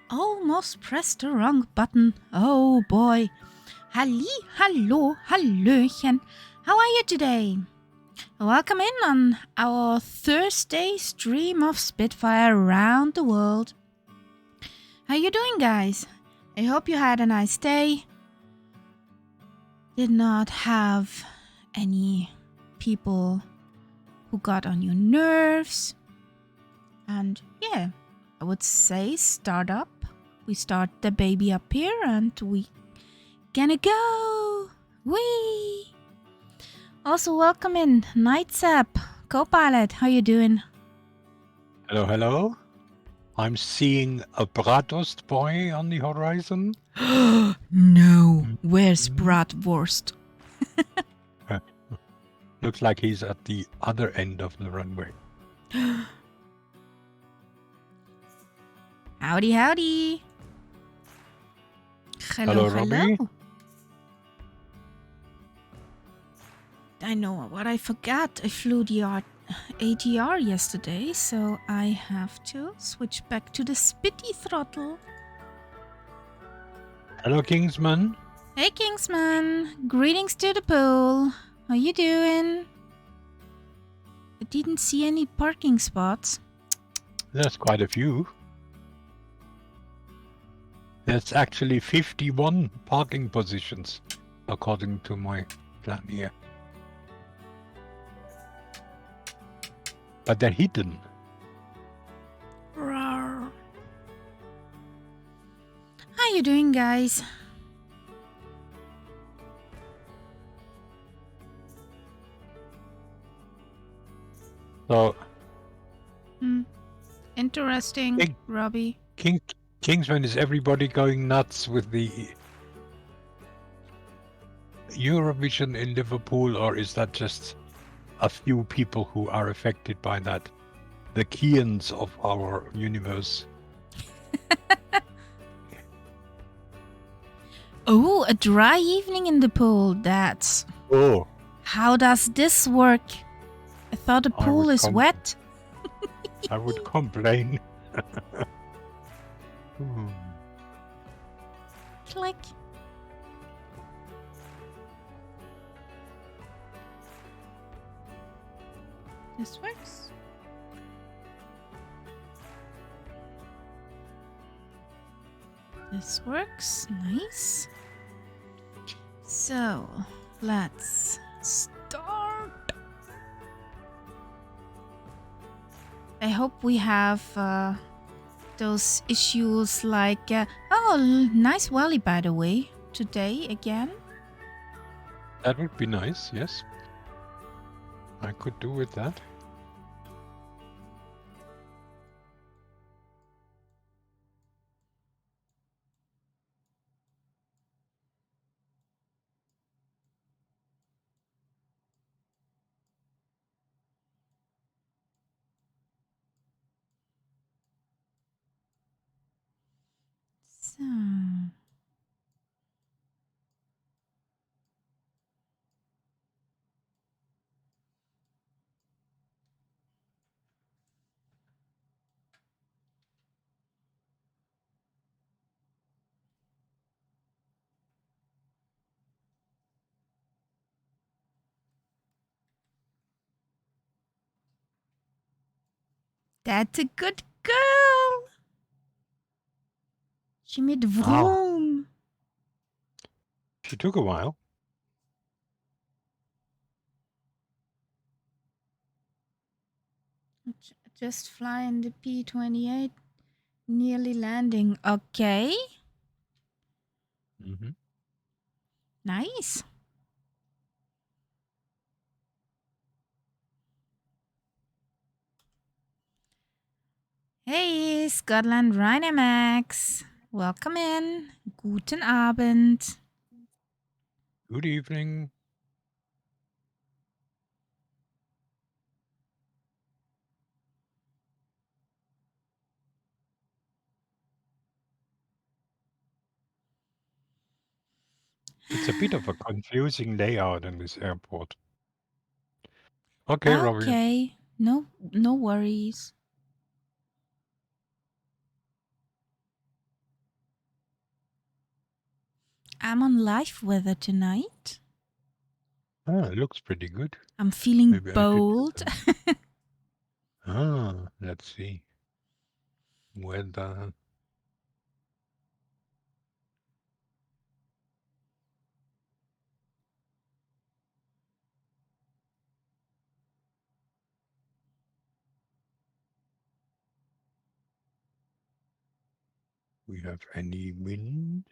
almost pressed the wrong button. Oh boy. Hallo, hallöchen. How are you today? Welcome in on our Thursday stream of Spitfire around the world. How you doing, guys? I hope you had a nice day. Did not have any people who got on your nerves. And yeah, I would say start up. We start the baby up here and we gonna go. Whee! Also welcome in Nightsap, co-pilot. How you doing? Hello, hello. I'm seeing a Bratwurst boy on the horizon. No, where's Bratwurst? Looks like he's at the other end of the runway. Howdy, howdy. Hello, Robbie. I know what I forgot. I flew the ATR yesterday, so I have to switch back to the Spitty throttle. Hello, Kingsman. Hey, Kingsman. Greetings to the pool. How you doing? I didn't see any parking spots. There's quite a few. There's actually 51 parking positions, according to my plan here. But they're hidden. Rawr. How you doing, guys? So, Interesting, Robbie. Kingsman, is everybody going nuts with the Eurovision in Liverpool, or is that just a few people who are affected by that? The Keans of our universe. Oh, a dry evening in the pool. That's... Oh. How does this work? I thought the pool is wet. I would complain. Click. This works. This works. Nice. So, let's start. I hope we have those issues like... oh, nice Wally, by the way, today again. That would be nice, yes. I could do with that. So... That's a good girl. She made vroom. She took a while. Just flying the P-28. Nearly landing. Okay. Nice. Hey, Scotland Rhinemax. Welcome in. Guten Abend. Good evening. It's a bit of a confusing layout in this airport. Okay, Robbie. Okay. No worries. I'm on live weather tonight. Ah, it looks pretty good. I'm feeling Maybe I could. bold. Let's see. Weather. We have any wind?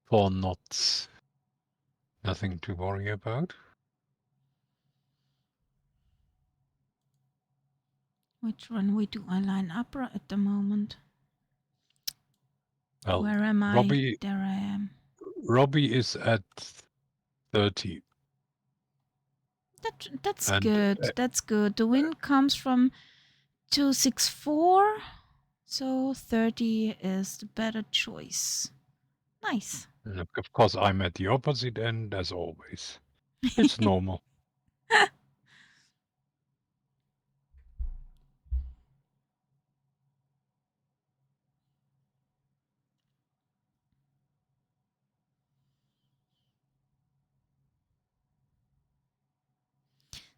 4 knots. Nothing to worry about. Which runway do I line up at the moment? Well, Where am I? Robbie, There I am. Robbie is at 30. That's And, good. That's good. The wind comes from 264, so 30 is the better choice. Nice. And of course, I'm at the opposite end as always. It's normal.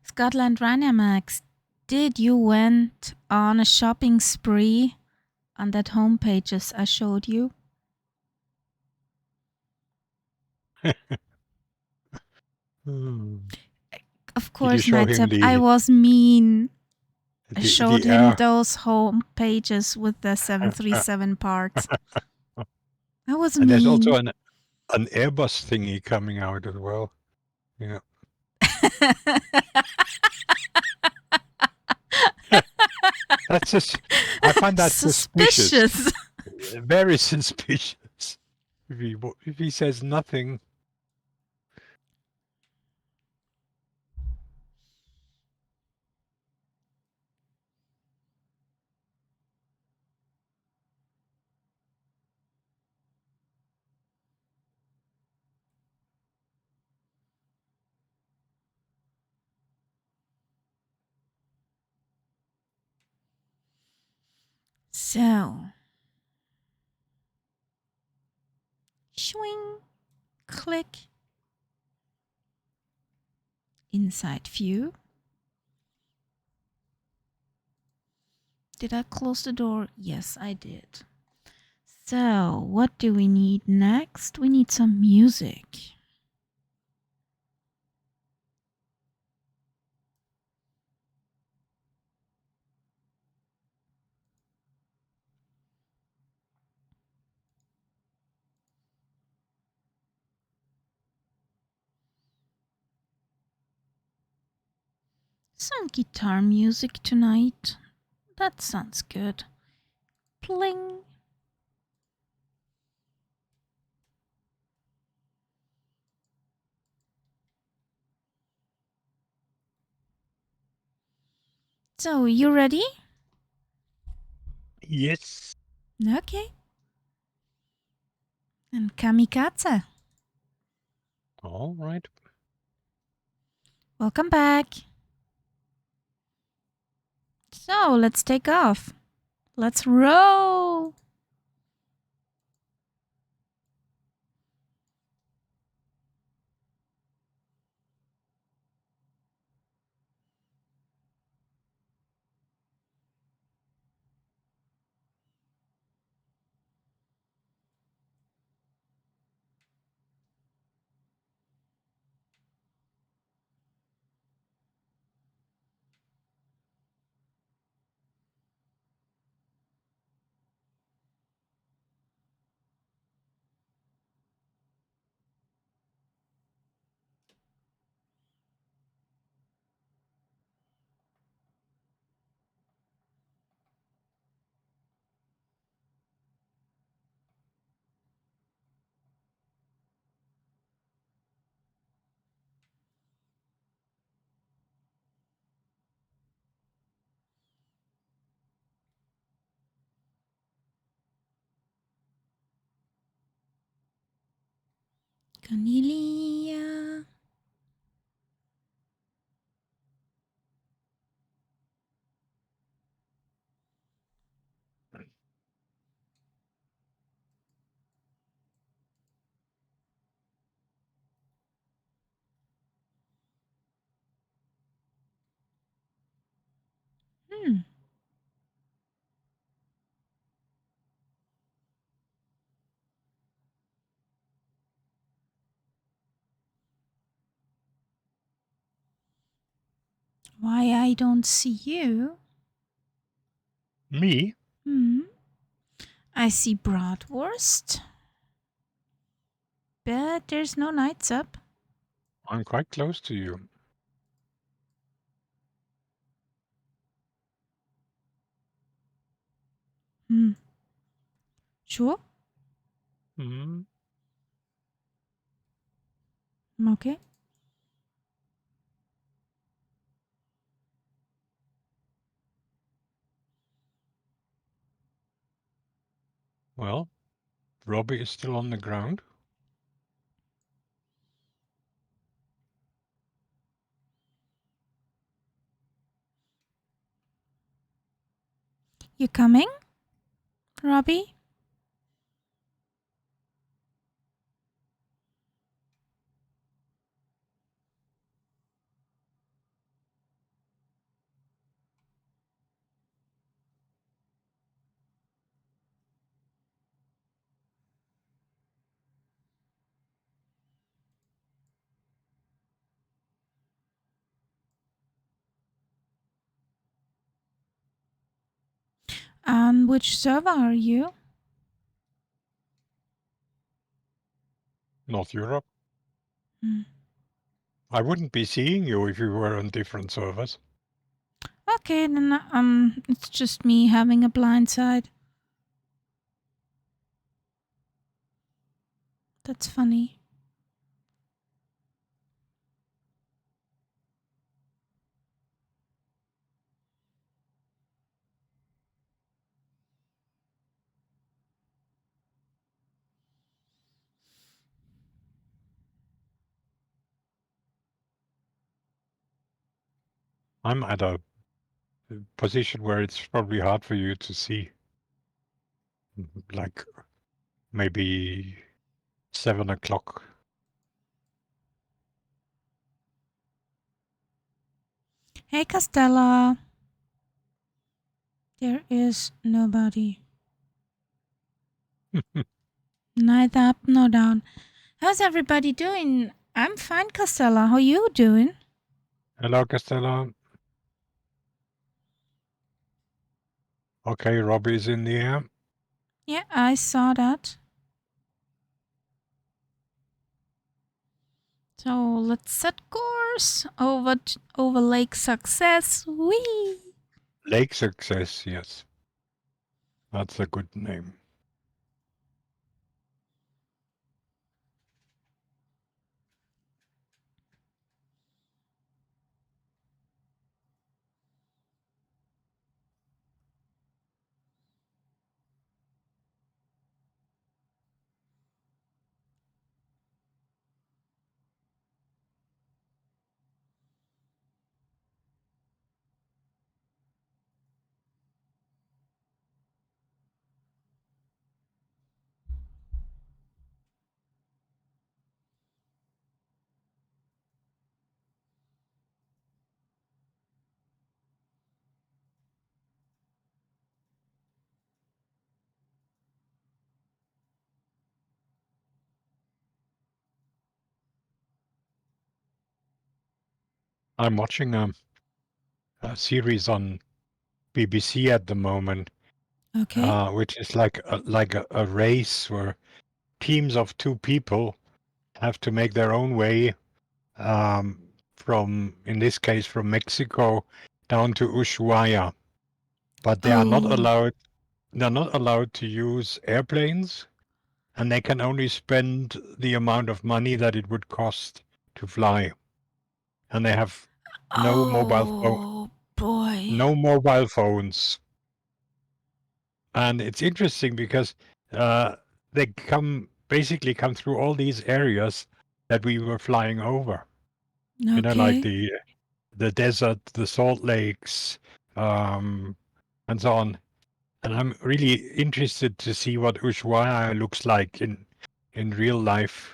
Scotland Dynamax, did you went on a shopping spree on that home pages I showed you? Of course, show him Nightstep, the- I was mean. I The showed the him air. those home pages with the 737 parts. I was And there's also mean. an Airbus thingy coming out as well. Yeah. That's just, I find that suspicious. Very suspicious. If he says nothing. So, swing, click, inside view. Did I close the door? Yes, I did. So, what do we need next? We need some music. Some guitar music tonight. That sounds good. Pling. So, you ready? Yes. Okay. And kamikaze. All right. Welcome back. So, let's take off. Let's roll. Cornelia. don't see you. Me? I see bratwurst, but there's no knights up. I'm quite close to you. Sure. Hmm. Okay. Well, Robbie is still on the ground. You coming, Robbie? And which server are you? North Europe. Hmm. I wouldn't be seeing you if you were on different servers. Okay, then it's just me having a blind side. That's funny. I'm at a position where it's probably hard for you to see. Like maybe 7 o'clock. Hey, Castella. There is nobody. Neither up nor down. How's everybody doing? I'm fine, Castella. How you doing? Hello, Castella. Okay, Robbie's in the air. Yeah, I saw that. So let's set course over Lake Success. Whee! Lake Success, yes. That's a good name. I'm watching a series on BBC at the moment, Okay. which is like a race where teams of two people have to make their own way from, in this case, from Mexico down to Ushuaia, but they are not Oh, allowed. They're not allowed to use airplanes, and they can only spend the amount of money that it would cost to fly, and they have no mobile phone, oh boy. no mobile phones. And it's interesting because they basically come through all these areas that we were flying over. You know, like Okay. the desert, the salt lakes, and so on. And I'm really interested to see what Ushuaia looks like in real life.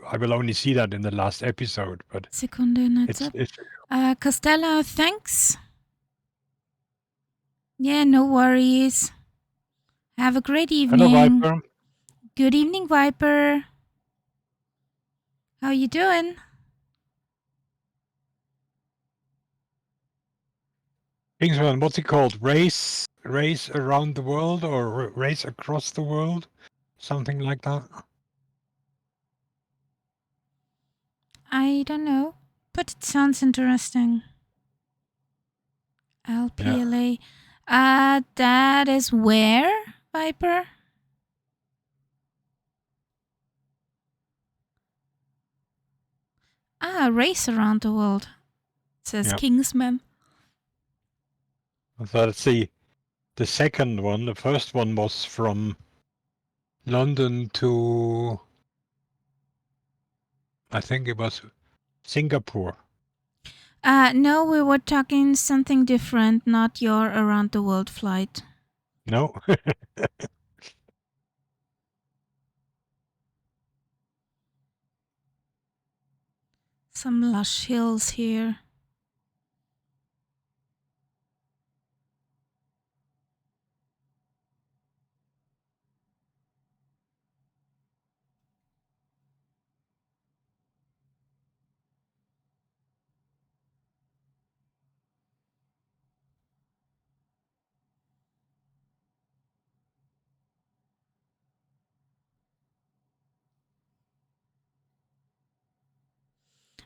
I will only see that in the last episode, but Sekunde, nights it's up. it's. Castella, thanks. Yeah, no worries. Have a great Hello, evening. Viper. Good evening, Viper. How you doing? Kingsman, what's it called? Race around the world or race across the world? Something like that. I don't know, but it sounds interesting. Yeah. LPLA. That is where, Viper? Race around the world, says Yeah. Kingsman. So let's see. The second one, the first one was from London to, I think it was Singapore. No, we were talking something different, not your around the world flight. No? Some lush hills here.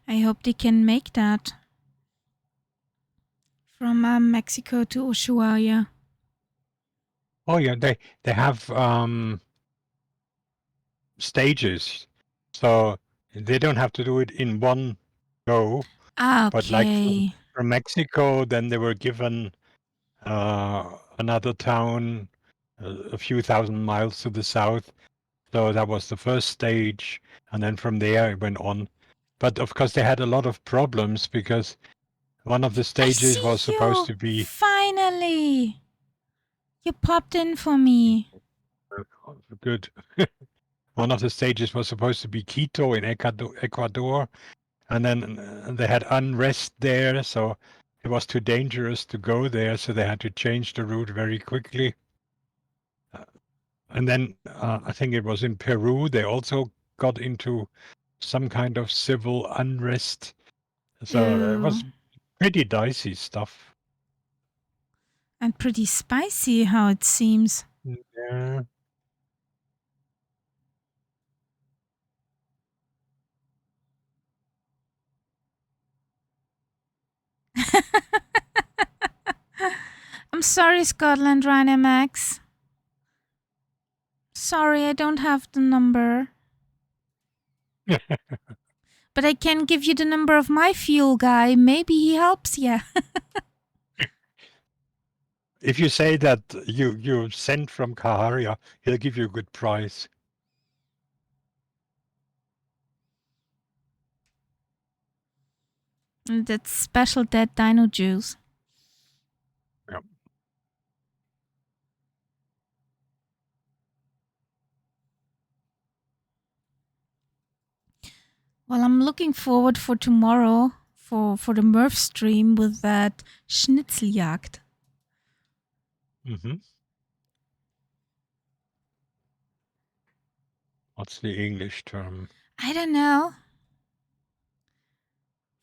I hope they can make that. From Mexico to Ushuaia. Oh yeah, they have stages, so they don't have to do it in one go. But like Okay. from Mexico, then they were given another town a few thousand miles to the south. So that was the first stage, and then from there it went on. But of course, they had a lot of problems because one of the I stages was see supposed you! to be Finally! You popped in for me. good. One of the stages was supposed to be Quito in Ecuador, and then they had unrest there, so it was too dangerous to go there, so they had to change the route very quickly. And then I think it was in Peru, they also got into some kind of civil unrest. So it was Ew. pretty dicey stuff. And pretty spicy, how it seems. Yeah. I'm sorry, Scotland Ryanair Max. Sorry, I don't have the number. But I can give you the number of my fuel guy. Maybe he helps you. If you say that you sent from Kaharia, he'll give you a good price. And that's special dead dino juice. Yep. Well, I'm looking forward for tomorrow for the Murph stream with that Schnitzeljagd. Mm-hmm. What's the English term? I don't know.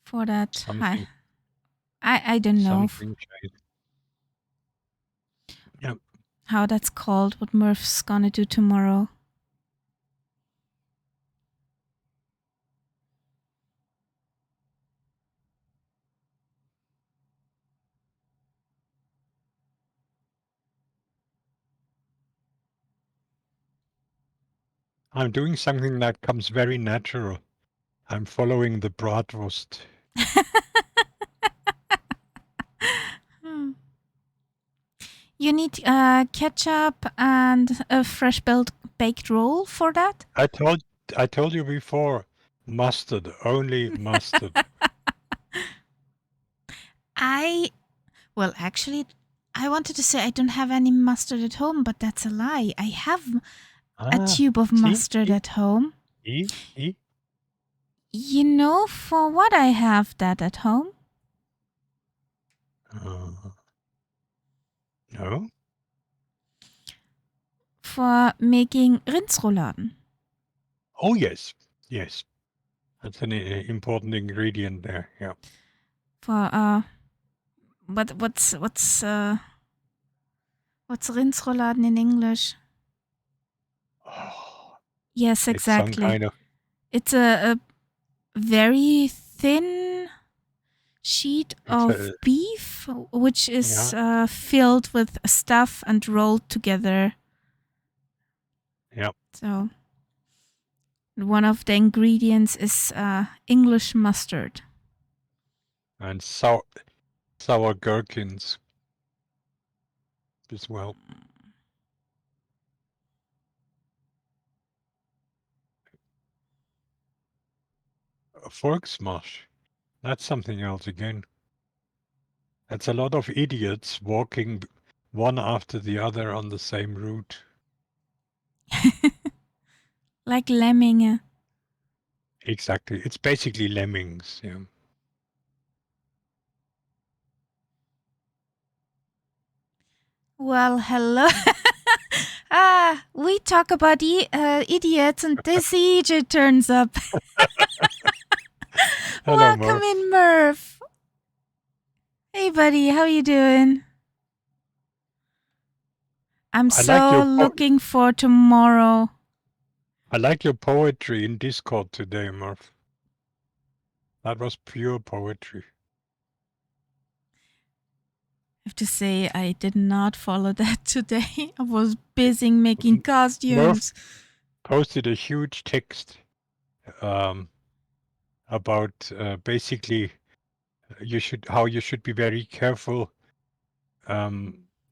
For that, Something. I don't know Something. Yep. how that's called, what Murph's gonna do tomorrow. I'm doing something that comes very natural. I'm following the bratwurst. You need ketchup and a fresh baked roll for that? I told you before, mustard, only mustard. Well, actually, I wanted to say I don't have any mustard at home, but that's a lie. I have a tube of mustard at home. See? You know for what I have that at home? No? For making Rindsrouladen. Oh, yes. Yes. That's an important ingredient there. Yeah. For what's Rindsrouladen in English? Oh, Yes, it's some exactly. kind of It's a very thin sheet of beef, which is filled with stuff and rolled together. Yeah. So one of the ingredients is English mustard. And sour gherkins as well. A Volksmarsch. That's something else again. That's a lot of idiots walking one after the other on the same route. Like Lemminge. Exactly. It's basically lemmings. Yeah. Well, hello. We talk about idiots and this EJ turns up. Hello, Welcome Murph. in, Murph. Hey, buddy, how you doing? I'm so looking for tomorrow. I like your poetry in Discord today, Murph. That was pure poetry. I have to say, I did not follow that today. I was busy making costumes. Murph posted a huge text about basically how you should be very careful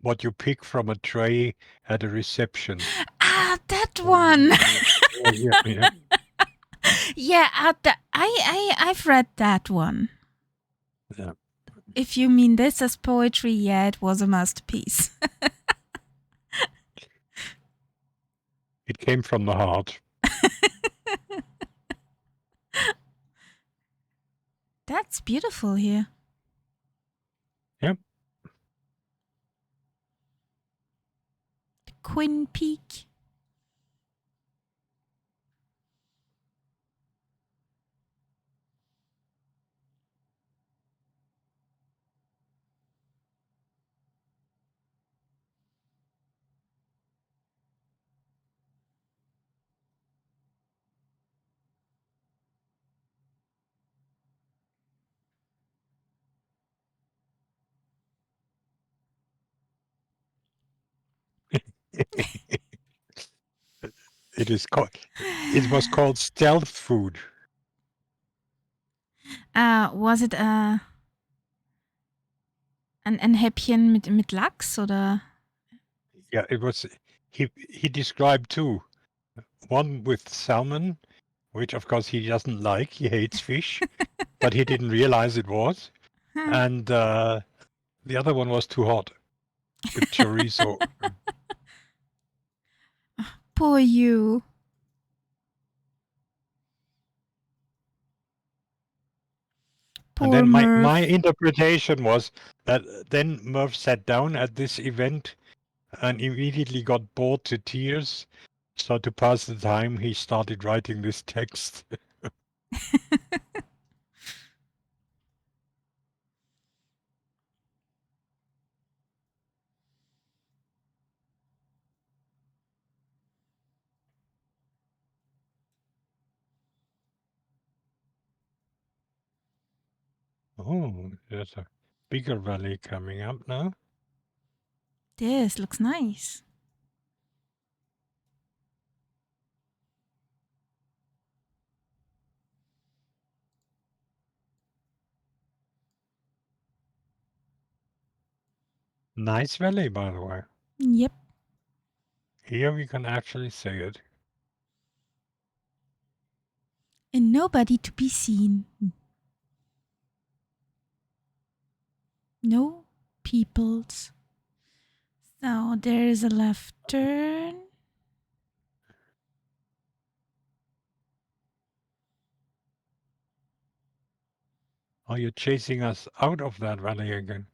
what you pick from a tray at a reception. That one. Yeah. Yeah, I've read that one. Yeah. If you mean this as poetry, yeah, it was a masterpiece. It came from the heart. That's beautiful here. Yep. Quinn Peak. It was called stealth food. Was it ein Häppchen mit Lachs oder? Yeah, it was. He described two. One with salmon, which of course he doesn't like. He hates fish, but he didn't realize it was. And the other one was too hot with chorizo. Poor you. And Poor then my Murph. interpretation was that then Murph sat down at this event and immediately got bored to tears. So to pass the time, he started writing this text. Oh, there's a bigger valley coming up now. This looks nice. Nice valley, by the way. Yep. Here we can actually say it. And nobody to be seen. No peoples. So there is a left turn. Are you chasing us out of that valley again?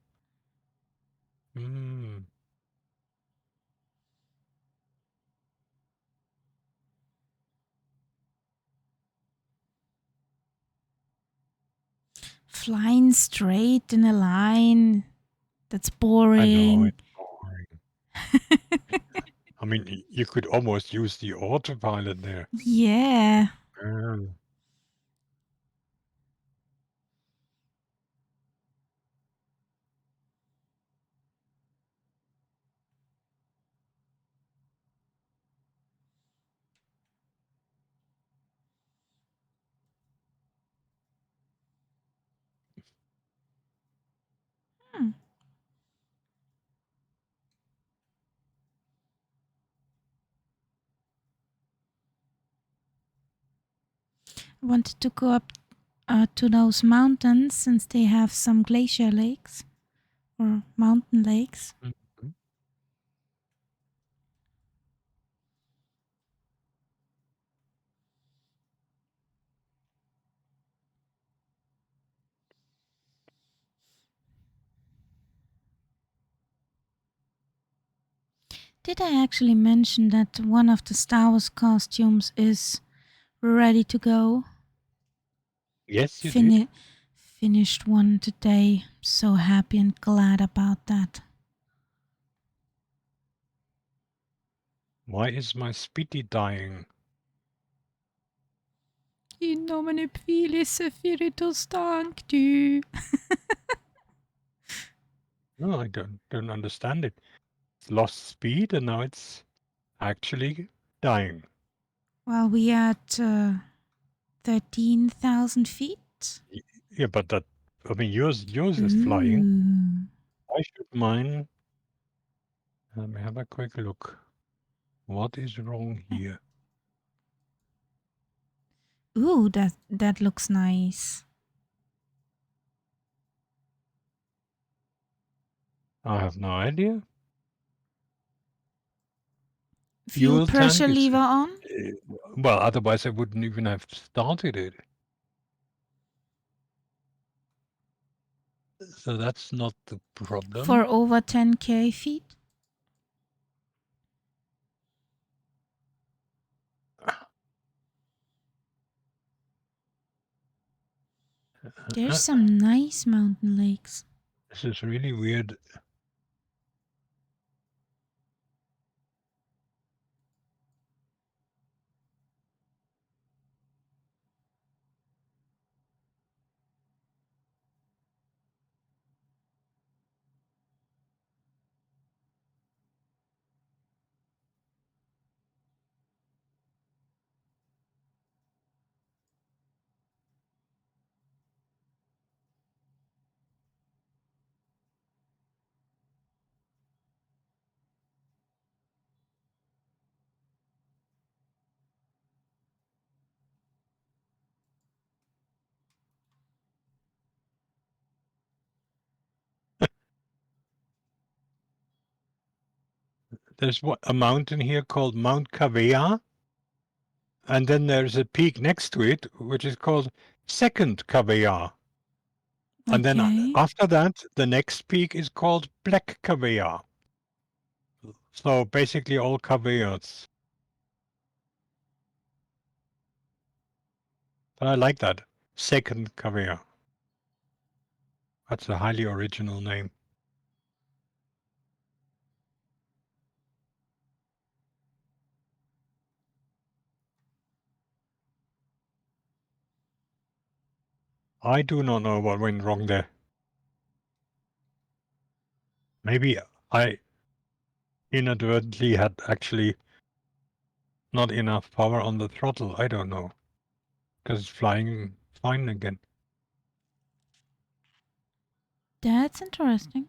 Flying straight in a line. That's I know boring. it's boring. I mean, you could almost use the autopilot there. Yeah. Um, Hmm. I wanted to go up to those mountains since they have some glacier lakes or mountain lakes. mhm. Did I actually mention that one of the Star Wars costumes is ready to go? Yes, you did. Finished one today. So happy and glad about that. Why is my Spitty dying? Innom pvilisse stank du. No, I don't understand it. It's lost speed and now it's actually dying. Well, we at 13,000 feet. Yeah, but that, I mean, yours is flying. Ooh. Why should mine? Let me have a quick look. What is wrong here? Ooh, that looks nice. I have no idea. Fuel Fuel tank pressure is, lever on. well, otherwise I wouldn't even have started it. So that's not the For problem. over 10k feet. There's some nice mountain lakes. This is really weird. There's a mountain here called Mount Cavea, and then there's a peak next to it, which is called Second Cavea. And then Okay. after that, the next peak is called Black Cavea. So basically all caveats. But I like that. Second Cavea. That's a highly original name. I do not know what went wrong there. Maybe I inadvertently had actually not enough power on the throttle. I don't know. Because it's flying fine again. That's interesting.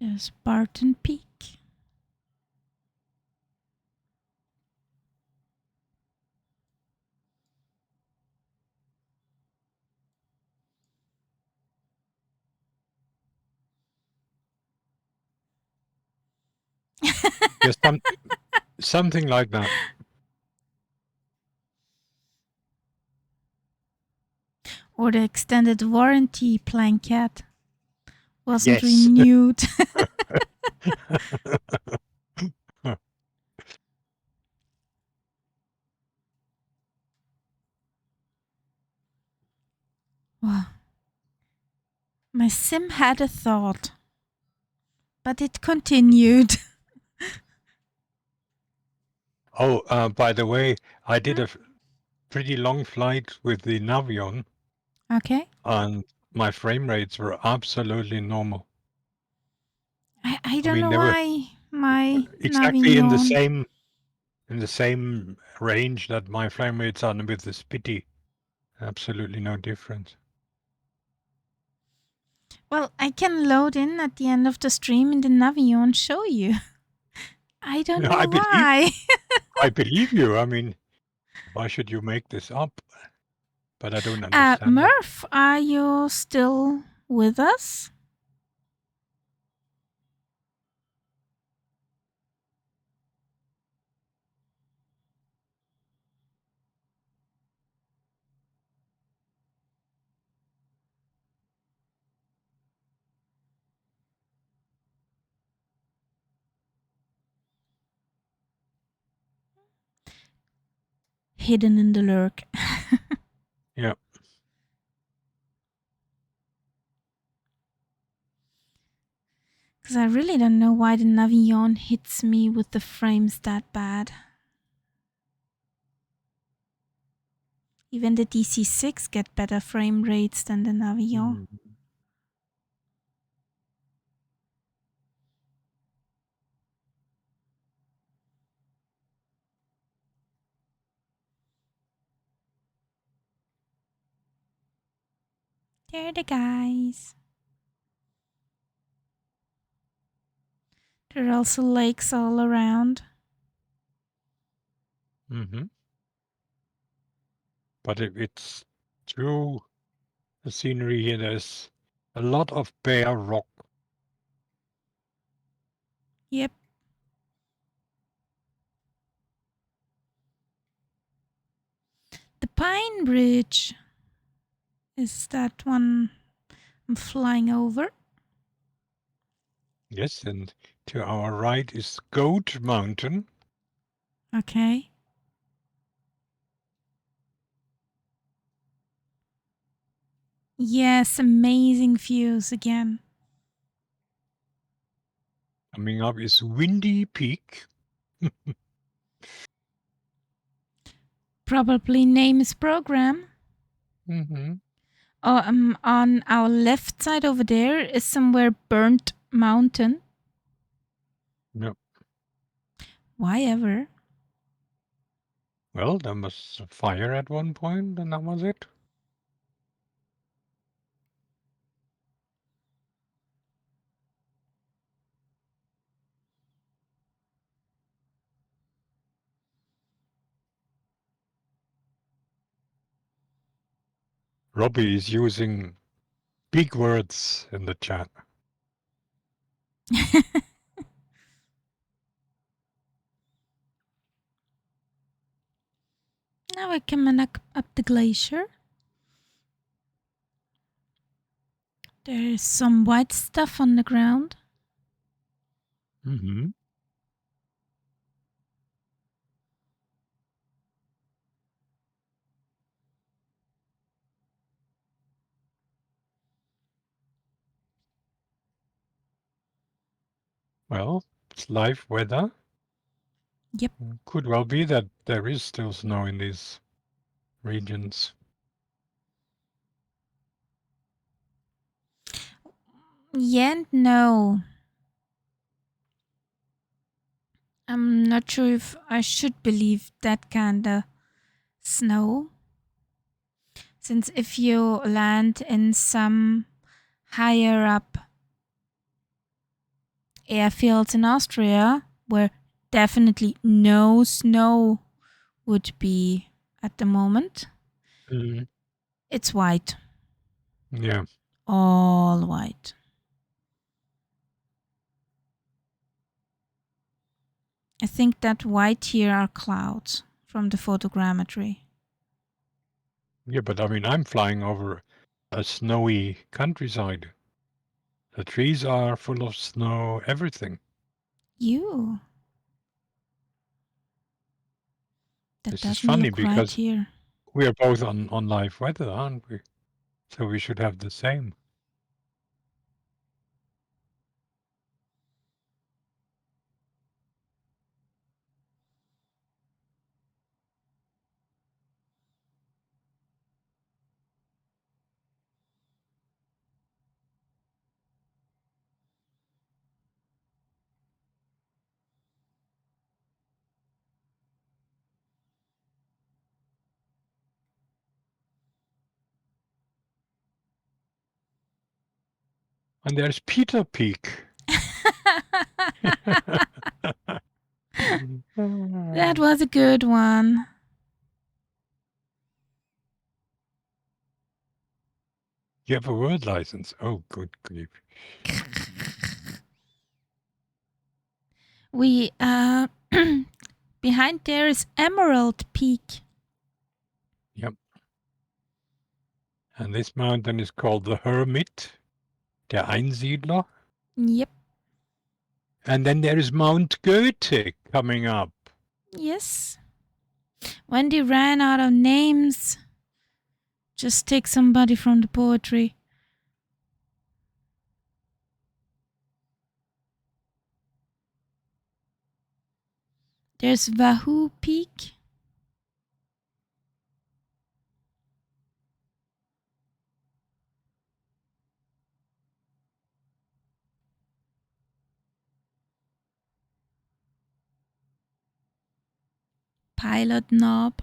There's Barton Peak. Yes, something like that. Or the extended warranty blanket wasn't Yes. renewed. Wow. My sim had a thought, but it continued. Oh, by the way, I did a pretty long flight with the Navion, Okay. and my frame rates were absolutely normal. I I don't mean, know they were why my exactly in the Navignon. same range that my frame rates are with the Spitty. Absolutely no difference. Well, I can load in at the end of the stream in the Navignon and show you. I don't I know believe why. I believe you. I mean, why should you make this up? But I don't understand it. Murph, are you still with us? Hidden in the lurk. Yeah. Because I really don't know why the Navignon hits me with the frames that bad. Even the DC6 get better frame rates than the Navignon. Mm. They're the guys. There are also lakes all around. Mm-hmm. But it's true. The scenery here, there's a lot of bare rock. Yep. The Pine Bridge. Is that one I'm flying over? Yes, and to our right is Goat Mountain. Okay. Yes, amazing views again. Coming up is Windy Peak. Probably name is program. Mm-hmm. On our left side over there is somewhere Burnt Mountain. Yep. Why ever? Well, there was a fire at one point, and that was it. Robbie is using big words in the chat. Now we're coming up the glacier. There's some white stuff on the ground. Mm-hmm. Well, it's live weather. Yep. Could well be that there is still snow in these regions. Yeah and no. I'm not sure if I should believe that kind of snow. Since if you land in some higher up airfields in Austria, where definitely no snow would be at the moment, Mm. it's white. Yeah. All white. I think that white here are clouds from the photogrammetry. Yeah, but I mean, I'm flying over a snowy countryside. The trees are full of snow, everything. You. That This is doesn't funny look right because here. we are both on live weather, aren't we? So we should have the same. And there's Peter Peak. That was a good one. You have a word license. Oh, good grief. We behind there is Emerald Peak. Yep. And this mountain is called the Hermit, der Einsiedler. Yep. And then there is Mount Goethe coming up. Yes. Wendy ran out of names. Just take somebody from the poetry. There's Wahoo Peak. Pilot Knob.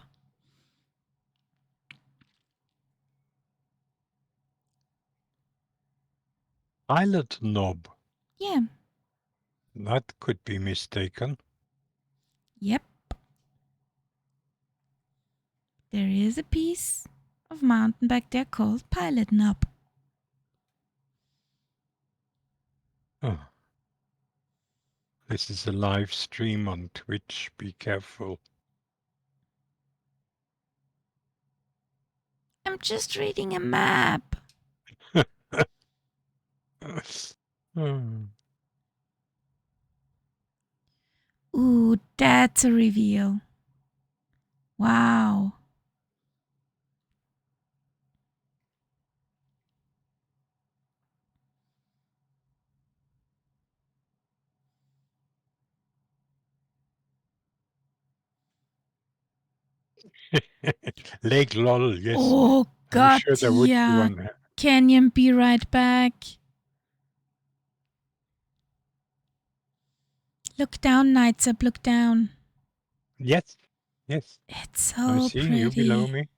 Pilot Knob. Yeah. That could be mistaken. Yep. There is a piece of mountain back there called Pilot Knob. Oh. This is a live stream on Twitch. Be careful. I'm just reading a map. Ooh, that's a reveal. Wow. Lake Lol, yes. Oh, I'm God, sure there would be yeah. one. Canyon, be right back. Look down, Nights Up, look down. Yes, yes. It's I'm so seeing you below pretty. me.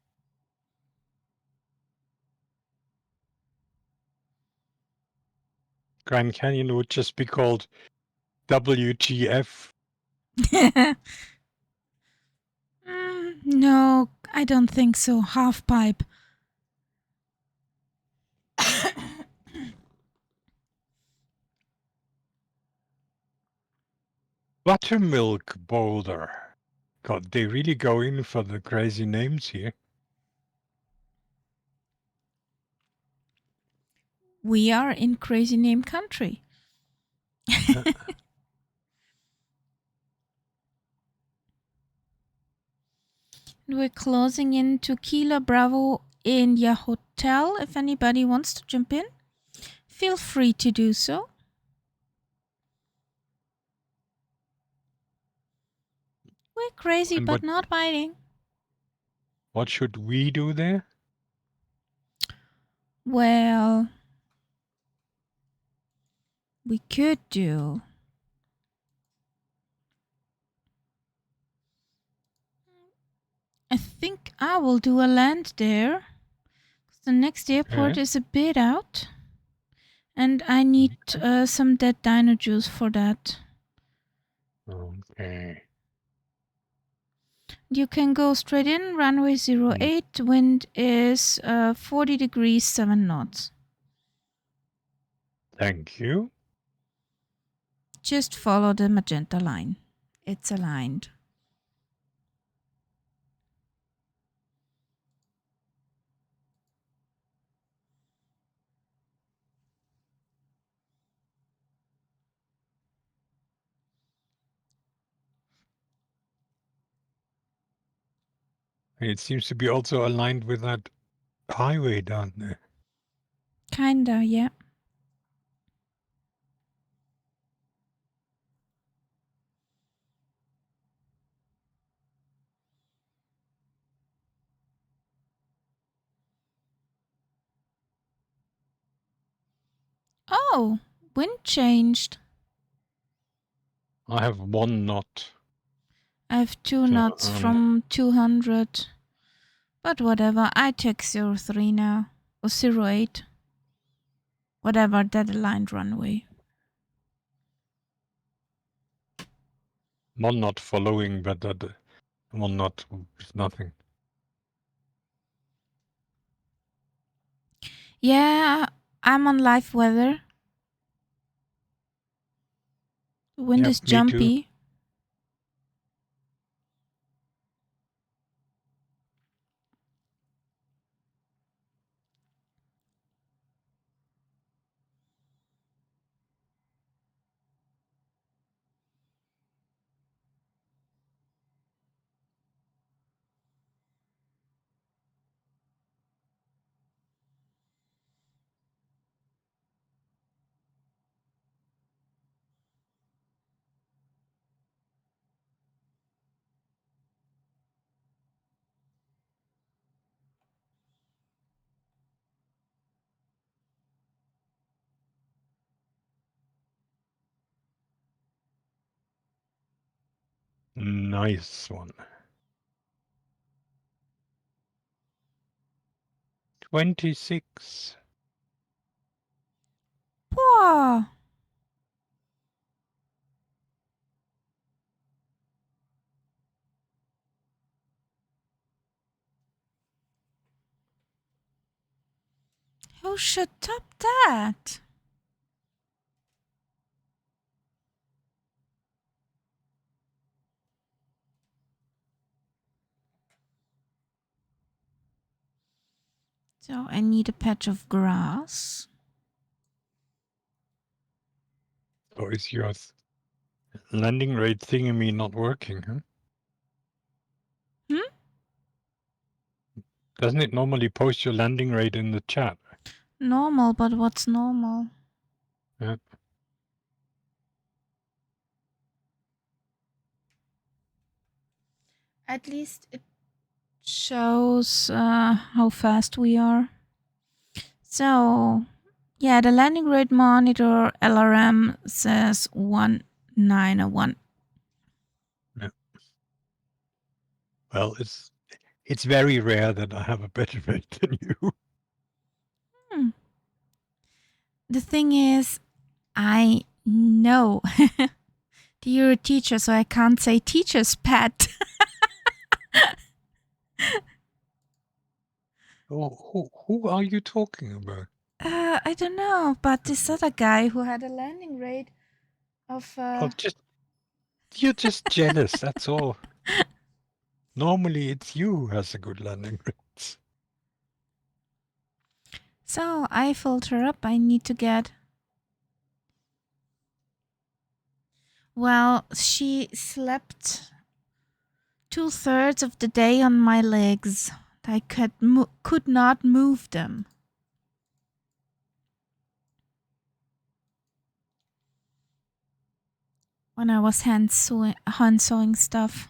Grand Canyon would just be called WGF. No, I don't think so. Half pipe. Buttermilk Boulder. God, they really go in for the crazy names here. We are in crazy name country. We're closing into Kilo Bravo India Hotel. If anybody wants to jump in, feel free to do so. We're crazy, And but not biting. what should we do there? Well, we could do. I think I will do a land there. The next airport is a bit out. And I need some dead dino juice for that. Okay. You can go straight in, runway 08, wind is 40 degrees, 7 knots. Thank you. Just follow the magenta line. it's aligned. It seems to be also aligned with that highway down there. Kinda, yeah. Oh, wind changed. I have 1 knot. I have 2 So, knots from 200. But whatever, I take 03 now. Or 08. Whatever, that aligned runway. 1 knot following, but that 1 knot is nothing. Yeah, I'm on live weather. The wind Yep, is me too. jumpy. Nice one. 26. Whoa. Who should top that? So I need a patch of grass. Or is your landing rate thingy not working, huh? Doesn't it normally post your landing rate in the chat? Normal, but what's normal? Yeah. At least it shows how fast we are. So, yeah, the landing rate monitor LRM says 191. Yeah. Well, it's very rare that I have a better rate than you. The thing is, I know you're a teacher, so I can't say teacher's pet. Who are you talking about? I don't know, but this other guy who had a landing rate of. You're just jealous, that's all. Normally it's you who has a good landing rate. So I filter up. I need to get. Well, she slept 2/3 of the day on my legs. I could not move them. When I was hand sewing stuff.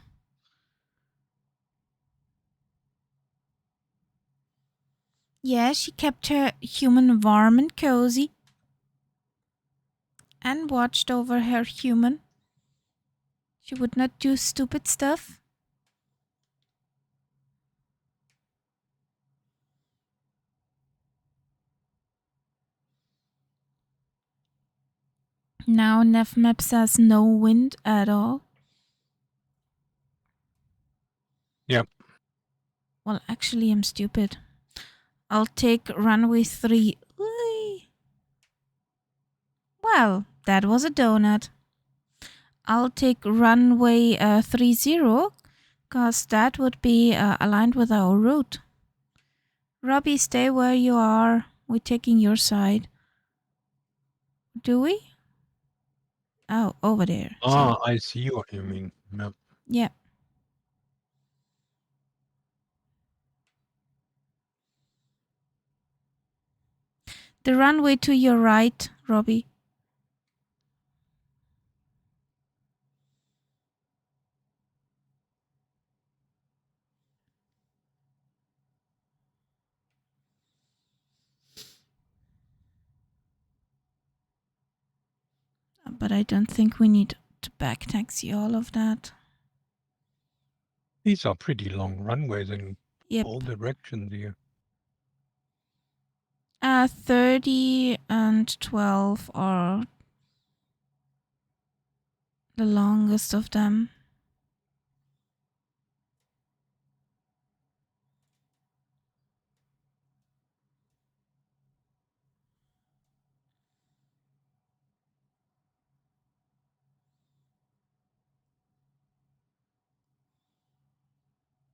Yeah, she kept her human environment cozy and watched over her human. She would not do stupid stuff. Now NavMap says no wind at all. Yep. Well, actually, I'm stupid. I'll take runway 3. Whee! Well, that was a donut. I'll take runway 30, because that would be aligned with our route. Robbie, stay where you are. We're taking your side. Do we? Oh, over there. Ah, I see what you mean. Yep. Yeah. The runway to your right, Robbie. But I don't think we need to back taxi all of that. These are pretty long runways in Yep. all directions here. 30 and 12 are the longest of them.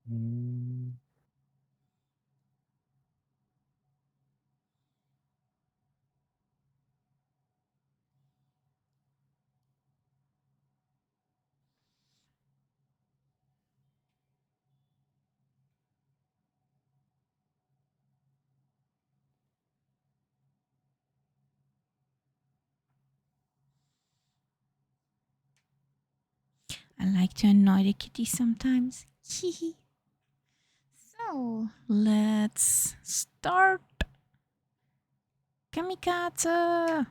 Mm. I like to annoy the kitty sometimes. So, let's start. Kamikaze!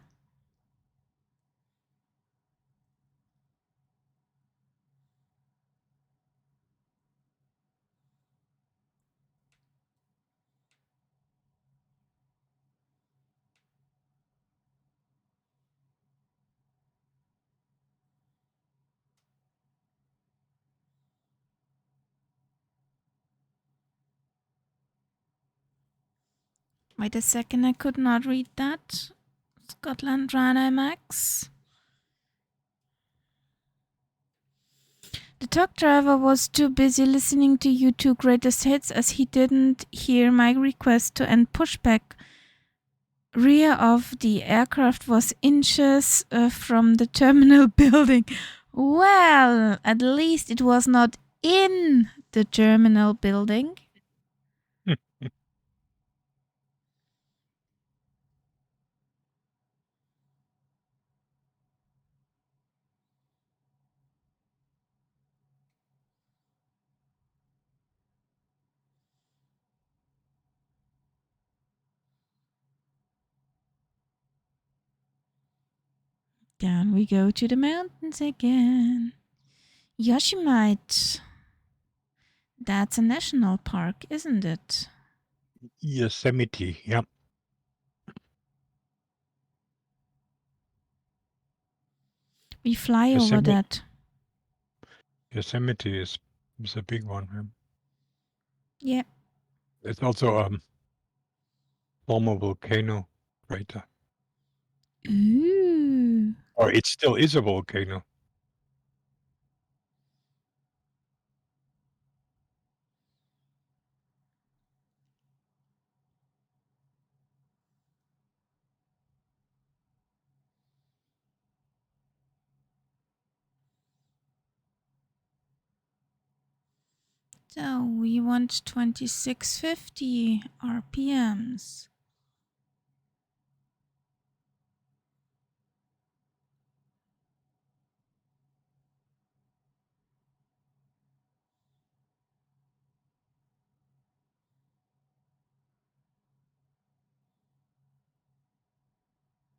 Wait a second, I could not read that. Scotland Rana Max. The truck driver was too busy listening to U2 greatest hits as he didn't hear my request to end pushback. Rear of the aircraft was inches from the terminal building. Well, at least it was not in the terminal building. Down we go to the mountains again. Yosemite. That's a national park, isn't it? Yosemite, yep. We fly over that. Yosemite is a big one. Yeah. It's also a former volcano crater. Ooh. Or it still is a volcano. So we want 2650 RPMs.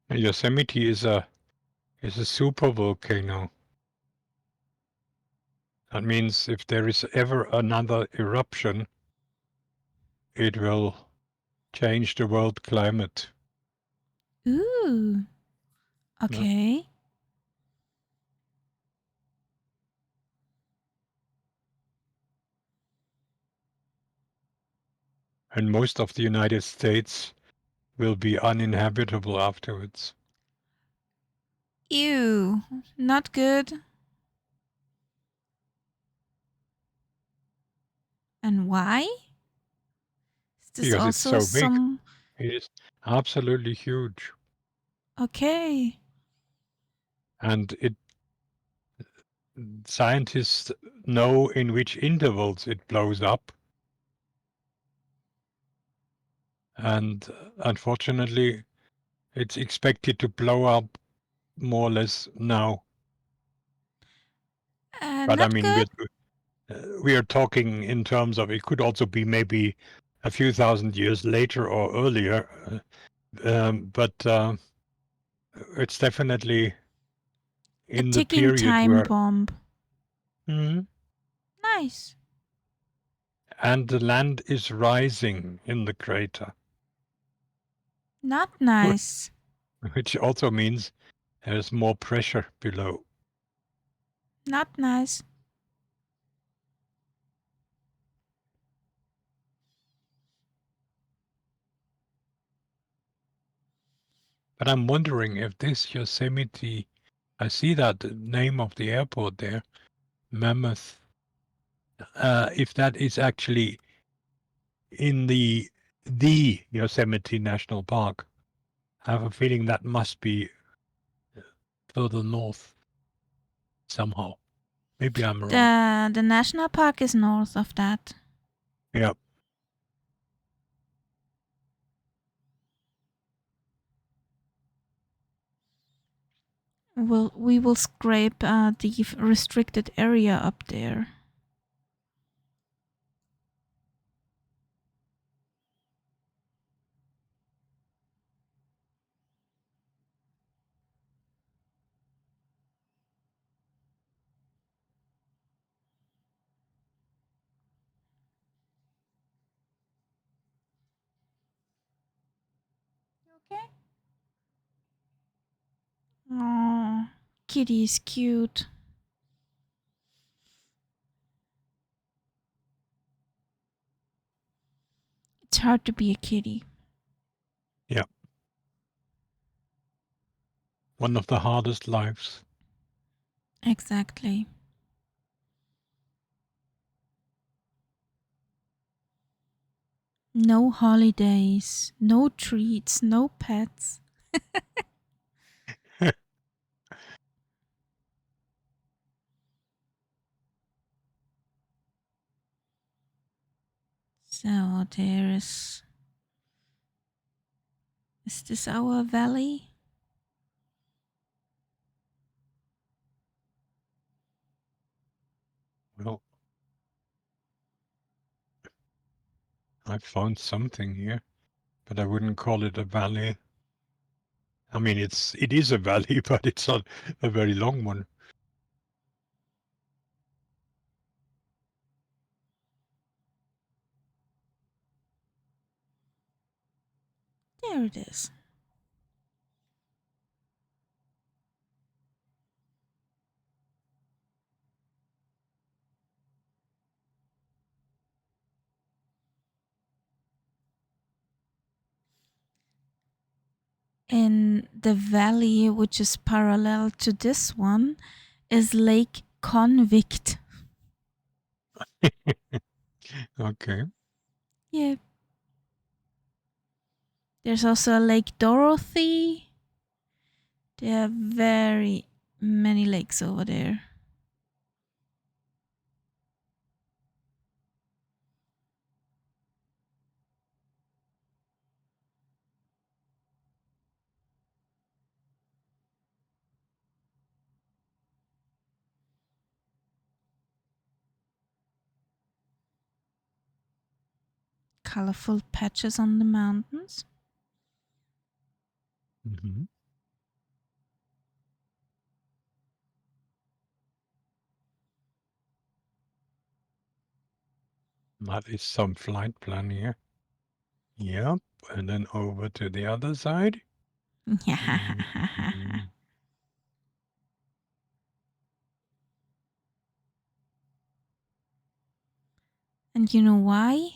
Yosemite is a super volcano. That means if there is ever another eruption, it will change the world climate. Ooh. Okay. And most of the United States will be uninhabitable afterwards. Ew. Not good. And why? Is this because it's also so big. some... It is absolutely huge. Okay. And scientists know in which intervals it blows up. And unfortunately, it's expected to blow up more or less now. But I Not mean, good. we are talking in terms of it could also be maybe a few thousand years later or earlier. But it's definitely A in the ticking period time where. bomb. Mhm. Nice. And the land is rising in the crater, Not nice. which also means there's more pressure below. Not nice. But I'm wondering if this Yosemite, I see that the name of the airport there, Mammoth, if that is actually in the Yosemite National Park. I have a feeling that must be further north somehow. Maybe I'm wrong. The national park is north of that. Yeah. We will scrape the restricted area up there. Okay. Oh, kitty is cute. It's hard to be a kitty. Yeah. One of the hardest lives. Exactly. No holidays, no treats, no pets. So there is. Is this our valley? Well, I found something here, but I wouldn't call it a valley. I mean, it is a valley, but it's not a very long one. There it is. In the valley, which is parallel to this one, is Lake Convict. Okay. Yeah. There's also a Lake Dorothy. There are very many lakes over there. Colorful patches on the mountains. Mm-hmm. That is some flight plan here. Yep. And then over to the other side. Mhm. And you know why?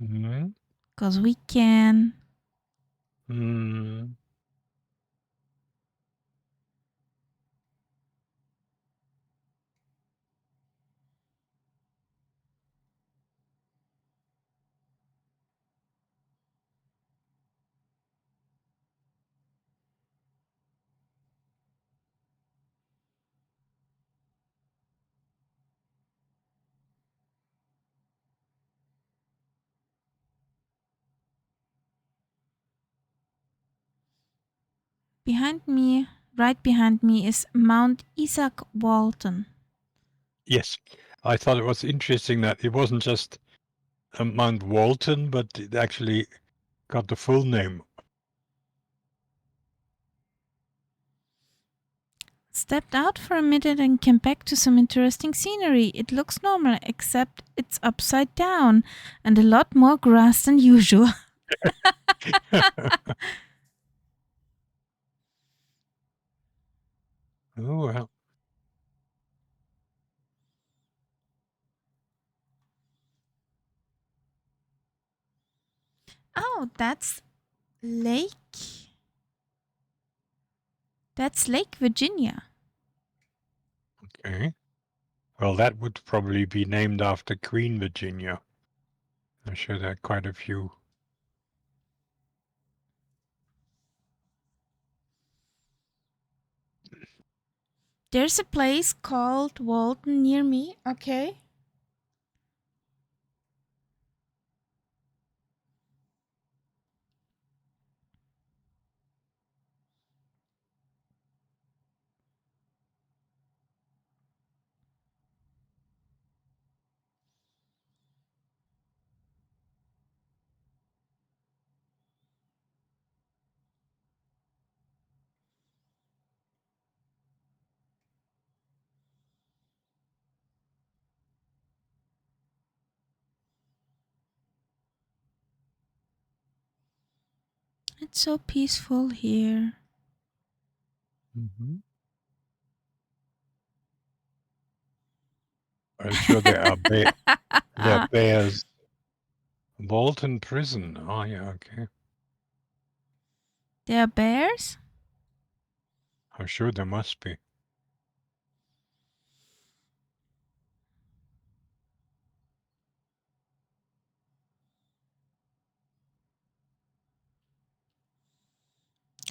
Mhm. Because we can. Mm. right behind me, is Mount Isaac Walton. Yes, I thought it was interesting that it wasn't just Mount Walton, but it actually got the full name. Stepped out for a minute and came back to some interesting scenery. It looks normal, except it's upside down and a lot more grass than usual. Oh, well. Oh, that's Lake. That's Lake Virginia. Okay. Well, that would probably be named after Queen Virginia. I'm sure there are quite a few. There's a place called Walton near me. Okay. It's so peaceful here. Mm-hmm. I'm sure there are bears. Walton Prison. Oh, yeah, okay. There are bears? I'm sure there must be.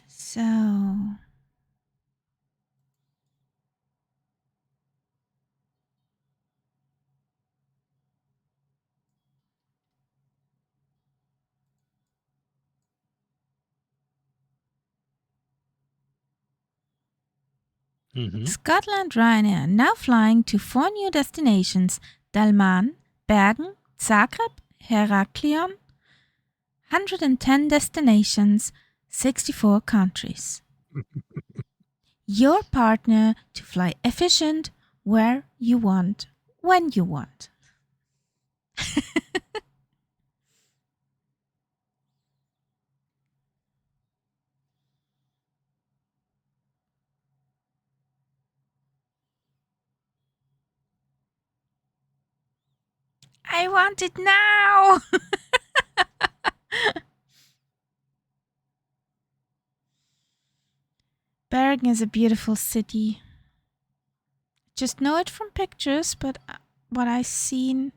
So. Mm-hmm. Scotland Ryanair now flying to 4 new destinations: Dalman, Bergen, Zagreb, Heraklion. 110 destinations, 64 countries. Your partner to fly efficient where you want, when you want. I want it now! Bergen is a beautiful city. Just know it from pictures, but what I've seen,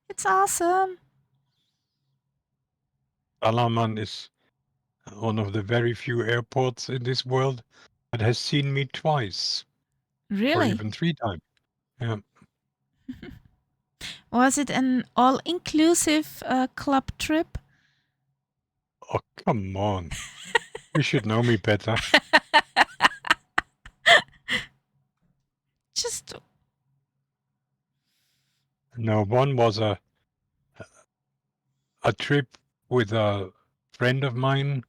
it's awesome. Alaman is one of the very few airports in this world that has seen me twice, or Really? even 3 times. Yeah. Was it an all-inclusive club trip? Oh, come on. You should know me better. Just No, one was a trip with a friend of mine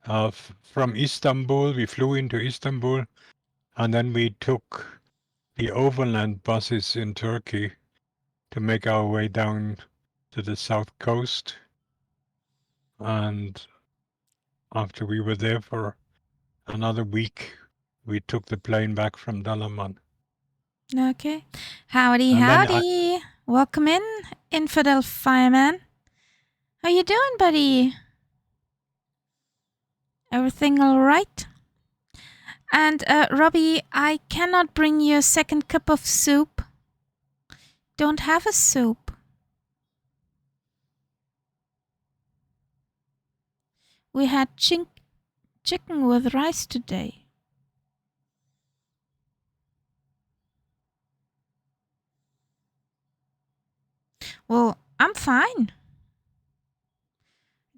from Istanbul. We flew into Istanbul, and then we took the overland buses in Turkey to make our way down to the south coast. And after we were there for another week, we took the plane back from Dalaman. okay. Howdy, And then howdy. Welcome in, infidel fireman. How you doing, buddy? Everything all right? And Robbie, I cannot bring you a second cup of soup. Don't have a soup. We had chicken with rice today. Well, I'm fine.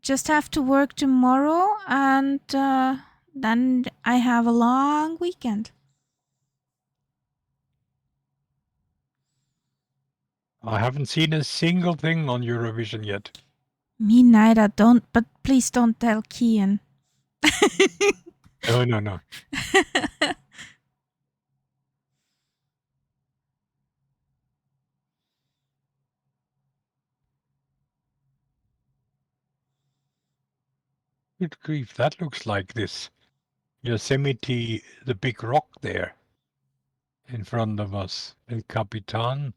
Just have to work tomorrow, and then I have a long weekend. I haven't seen a single thing on Eurovision yet. Me neither. But please don't tell Kian. No. Good grief, that looks like this Yosemite, the big rock there in front of us. El Capitan.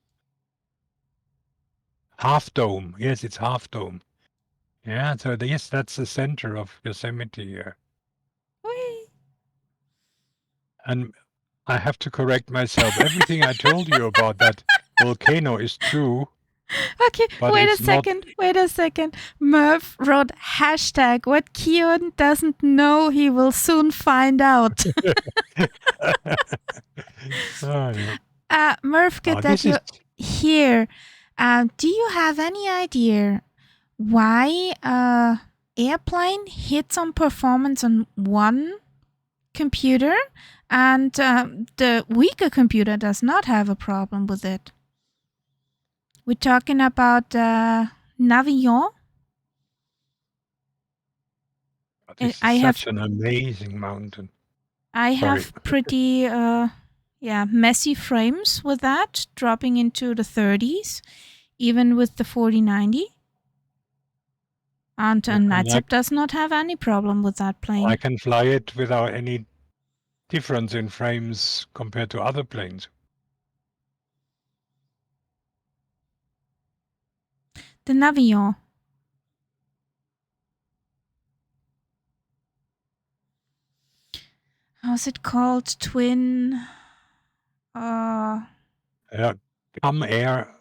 Half Dome. Yes, it's Half Dome. Yeah, so yes, that's the center of Yosemite here. Whee! And I have to correct myself. Everything I told you about that volcano is true, Okay, but wait a it's not. second. Murph wrote hashtag what Kian doesn't know he will soon find out. Oh, yeah. Murph, good Oh, that this is you're here. Do you have any idea why airplane hits on performance on one computer and the weaker computer does not have a problem with it? We're talking about Navillon. this is I have such an amazing mountain. I Sorry. have pretty messy frames with that, dropping into the 30s, even with the 4090. And Yeah, and Nightsap does not have any problem with that plane. I can fly it without any difference in frames compared to other planes. The Navillon. How's it called? Twin. Yeah, Come Air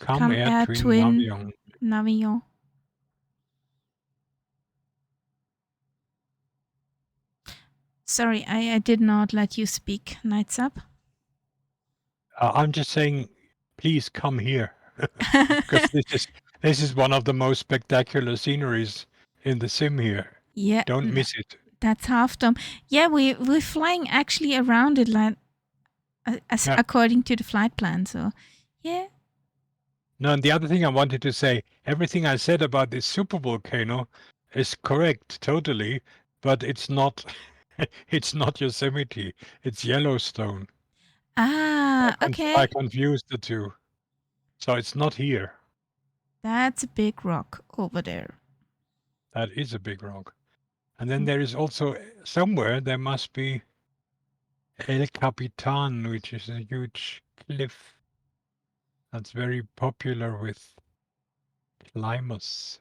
Twin Twin Navion. Navillon. Sorry, I did not let you speak, Nightsap. I'm just saying, please come here because this is one of the most spectacular sceneries in the sim here. Yeah, Don't miss it. that's Half Dome. Yeah, we're flying actually around it like Yeah. according to the flight plan. So, yeah. No, and the other thing I wanted to say, everything I said about this super volcano is correct, totally, but it's not. It's not Yosemite. It's Yellowstone. Okay. I confused the two, so it's not here. That's a big rock over there. That is a big rock. And then there is also somewhere there must be El Capitan, which is a huge cliff that's very popular with climbers.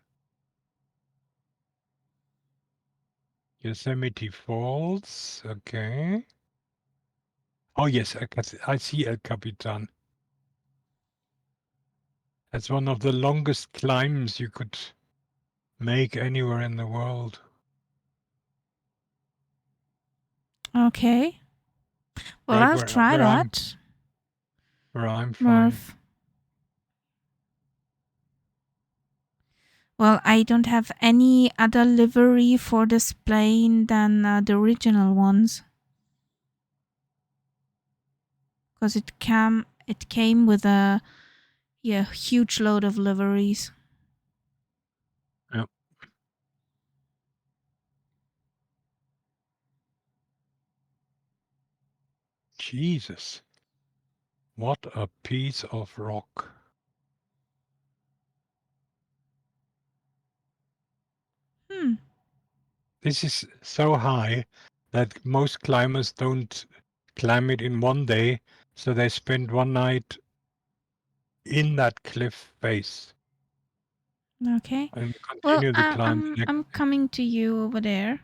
Yosemite Falls, okay. Oh yes, I see El Capitan. That's one of the longest climbs you could make anywhere in the world. Okay. Well, Right I'll try that. Where I'm flying. Murph. Well, I don't have any other livery for this plane than the original ones. Because it came with a huge load of liveries. Yep. Jesus. What a piece of rock. This is so high that most climbers don't climb it in one day, so they spend one night in that cliff face Okay. and Well, continue the climb. I'm coming to you over there.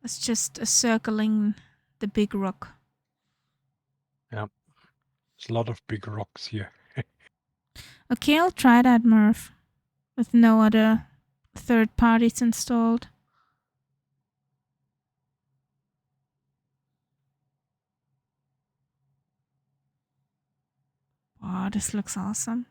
It's just circling the big rock. Yeah, there's a lot of big rocks here. Okay, I'll try that, Murph. With no other third parties installed. Wow, this looks awesome.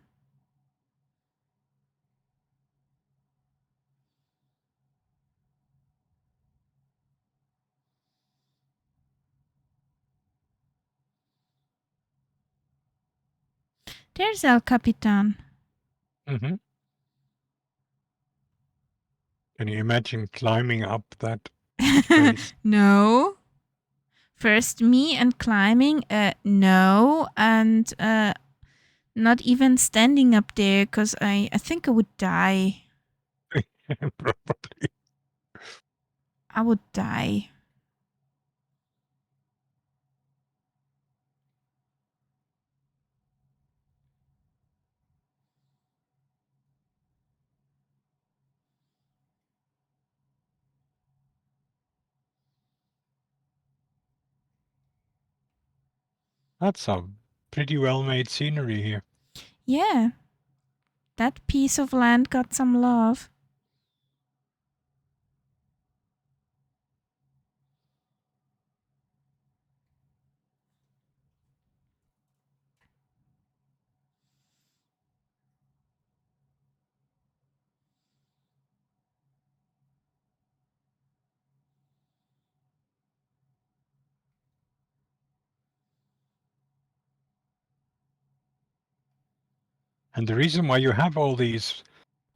There's El Capitan. Mm-hmm. Can you imagine climbing up that face? No. First me and climbing, no. And not even standing up there because I think I would die. Probably. I would die. That's some pretty well-made scenery here. Yeah. That piece of land got some love. And the reason why you have all these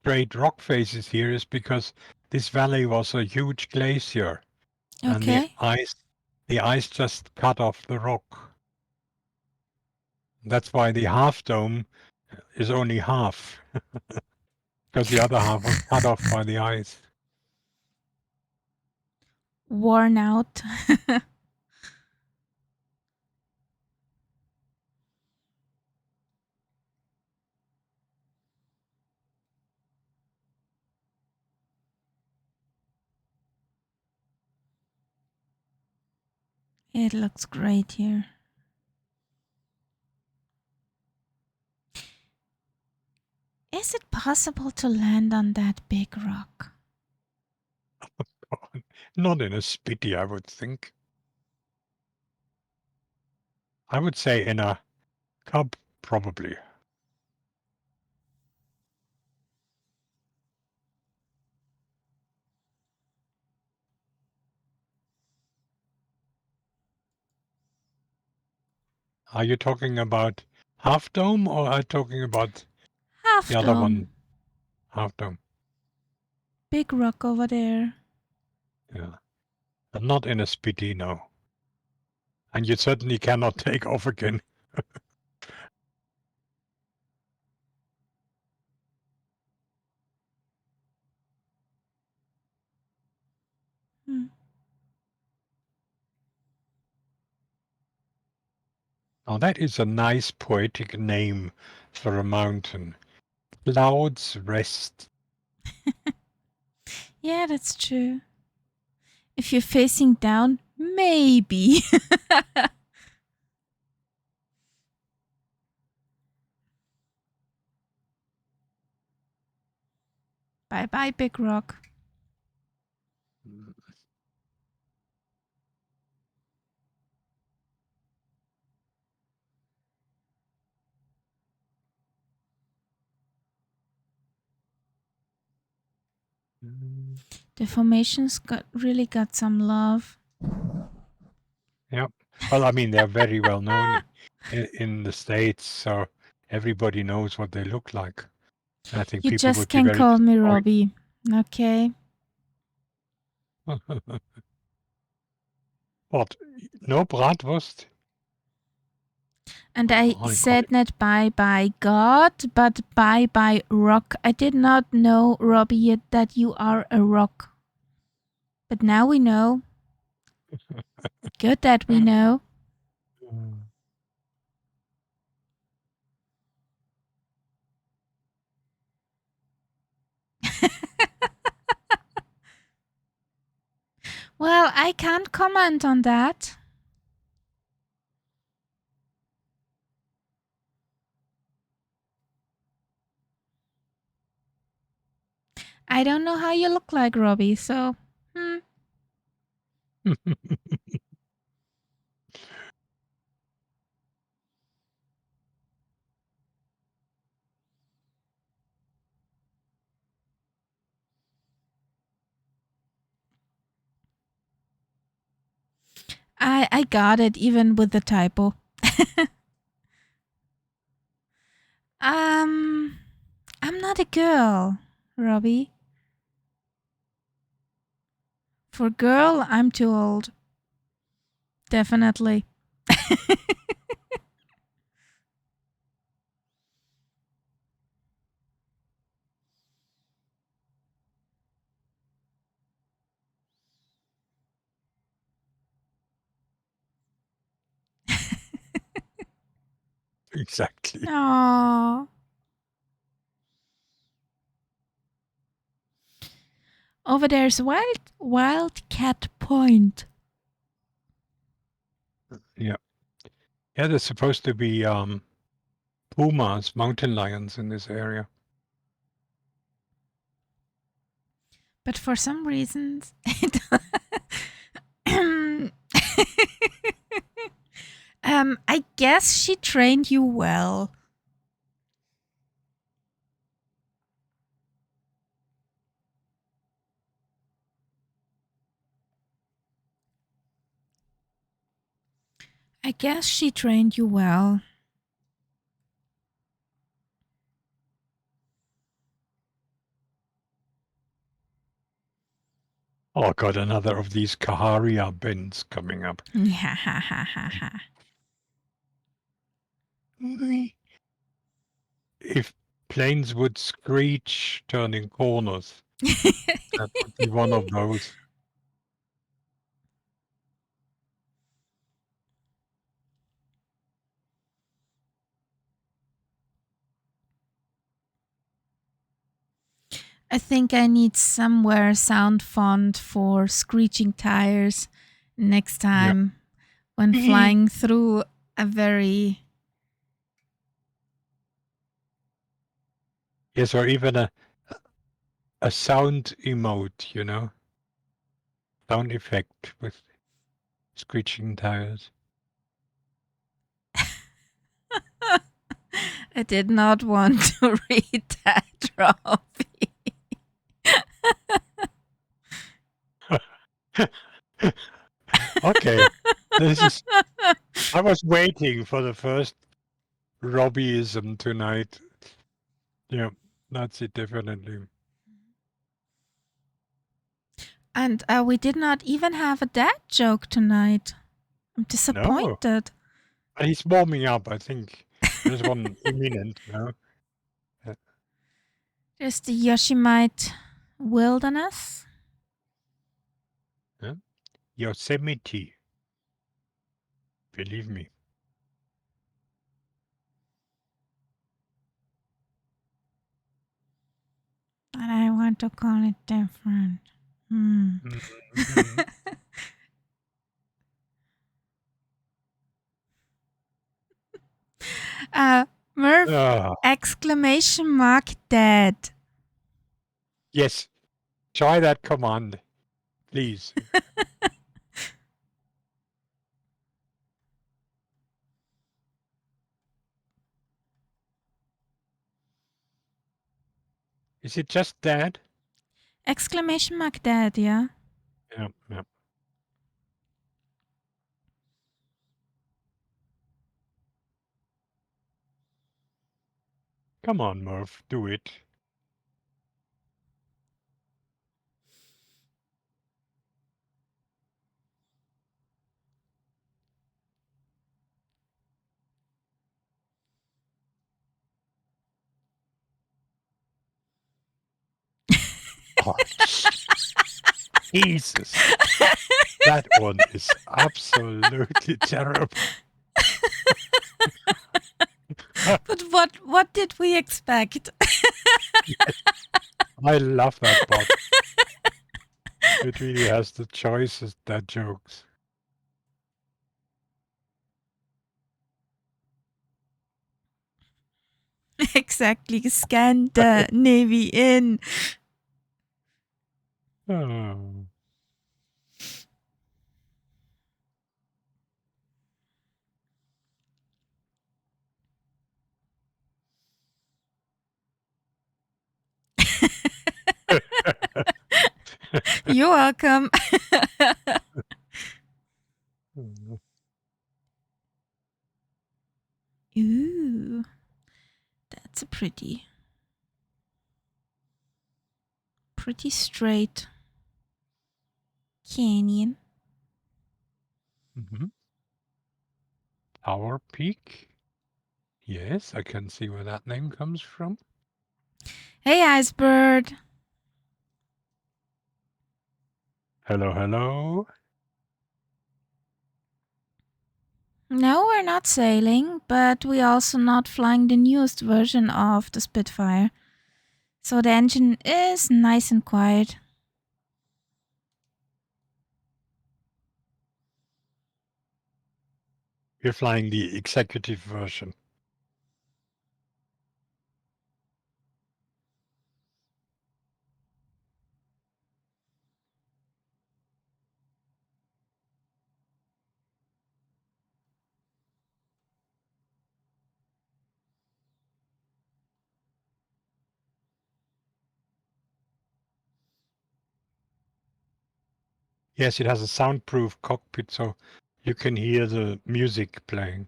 great rock faces here is because this valley was a huge glacier, and Okay. the ice just cut off the rock. That's why the half dome is only half, because the other half was cut off by the ice. Worn out. It looks great here. Is it possible to land on that big rock? Not in a spitty, I would think. I would say in a cub, probably. Are you talking about half dome, or are you talking about Half the other dome. one, half dome? Big rock over there. Yeah. And not in a spitty, no. And you certainly cannot take off again. Hmm. Now that is a nice poetic name for a mountain. Clouds Rest. Yeah, that's true. If you're facing down, maybe. Bye bye, big rock. The formations really got some love. Yep. Well, I mean, they're very well known in the States, so everybody knows what they look like. I think You people just would be can very call me disappointed. Robbie. Okay. What? No bratwurst? And I I call said not bye bye God, but bye bye rock. I did not know, Robbie, that you are a rock. But now we know. Good that we know. Well, I can't comment on that. I don't know how you look like, Robbie, so. I got it, even with the typo. I'm not a girl, Robbie. For girl, I'm too old. Definitely. Exactly. Aww. Over there's Wildcat Point. Yeah. Yeah, there's supposed to be pumas, mountain lions in this area. But for some reasons, I guess she trained you well. I guess she trained you well. Oh god, another of these Kaharia bends coming up. Yeah, ha ha ha ha. If planes would screech turning corners, that would be one of those. I think I need somewhere sound font for screeching tires next time when flying through a very Yes, or even a sound emote, sound effect with screeching tires. I did not want to read that, Robbie. Okay, I was waiting for the first Robbieism tonight. Yeah, that's it, definitely. And we did not even have a dad joke tonight. I'm No, disappointed. but he's warming up. I think there's one imminent, There's the Yosemite wilderness. Yeah? Yosemite. Believe me. But I want to call it different. Mhm. Murph, Ah, exclamation mark dead. yes, try that command, please. Is it just that? Exclamation mark dead, yeah? Yeah, yeah. Come on, Murph, do it. Oh, Jesus. That one is absolutely terrible. But what did we expect? I love that bot. It really has the choicest dad jokes. Exactly. Scan the Navy in. Oh. You're welcome. Ooh. That's a pretty straight canyon. Mm-hmm. Tower Peak. Yes, I can see where that name comes from. Hey, Icebird. Hello, hello. No, we're not sailing, but we're also not flying the newest version of the Spitfire. So the engine is nice and quiet. We're flying the executive version. Yes, it has a soundproof cockpit, so you can hear the music playing.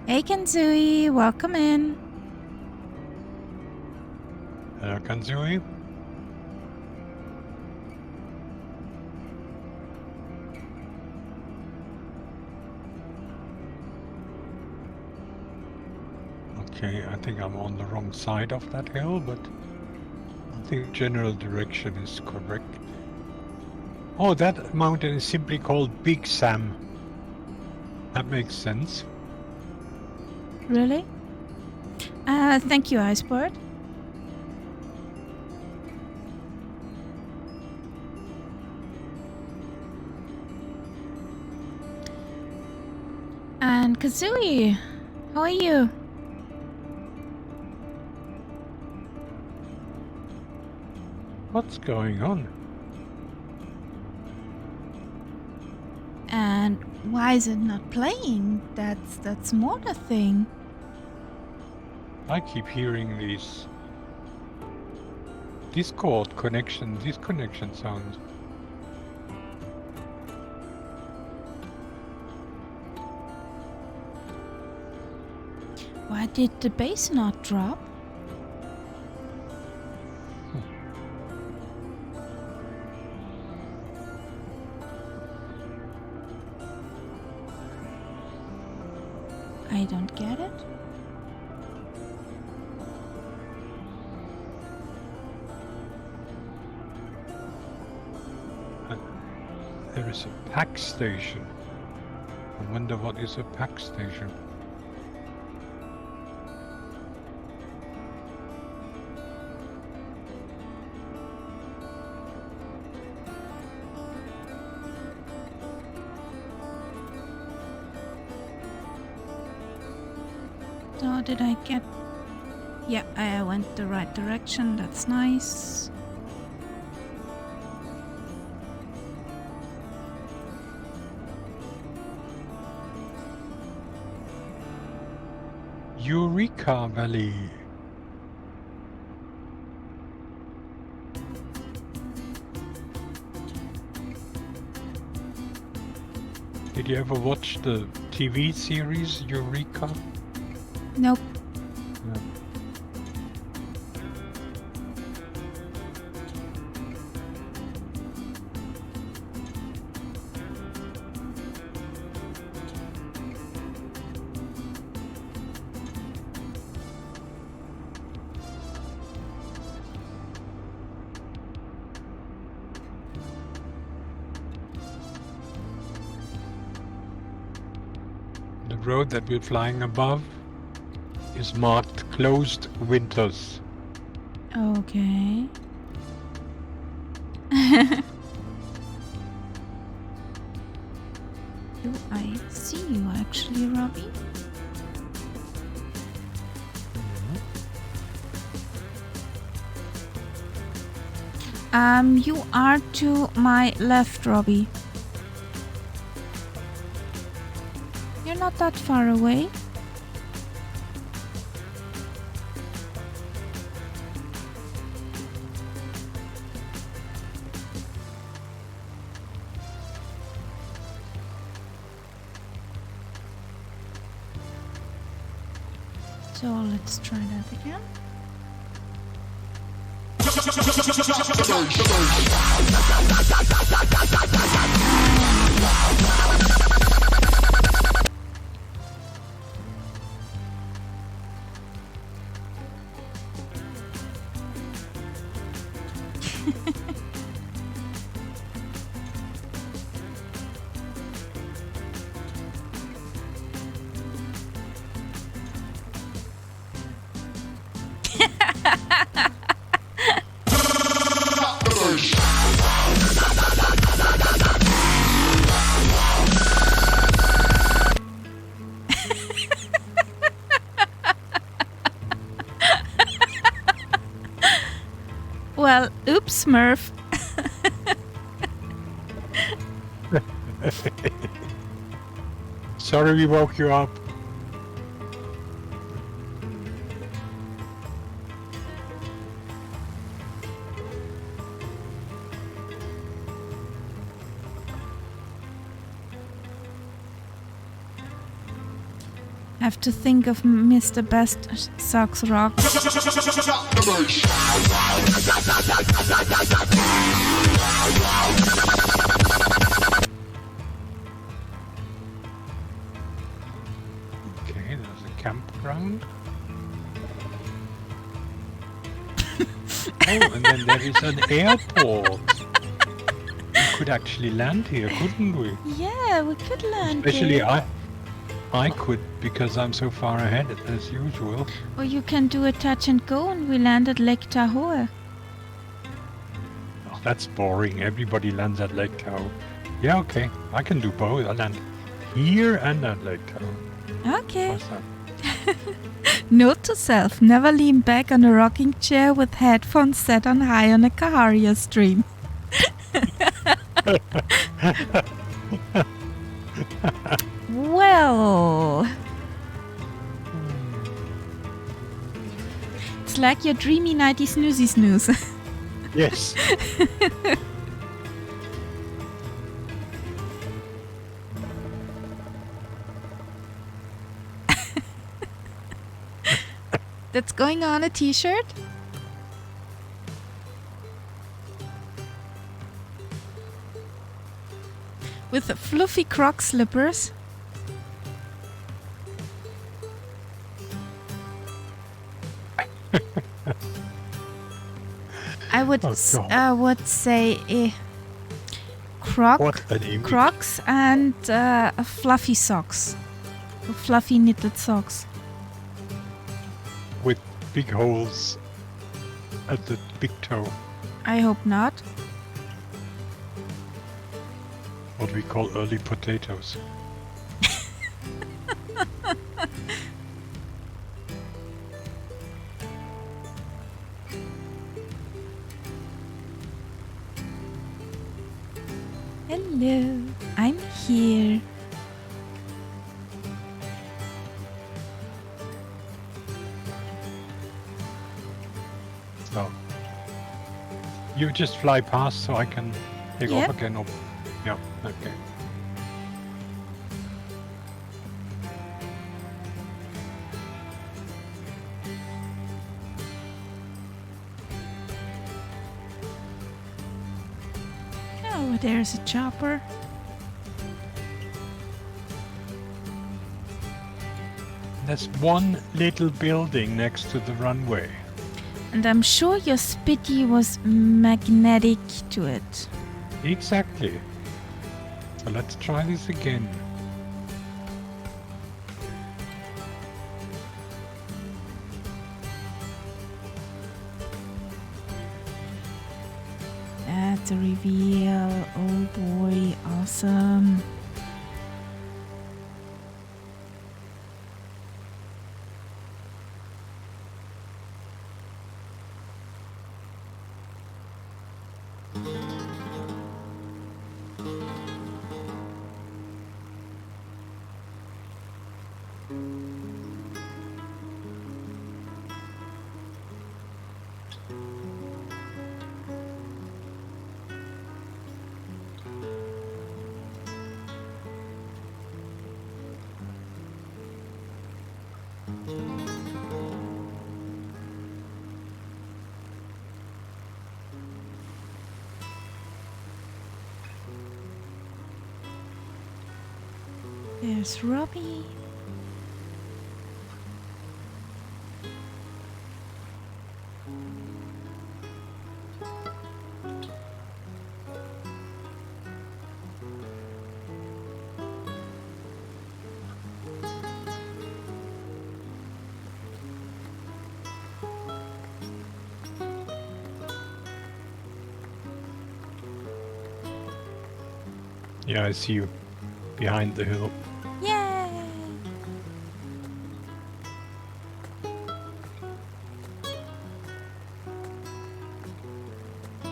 Hey, Kenzui, welcome in. Hello, Kanzui. Okay, I think I'm on the wrong side of that hill, but I think general direction is correct. Oh, that mountain is simply called Big Sam. That makes sense. Really? Thank you, Icebird. And Kazooie, how are you? What's going on? And why is it not playing? That's more the thing. I keep hearing these Discord disconnection sounds. Why did the bass not drop? I don't get it. There is a pack station. I wonder what is a pack station. So did I get... Yeah, I went the right direction. That's nice. Eureka Valley. Did you ever watch the TV series Eureka? Nope. No. The road that we're flying above is marked closed winters. Okay. Do I see you actually, Robbie? You are to my left, Robbie. You're not that far away. So let's try that again. Well, oops, Smurf. Sorry we woke you up. I have to think of Mr. Best Socks Rock. Okay, there's a campground. Oh, and then there is an airport. We could actually land here, couldn't we? Yeah, we could land Especially there. I could, because I'm so far ahead as usual. Or you can do a touch and go and we land at Lake Tahoe. Oh, that's boring. Everybody lands at Lake Tahoe. Yeah, okay. I can do both. I land here and at Lake Tahoe. Okay. What's that? Note to self, never lean back on a rocking chair with headphones set on high on a Kaharia stream. Well, it's like your dreamy nighty snoozy snooze. Yes. That's going on a t-shirt? With fluffy croc slippers. I would would say What an image. Crocs and fluffy socks, fluffy knitted socks. With big holes at the big toe. I hope not. What we call early potatoes. Hello, I'm here. So you just fly past so I can take Yep. off again. Or, yeah, okay. Oh, there's a chopper. There's one little building next to the runway. And I'm sure your Spitty was magnetic to it. Exactly. So let's try this again. That's a reveal. Oh boy, awesome. There's Robbie. Yeah, I see you behind the hill. Yay!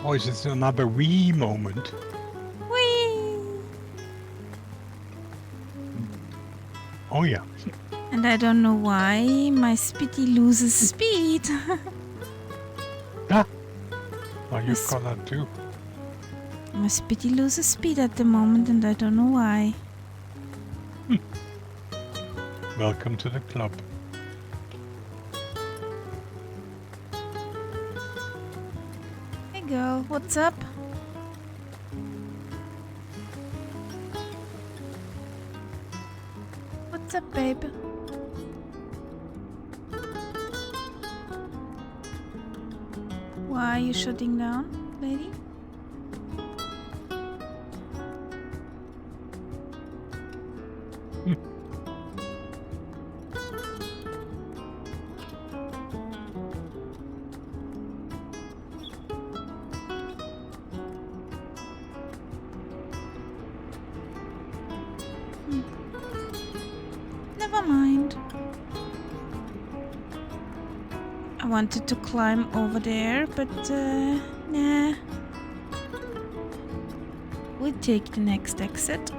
Oh, is this another wee moment? Whee! Oh yeah. And I don't know why my Spitty loses speed. Ah. Oh, you've Yes. got that too. My Spitty loses speed at the moment and I don't know why. Welcome to the club. Hey girl, what's up? What's up, babe? Why are you shutting down, lady? Never mind. I wanted to climb over there, but nah. We'll take the next exit.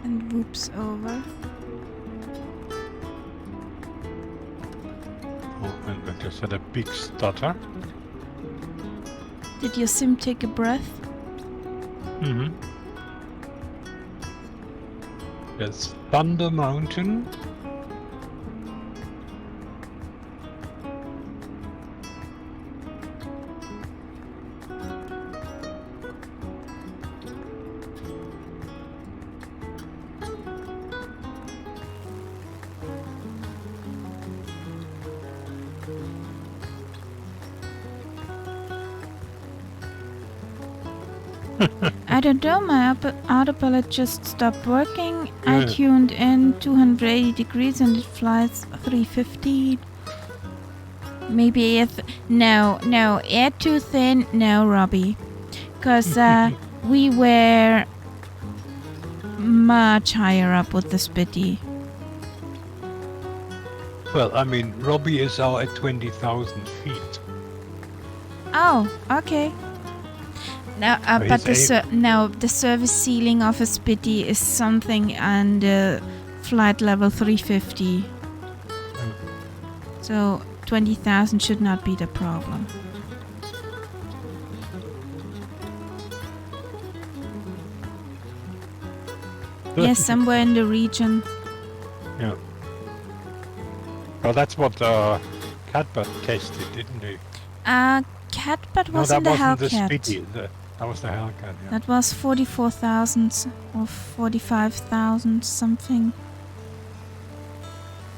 And whoops over. Oh, and I just had a big stutter. Did your sim take a breath? Mm-hmm. There's Thunder Mountain. I don't know, my autopilot just stopped working. I Yeah. tuned in 280 degrees and it flies 350. Maybe if... No, air too thin. No, Robbie. Because we were much higher up with the Spitty. Well, I mean, Robbie is now at 20,000 feet. Oh, okay. Now, So but he's the service ceiling of a Spitty is something and flight level 350. So 20,000 should not be the problem. Yes, somewhere in the region. Yeah. Well, that's what Catbird tested, didn't he? Catbird No, was that in the wasn't the Hellcat. Spitty. That was the Hellcat, yeah. That was 44,000 or 45,000 something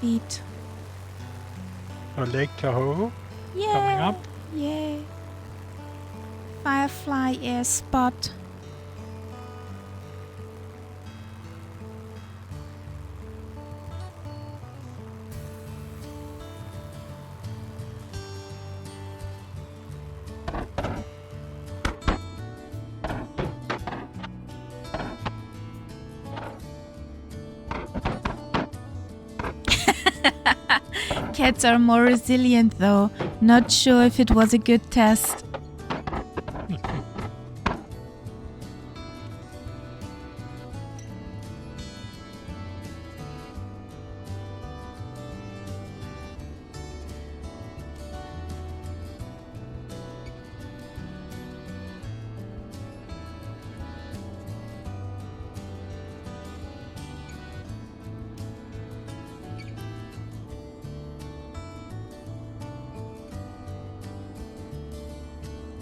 feet. Oh, Lake Tahoe Yay! coming up. Yay! Firefly air spot. Cats are more resilient though. Not sure if it was a good test.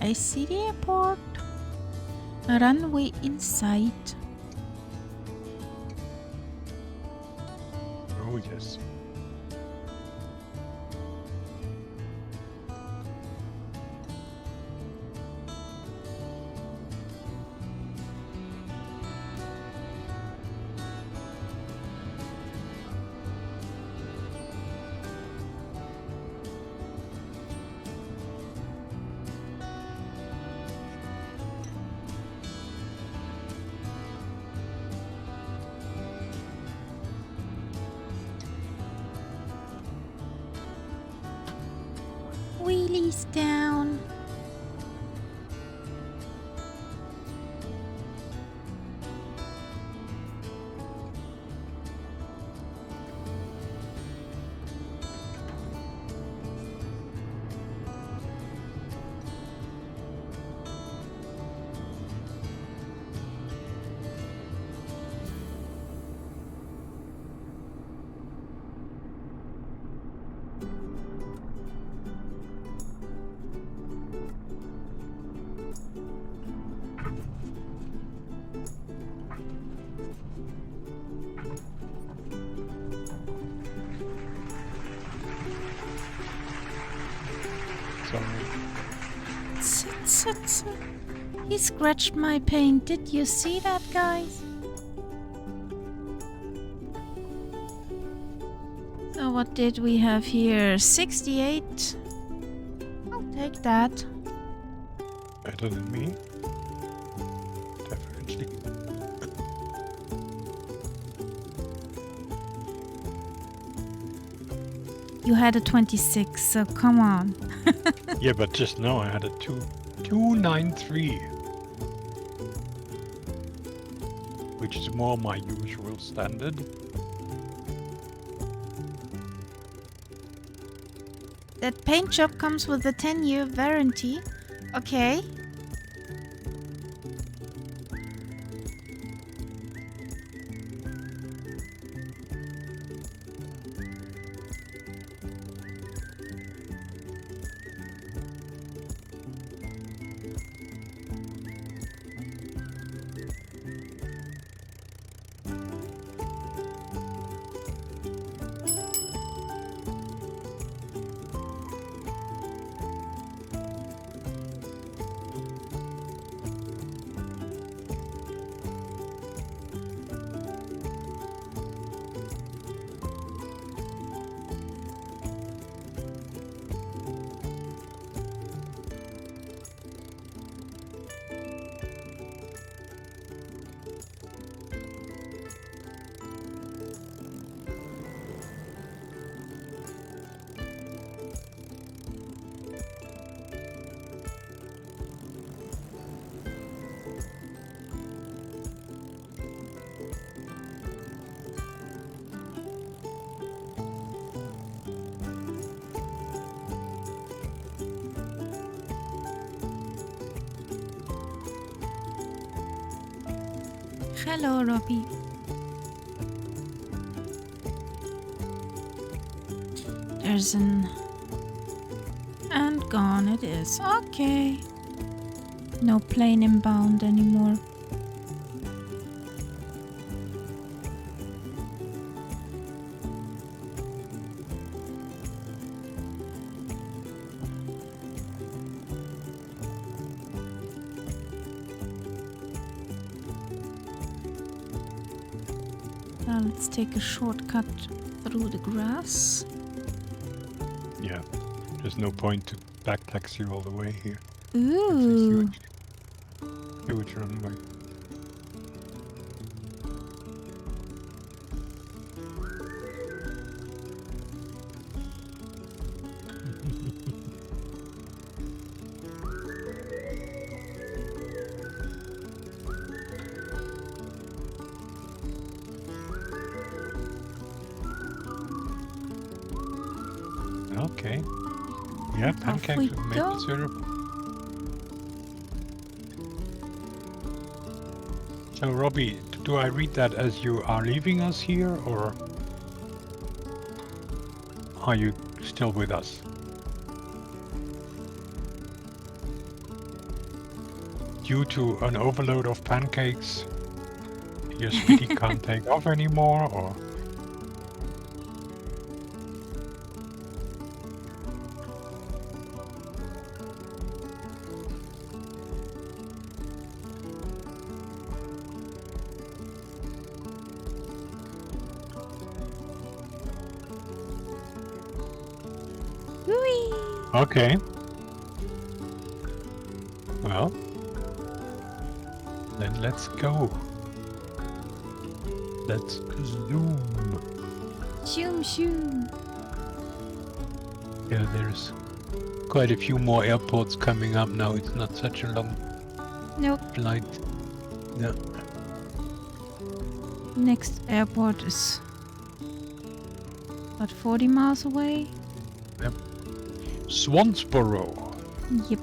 I see the airport. A runway in sight. Oh, yes. Wheelies down. Sorry. He scratched my paint. Did you see that, guys? So what did we have here? 68. I'll take that. Better than me. Definitely. You had a 26, so come on. Yeah, but just now I had a 293. Which is more my usual standard. That paint job comes with a 10-year warranty. Okay. Hello, Robbie. There's an... And gone it is. Okay. No plane inbound anymore. Now let's take a shortcut through the grass. Yeah, there's no point to back taxi all the way here. Ooh. Huge runway. Okay. Yeah, pancakes with maple syrup. So, Robbie, do I read that as you are leaving us here, or are you still with us? due to an overload of pancakes? Your spitty can't take off anymore, or? Whee! Okay. Well, then let's go. Let's zoom. Shoom shoom. Yeah, there's quite a few more airports coming up now. It's not such a long Nope. flight. No. Next airport is about 40 miles away. Swansboro. Yep.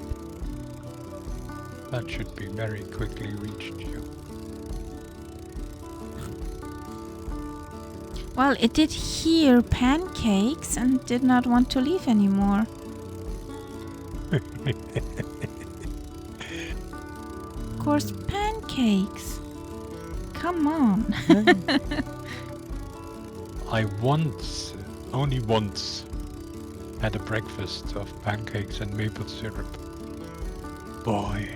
That should be very quickly reached here. Well, it did hear pancakes and did not want to leave anymore. Of course, pancakes. Come on. I only once, had a breakfast of pancakes and maple syrup. Boy.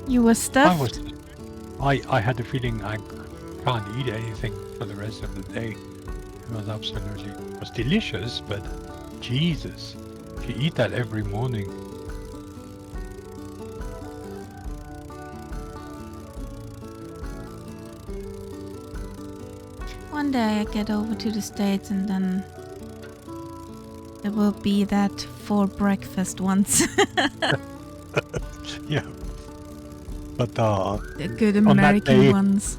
You were stuffed? I had the feeling I can't eat anything for the rest of the day. It was delicious, but Jesus, if you eat that every morning. One day I get over to the States and then there will be that for breakfast once. Yeah. But The good on that American day- ones.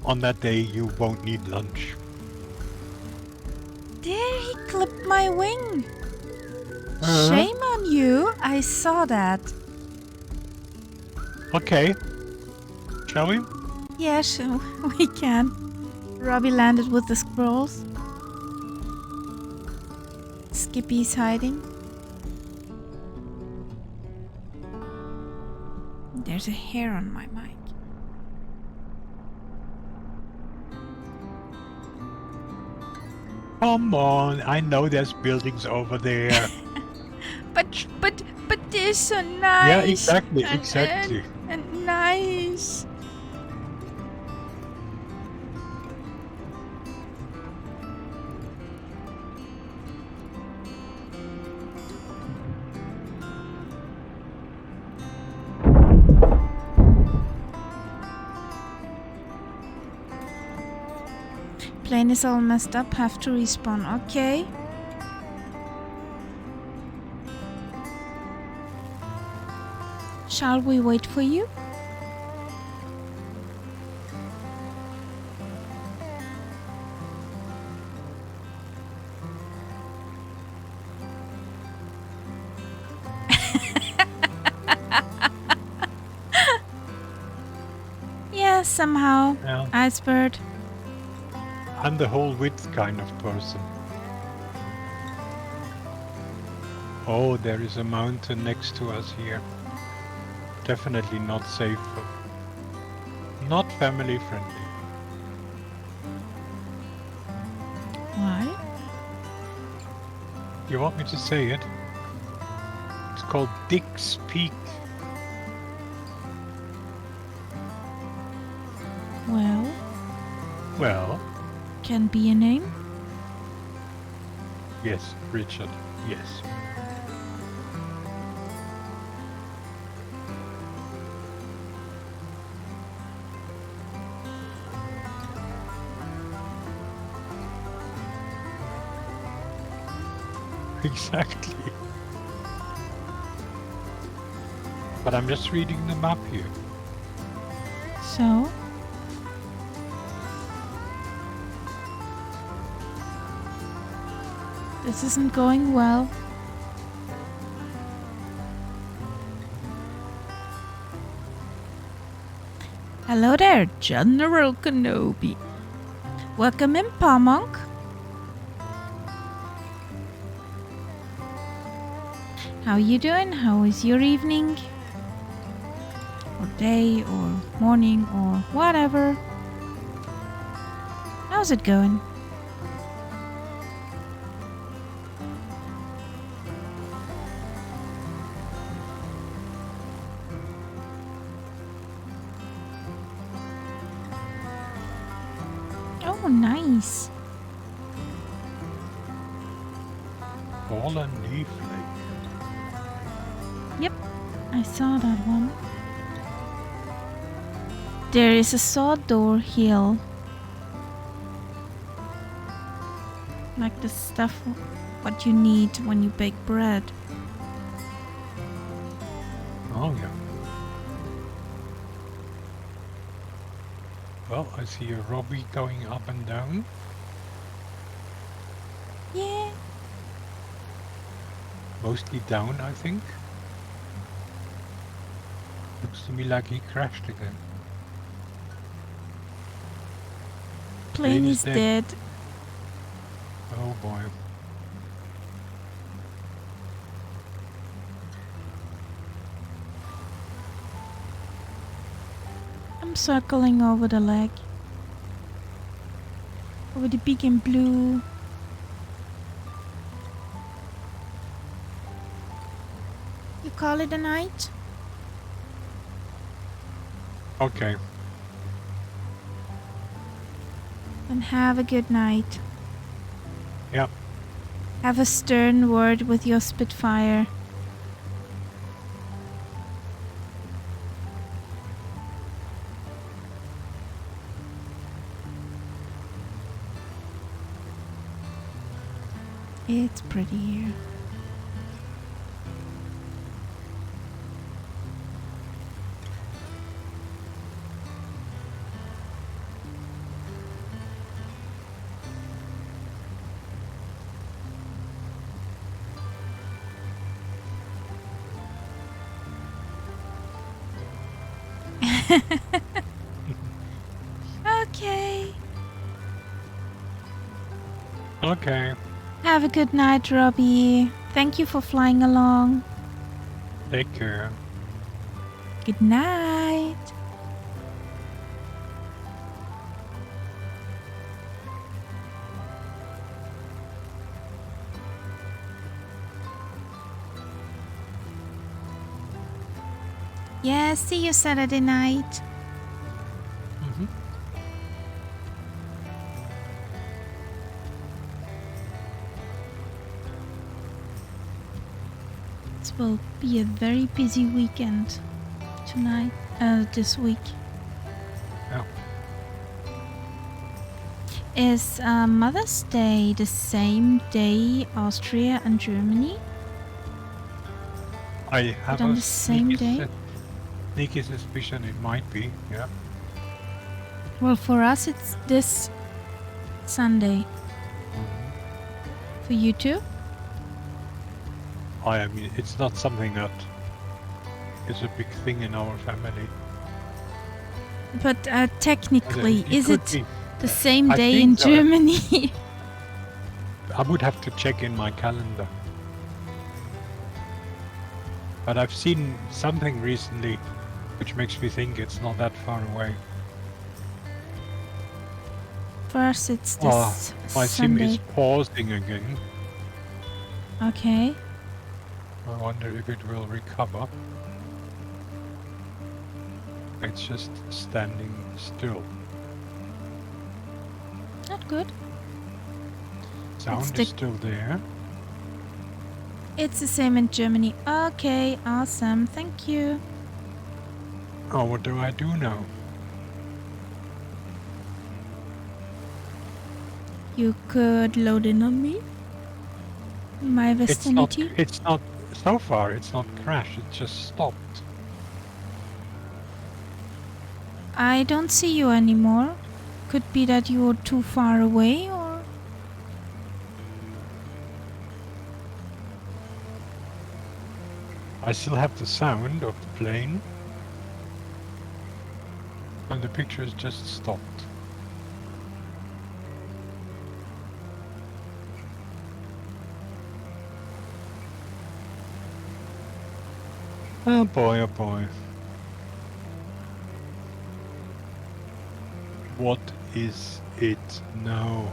on that day you won't need lunch. There, he clipped my wing. Uh-huh. Shame on you. I saw that. Okay. Shall we? Yeah, sure, we can. Robbie landed with the squirrels. Skippy's hiding. There's a hair on my mic. Come on, I know there's buildings over there. But they're so nice. Yeah, exactly, and- exactly. And nice. Plane is all messed up, have to respawn. Okay. Shall we wait for you? Yeah, somehow. Yeah. Icebird. I'm the whole width kind of person. Oh, there is a mountain next to us here. Definitely not safe. Not family friendly. Why? You want me to say it? It's called Dick's Peak. Well, Well, can be a name. yes, Richard, yes. Exactly. But I'm just reading the map here. So, this isn't going well. Hello there, General Kenobi. Welcome in, Monk. How you doing? How is your evening? or day or morning or whatever. How's it going? Oh, nice. Fallen leaf lake. I saw that one. There is a sawdor hill. Like the stuff what you need when you bake bread. Oh yeah. Well, I see a Robbie going up and down. Yeah. Mostly down, I think. Looks to me like he crashed again. Plane is is dead. dead. Oh boy. I'm circling over the lake. Over the big and blue. You call it a night? Okay. And have a good night. Yeah. Have a stern word with your Spitfire. It's pretty here. Okay. Okay. Have a good night, Robbie. Thank you for flying along. Take care. Good night. Yeah, see you Saturday night. Mm-hmm. It will be a very busy weekend tonight, this week. Yeah. Is Mother's Day the same day Austria and Germany? I have But on a the same day? sneaky suspicion it might be, yeah. Well, for us it's this Sunday. For you too? I mean, it's not something that is a big thing in our family. But technically, is could it be. the same I day think in so. Germany? I would have to check in my calendar. But I've seen something recently which makes me think it's not that far away. For us, it's this My sim Sunday. is pausing again. Okay. I wonder if it will recover. It's just standing still. Not good. Sound the- is still there. It's the same in Germany. Okay, awesome. Thank you. Oh, what do I do now? You could load in on me. My vicinity. It's not, so far it's not crashed, it just stopped. I don't see you anymore. Could be that you're too far away or... I still have the sound of the plane. And the picture has just stopped. Oh boy, oh boy. What is it now?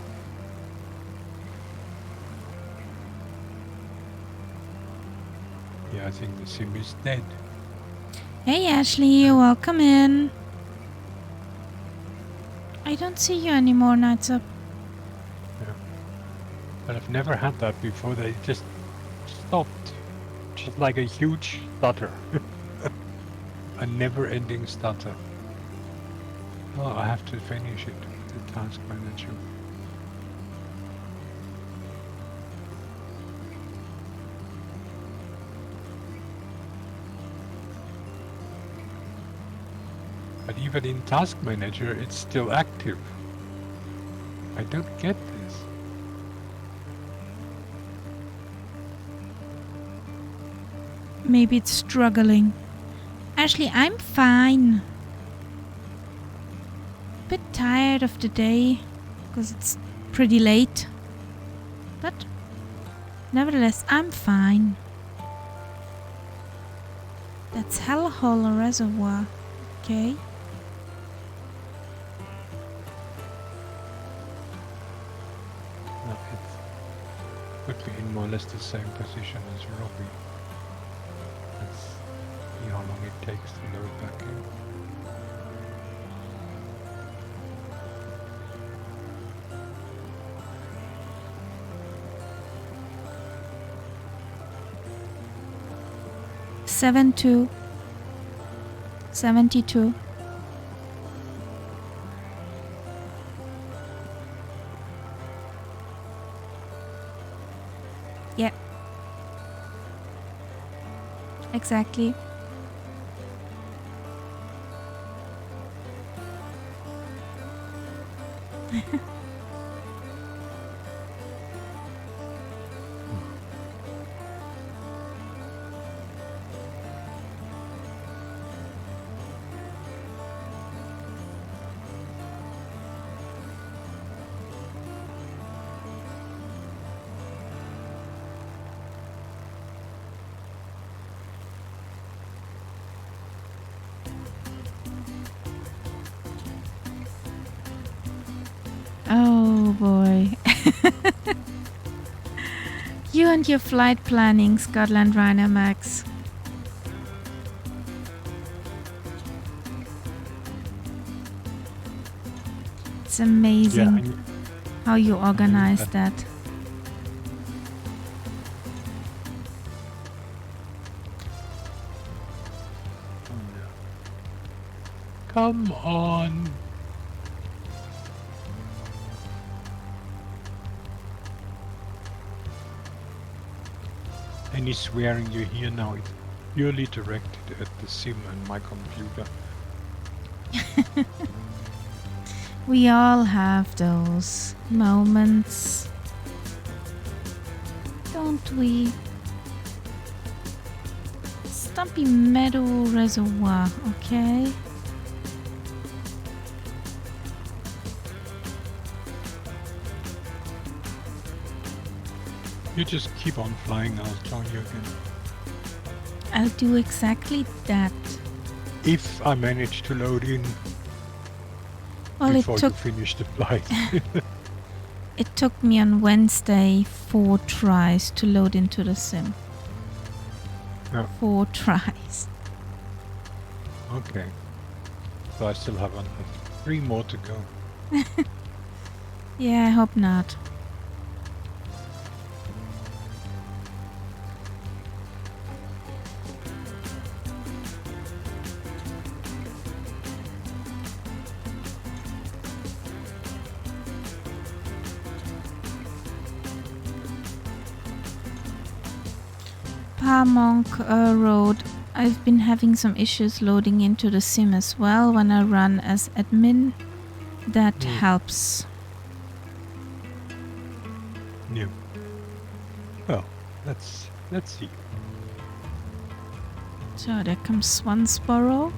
Yeah, I think the sim is dead. Hey Ashley, welcome in. I don't see you anymore, Nights Up. Yeah. But I've never had that before. They just stopped. Just like a huge stutter. A never-ending stutter. Oh, I have to finish it. The task manager. But even in task manager, it's still active. I don't get this. Maybe it's struggling. Ashley, I'm fine. Bit tired of the day because it's pretty late. But nevertheless, I'm fine. That's Hellhole Reservoir, okay? No, it put me in more or less the same position as Robbie. Let's see how long it takes to load back in. (72) 72. Yep. Exactly. Oh boy. You and your flight planning, Scotland Ryanair Max. It's amazing how you organize that. Come on. Any swearing you hear now is purely directed at the sim and my computer. We all have those moments, don't we? Stumpy Meadow Reservoir, okay? You just keep on flying, I'll join you again. I'll do exactly that. If I manage to load in Well, before you finish the flight. It took me on Wednesday 4 tries to load into the sim. Yeah. 4 tries. Okay. So I still have 3 more to go. Yeah, I hope not. Monk Road. I've been having some issues loading into the sim as well when I run as admin. That helps. Yeah. Well, let's see. So there comes Swansborough.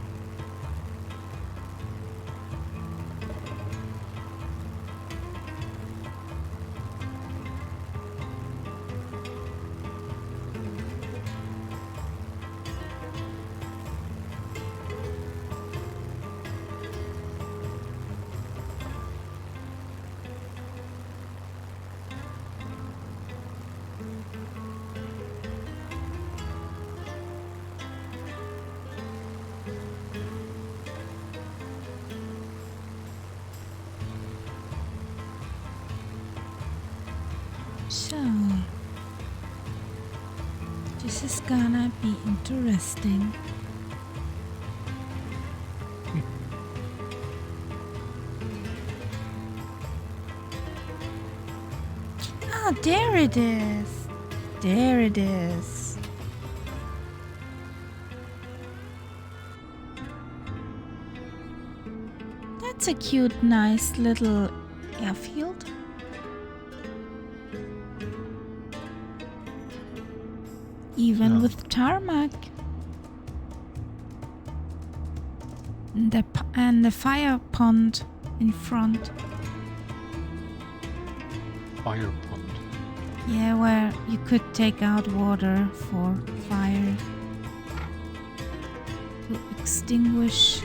So, this is gonna be interesting. Ah, there it is. There it is. That's a cute, nice little airfield. Even Yeah. with tarmac. And the fire pond in front. Fire pond. Yeah, where you could take out water for fire to extinguish.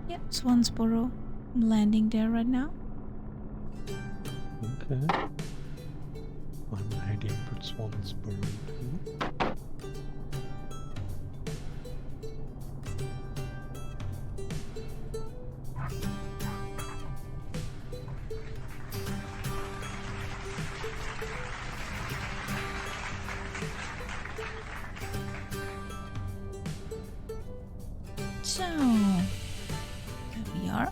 Yep, Swansboro. I'm landing there right now. Okay. I'm heading to Swansboro too. So, there we are.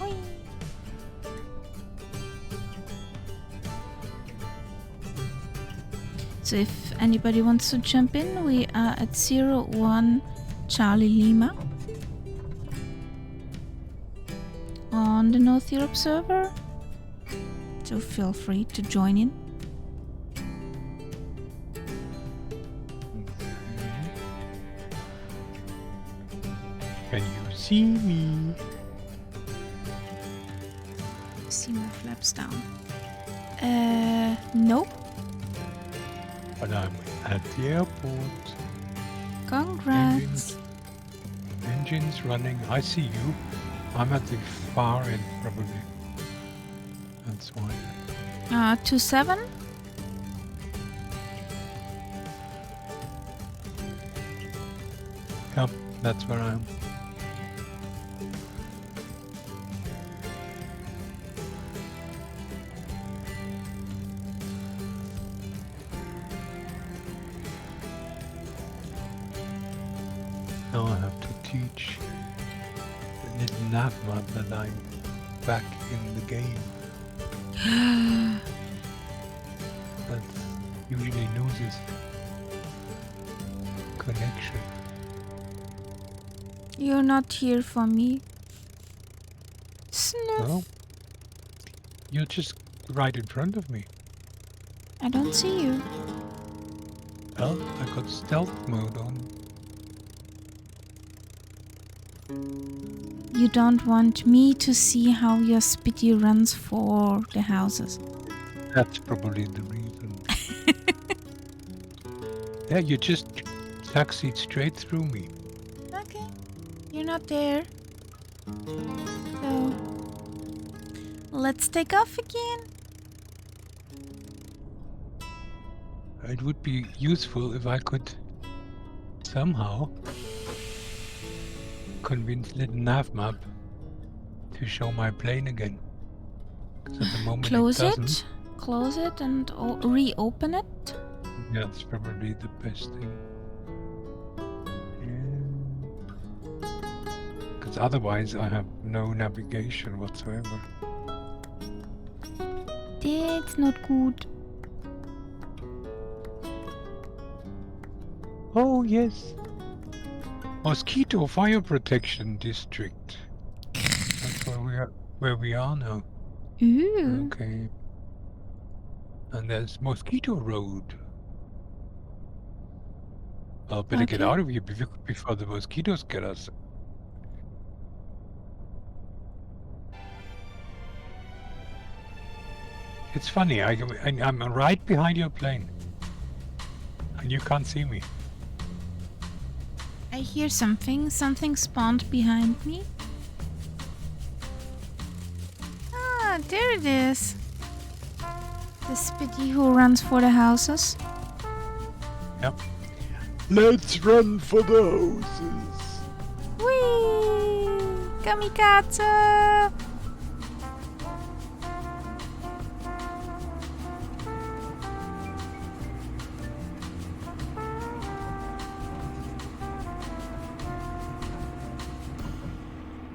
Whee! So if anybody wants to jump in, we are at 01 Charlie Lima on the North Europe server. So feel free to join in. Can you see me? See my flaps down. Nope. But I'm at the airport. Congrats. Engines running. I see you. I'm at the far end probably. That's why. 27. Yep, that's where I am. Now I have to teach the little nav map that I'm back in the game. That usually loses connection. You're not here for me. Sniff. Well, you're just right in front of me. I don't see you. Well, I got stealth mode on. You don't want me to see how your Spitty runs for the houses. That's probably the reason. Yeah, you just taxied straight through me. Okay. You're not there. So, let's take off again. It would be useful if I could somehow convince little navmap to show my plane again. Because at the moment Close it doesn't. it. Close it and reopen it. Yeah, that's probably the best thing. Because otherwise I have no navigation whatsoever. That's not good. Oh yes. Mosquito Fire Protection District. That's where we are now. Ooh. Okay. And there's Mosquito Road. I'll better get Okay. out of here before the mosquitoes get us. It's funny, I'm right behind your plane. And you can't see me. I hear something. Something spawned behind me. Ah, there it is. The Spitty who runs for the houses. Yep. Let's run for the houses. Whee! Kamikaze!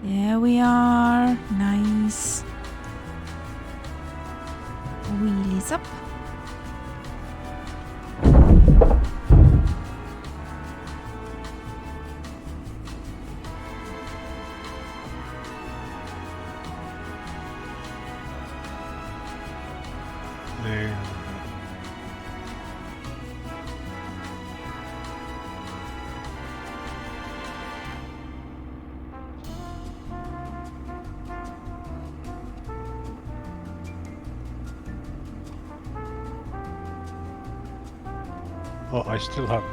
There we are. Nice. Wheelies up. There. Oh, I still have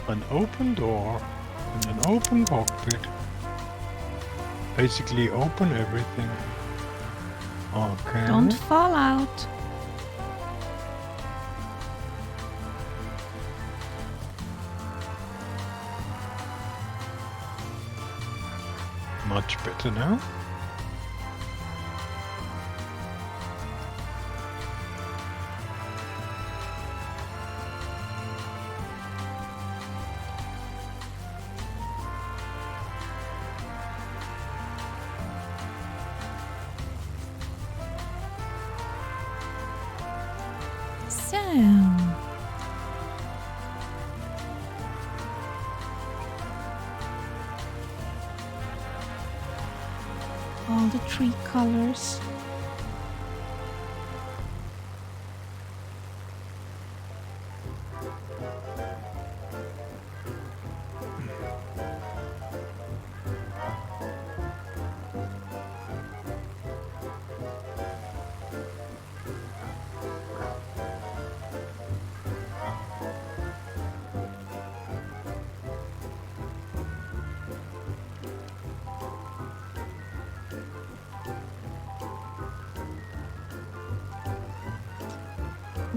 an open door and an open cockpit. Basically open everything. Okay. Don't fall out. Much better now. So, all the tree colors.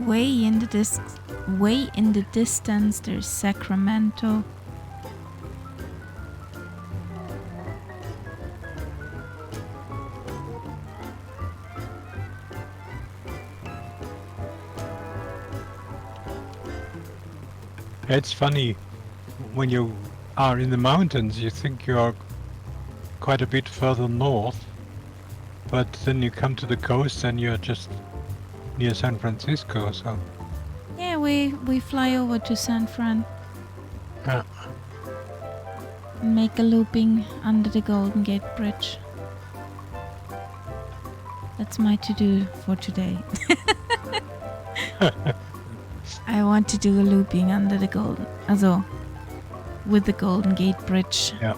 Way in the distance, there's Sacramento. It's funny, when you are in the mountains, you think you are quite a bit further north, but then you come to the coast and you're just near San Francisco, so... Yeah, we fly over to San Fran Yeah. and make a looping under the Golden Gate Bridge. That's my to-do for today. I want to do a looping under the with the Golden Gate Bridge. Yeah.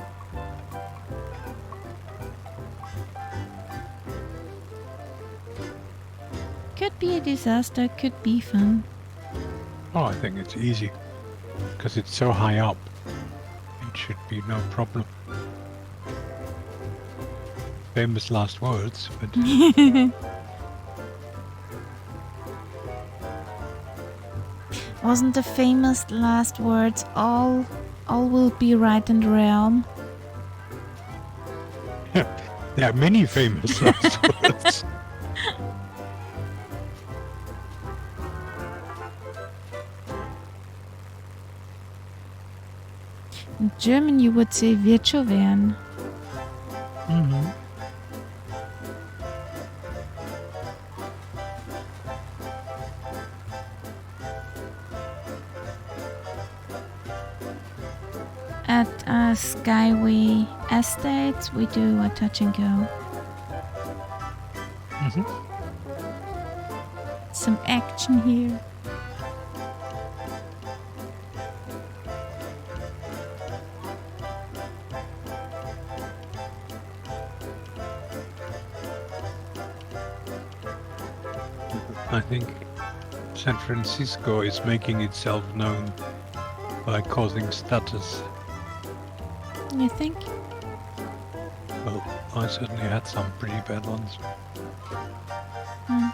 Could be a disaster, could be fun. Oh, I think it's easy, because it's so high up. It should be no problem. Famous last words, but... Wasn't the famous last words all will be right in the realm? There are many famous last words. In German you would say wird schon werden. Mm-hmm. At Skyway Estates we do a touch and go. Mm-hmm. Some action here. I think San Francisco is making itself known by causing stutters. You think? Well, I certainly had some pretty bad ones. Hmm.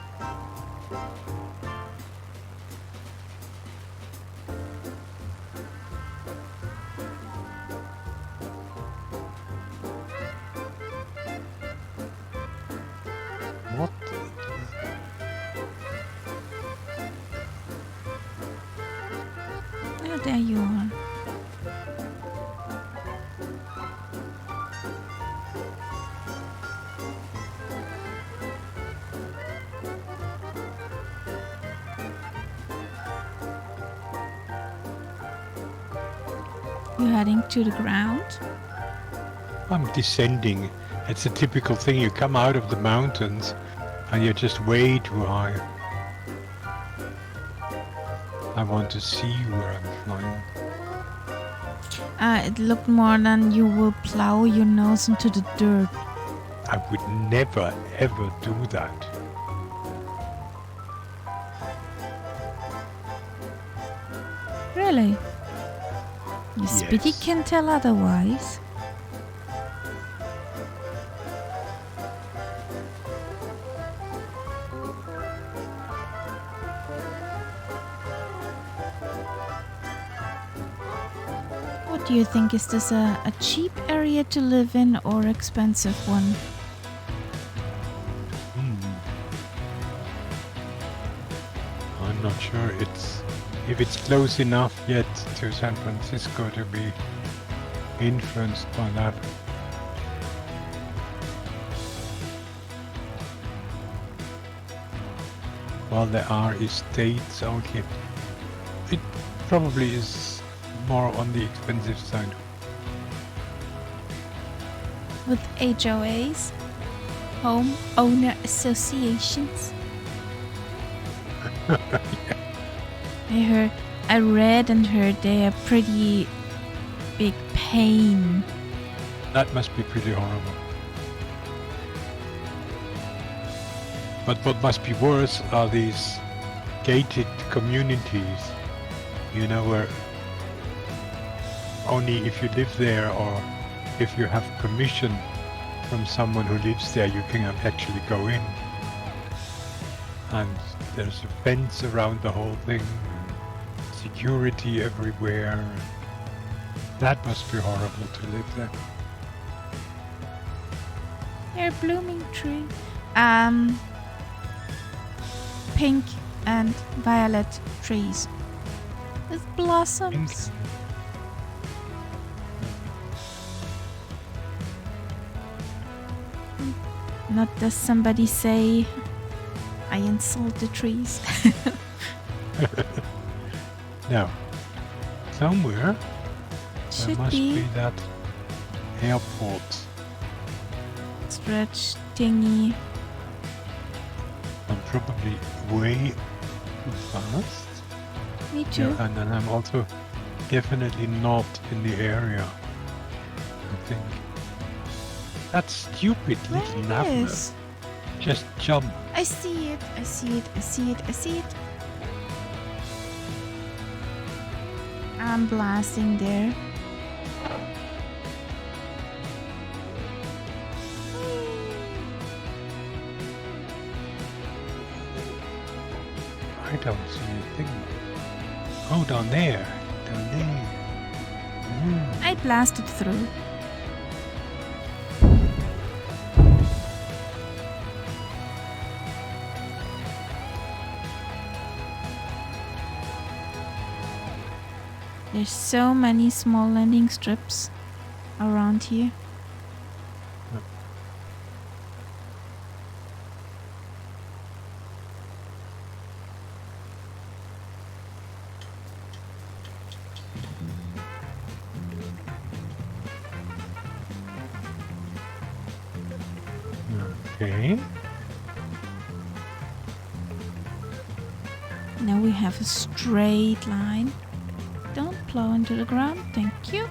there you are. You heading to the ground? I'm descending. It's a typical thing. You come out of the mountains and you're just way too high. I want to see where I'm flying. It looked more than you will plow your nose into the dirt. I would never ever do that. Really? Your Spitty Yes. can tell otherwise. What do you think? Is this a cheap area to live in or expensive one? I'm not sure if it's close enough yet to San Francisco to be influenced by that. Well, there are estates out here. It probably is more on the expensive side. With HOAs? Home Owner Associations? I read and heard they are pretty big pain. That must be pretty horrible. But what must be worse are these gated communities, you know, where only if you live there or if you have permission from someone who lives there, you can actually go in. And there's a fence around the whole thing, security everywhere. That must be horrible to live there. They're a blooming tree. Pink and violet trees with blossoms. Not does somebody say I insult the trees. Now, somewhere there Should must be be that airport. stretch thingy. I'm probably way too fast. Me too. Yeah, and then I'm also definitely not in the area, I think. That stupid little Where navner is? just jumped. I see it. I see it. I see it. I see it. I'm blasting there. I don't see a thing. Oh, down there. Down there. I blasted through. There's so many small landing strips around here. Okay. Now we have a straight line. Don't plow into the ground, thank you.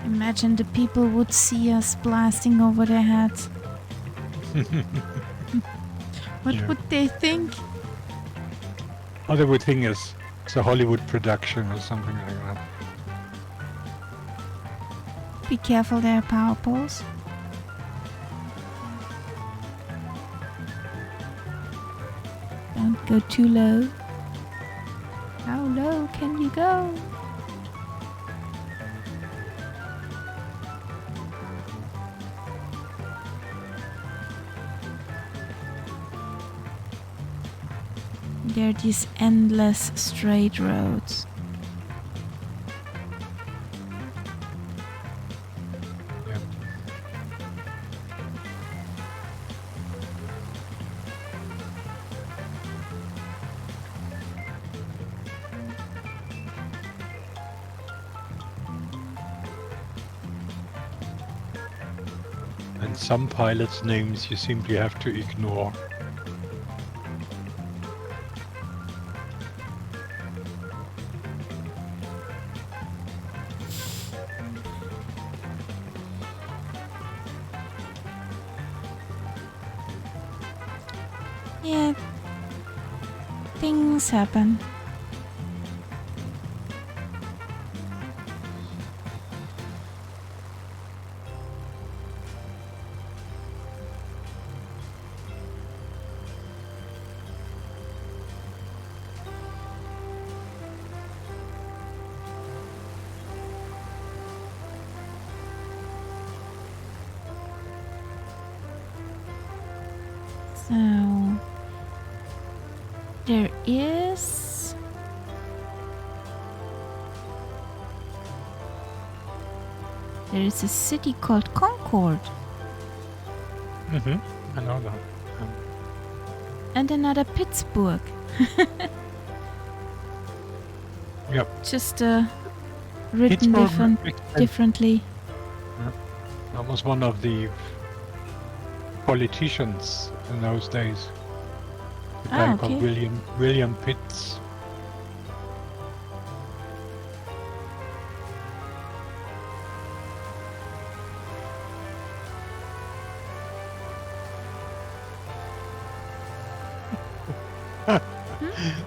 Imagine the people would see us blasting over their heads. What Yeah. would they think? Oh, they would think it's a Hollywood production or something like that. Be careful, there are power poles. Don't go too low. How low can you go? There are these endless straight roads. Yeah. And some pilots' names you simply have to ignore. Yeah, things happen. So there is a city called Concord Mm-hmm. I know that. and another Pittsburgh. Yep. Just written Pittsburgh, differently. That was one of the politicians in those days. A guy okay. called William Pitts.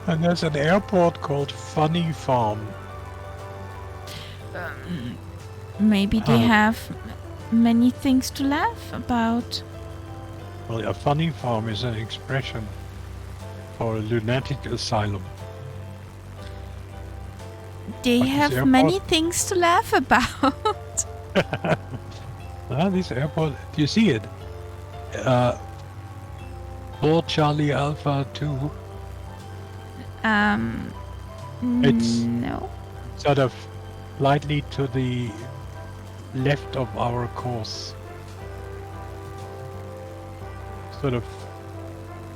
And there's an airport called Funny Farm. Maybe they Oh. have many things to laugh about. Well, a funny farm is an expression for a lunatic asylum. They But this have airport- many things to laugh about. This airport, do you see it? 4 Charlie Alpha 2, It's- no. sort of slightly to the left of our course. Sort of,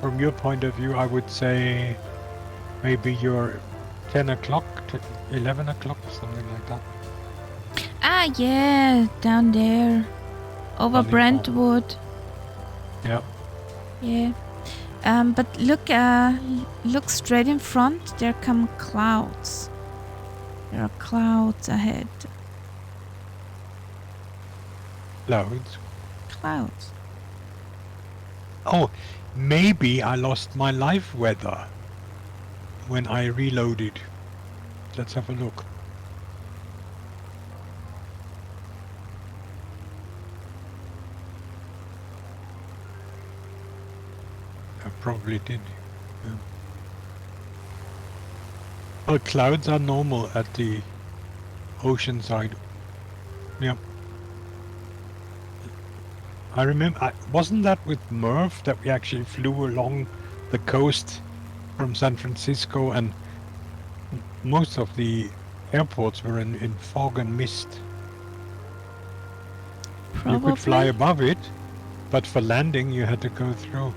from your point of view, I would say maybe you're 10 o'clock to 11 o'clock, something like that. Ah, yeah, down there, over Funny Brentwood. Yeah. Yeah. But look straight in front. There come clouds. There are clouds ahead. Clouds. Clouds. Oh, maybe I lost my live weather when I reloaded. Let's have a look. I probably did. Yeah. Well, clouds are normal at the ocean side. Yeah. I remember, wasn't that with Murph that we actually flew along the coast from San Francisco, and most of the airports were in fog and mist. Probably. You could fly above it, but for landing you had to go through.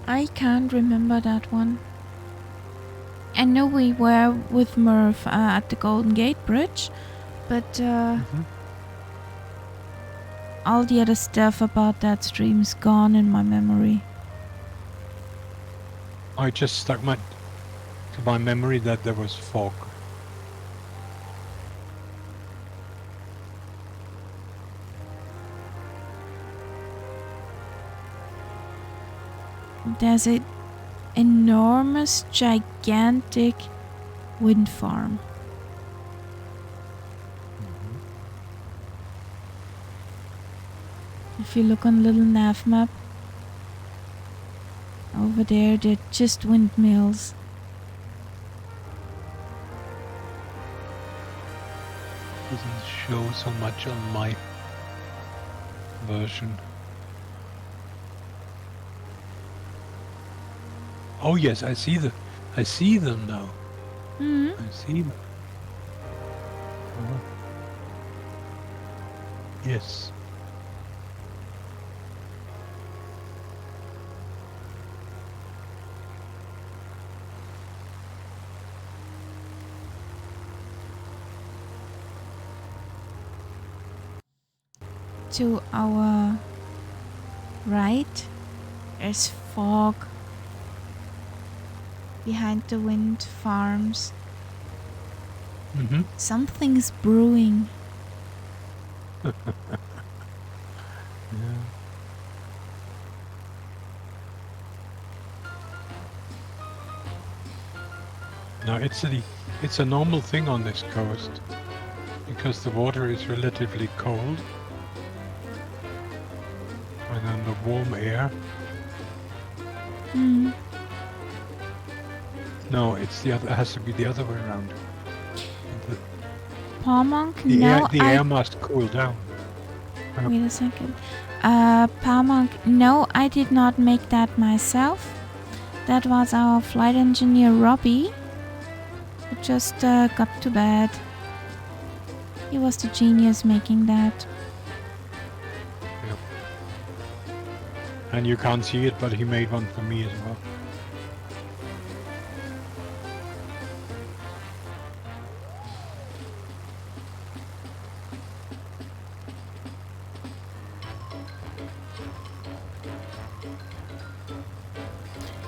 I can't remember that one. I know we were with Murph at the Golden Gate Bridge, but all the other stuff about that stream is gone in my memory. I just stuck to my memory that there was fog. There's an enormous, gigantic wind farm. If you look on little nav map, over there, they're just windmills. Doesn't show so much on my version. Oh yes, I see them now. Hmm. I see them. Oh. Yes. To our right, there's fog behind the wind farms. Mm-hmm. Something's brewing. Yeah. No, it's a normal thing on this coast because the water is relatively cold and then the warm air. Hmm. No, it's the other. It has to be the other way around. Palmonk? The No, air must cool down. Wait a second. Palmonk? No, I did not make that myself. That was our flight engineer Robbie, who just got to bed. He was the genius making that. Yep. And you can't see it, but he made one for me as well.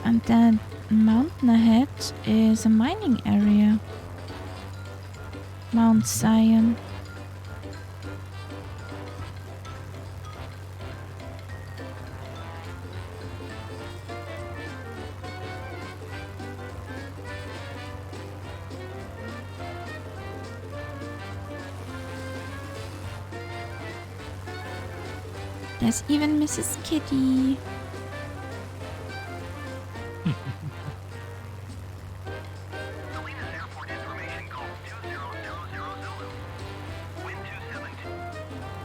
And that mountain ahead is a mining area. Mount Zion. There's even Mrs. Kitty.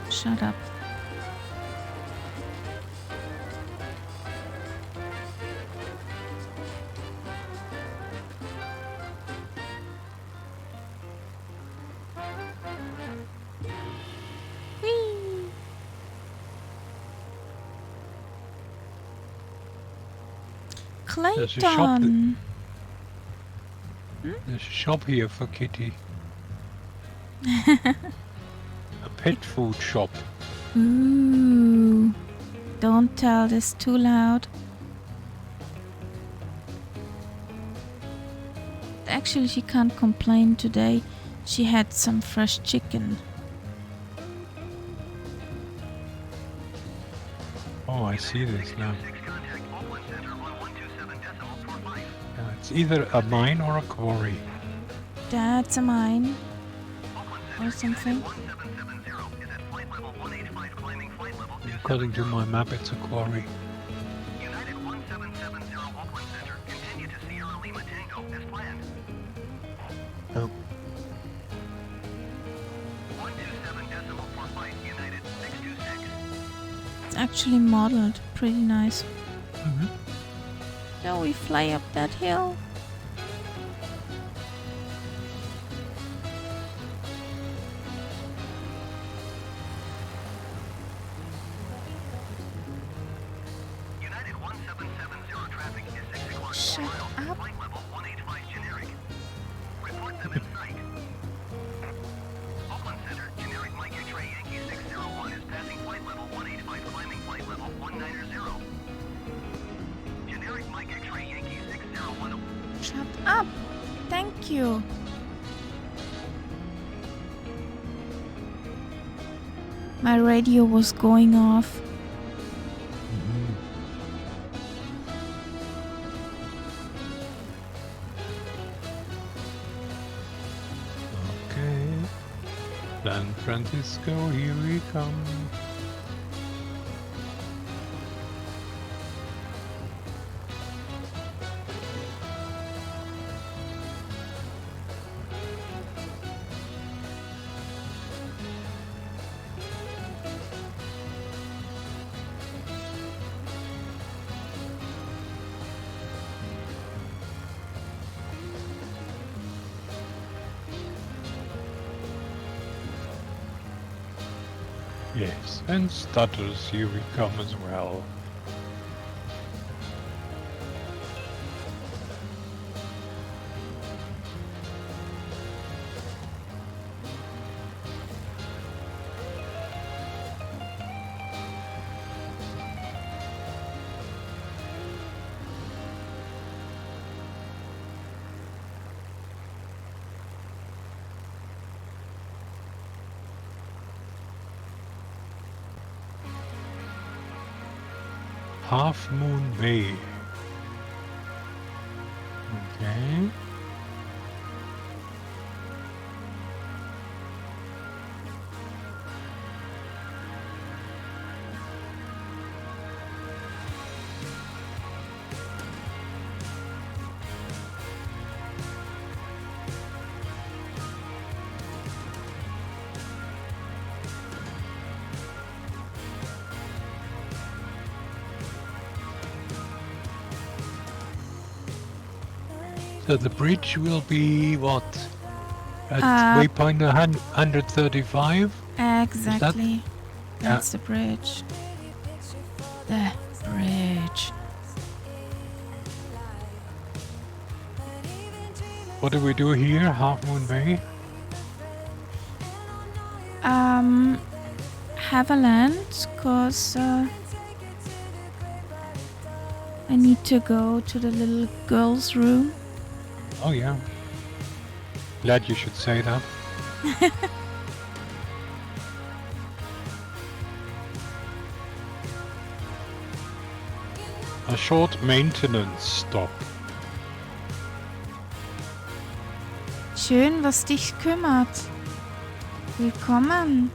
Shut up. Whee! There's a shop Clayton. There's a shop here for Kitty. A pet food shop. Ooh. Don't tell this too loud. Actually, she can't complain today. She had some fresh chicken. Oh, I see this now. Yeah, it's either a mine or a quarry. That's a mine. Or something. According to my map, it's a quarry. Oh. It's actually modeled pretty nice. Mm-hmm. So we fly up that hill. Shut up. Shut up. Thank you. My radio was going off. Mm-hmm. Okay. San Francisco, here we come. Yes, and stutters, here we come as well. Half Moon Bay. Okay. So the bridge will be what? At waypoint 135? Exactly. That's the bridge. The bridge. What do we do here? Half Moon Bay? Have a land, cause I need to go to the little girl's room. Oh yeah. Glad you should say that. A short maintenance stop. Schön, was dich kümmert. Willkommen.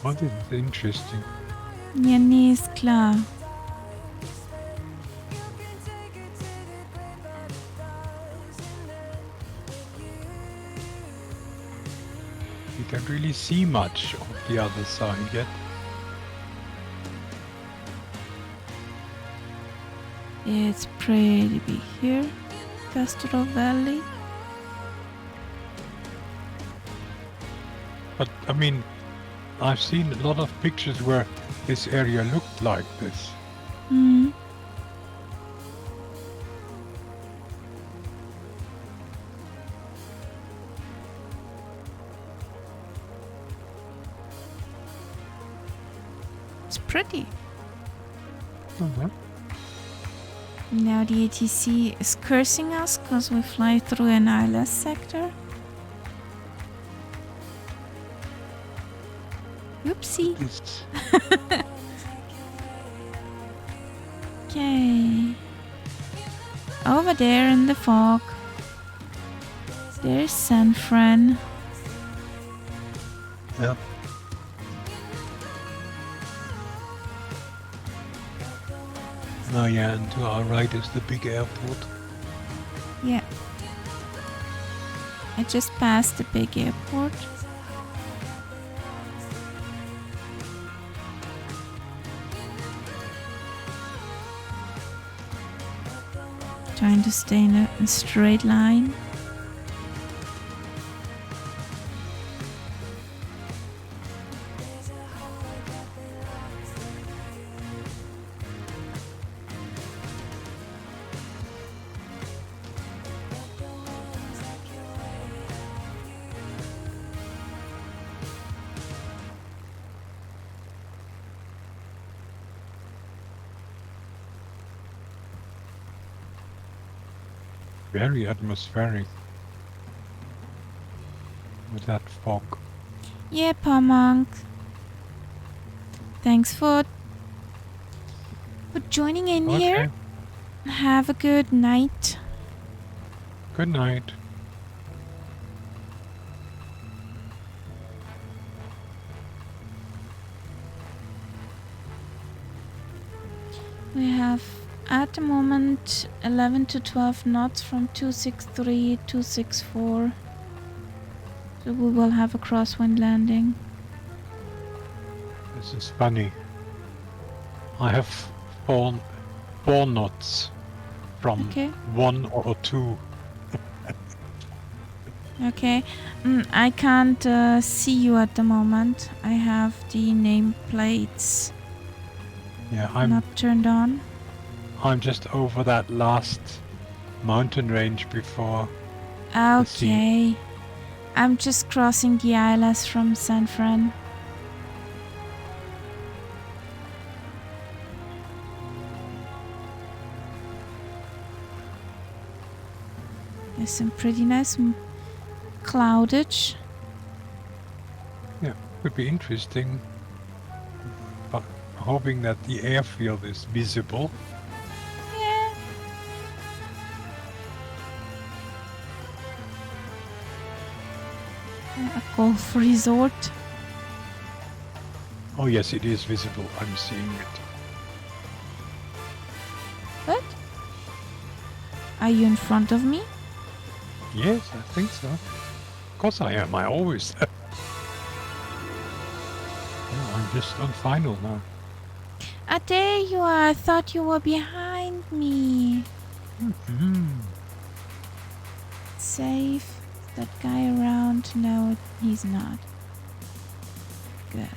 What is interesting? Ja, nee, ist klar. You can't really see much of the other side yet. It's pretty big here, Castro Valley. But I mean, I've seen a lot of pictures where this area looked like this. Mm. It's pretty. Mhm. Now the ATC is cursing us because we fly through an ILS sector. Oopsie. It's Okay. Over there in the fog, there's San Fran. yeah. Oh yeah, and to our right is the big airport. Yeah. I just passed the big airport. Trying to stay in a straight line. Very atmospheric with that fog. Yeah, Monk. Thanks for joining in here. Have a good night. Good night. We have at the moment 11 to 12 knots from 263, 264. So we will have a crosswind landing. This is funny. I have four knots from Okay. 1 or 2. Okay. I can't see you at the moment. I have the nameplates Yeah, not turned on. I'm just over that last mountain range before the sea. Okay. I'm just crossing the islands from San Fran. There's some pretty nice cloudage. Yeah, could be interesting. But hoping that the airfield is visible. Yeah. A golf resort. Oh yes, it is visible. I'm seeing it. What? Are you in front of me? Yes, I think so. Of course I am. I always am. Yeah, I'm just on final now. Ah, there you are. I thought you were behind me. Mm-hmm. Safe. That guy around? No, he's not. Good.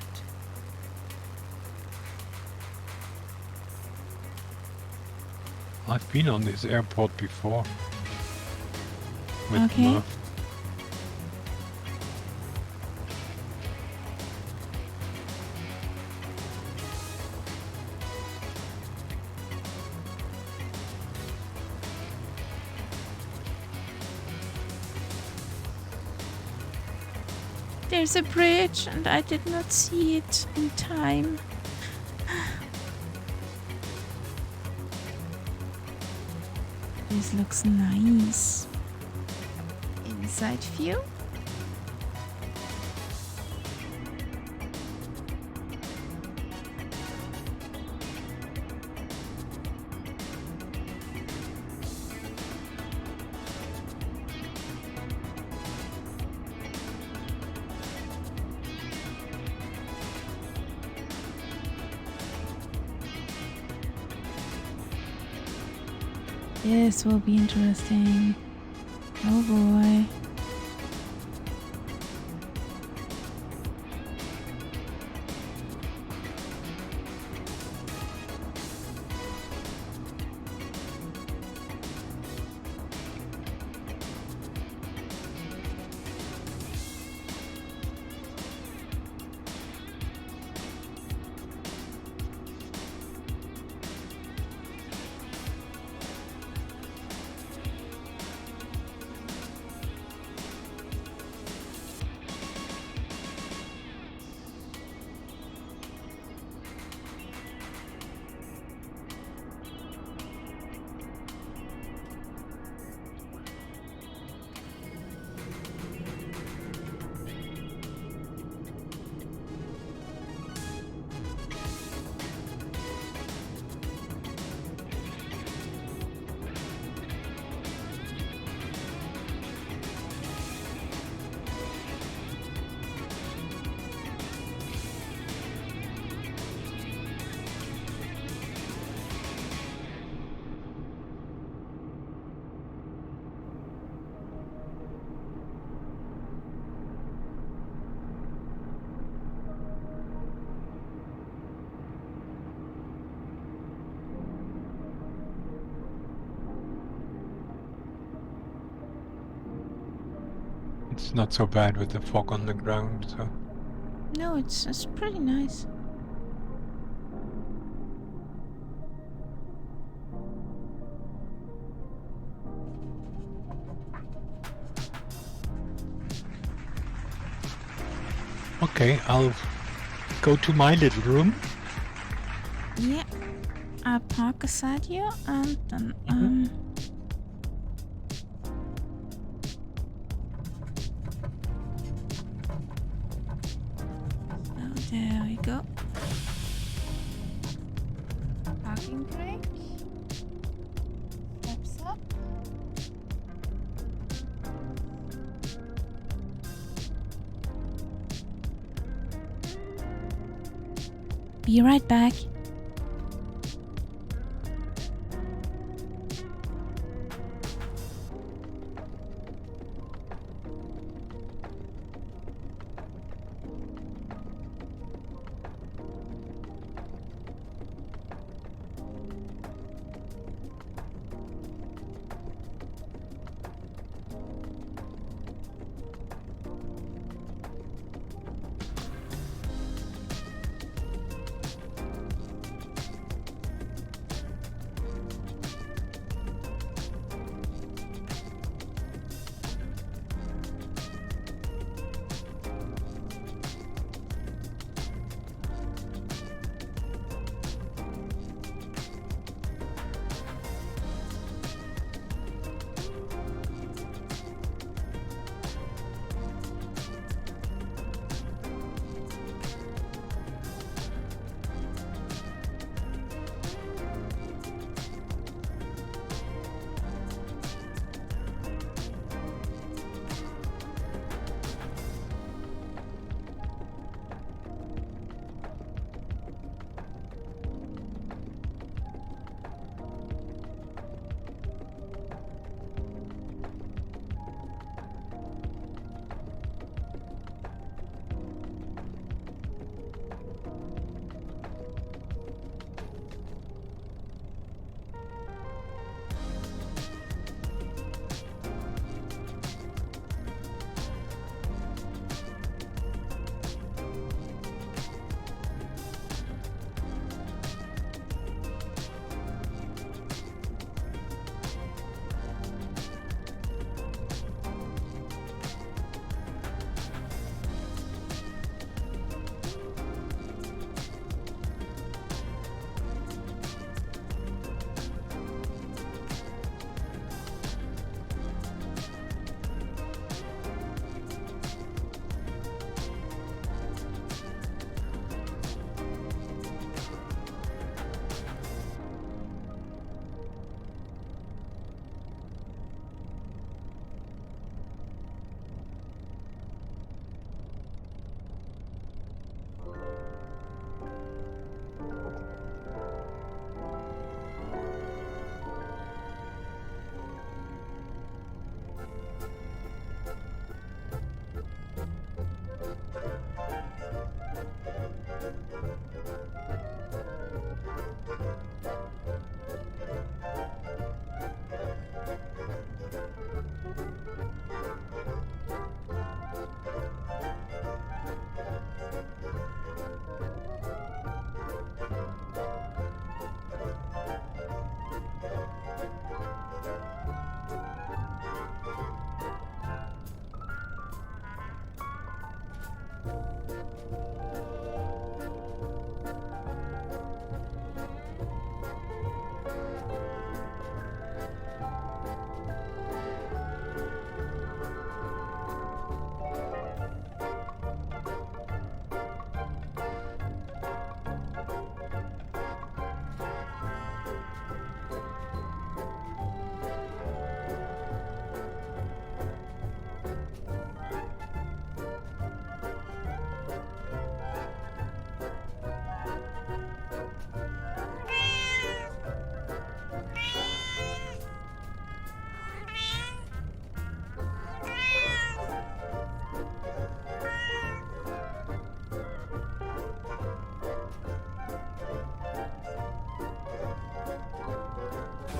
I've been on this airport before. With Okay. Murph. There's a bridge and I did not see it in time. This looks nice. Inside view. This will be interesting. Oh boy. It's not so bad with the fog on the ground, so. No, it's pretty nice. Okay, I'll go to my little room. Yeah. I'll park beside you and then oh, there we go. Parking brake. Steps up. Be right back.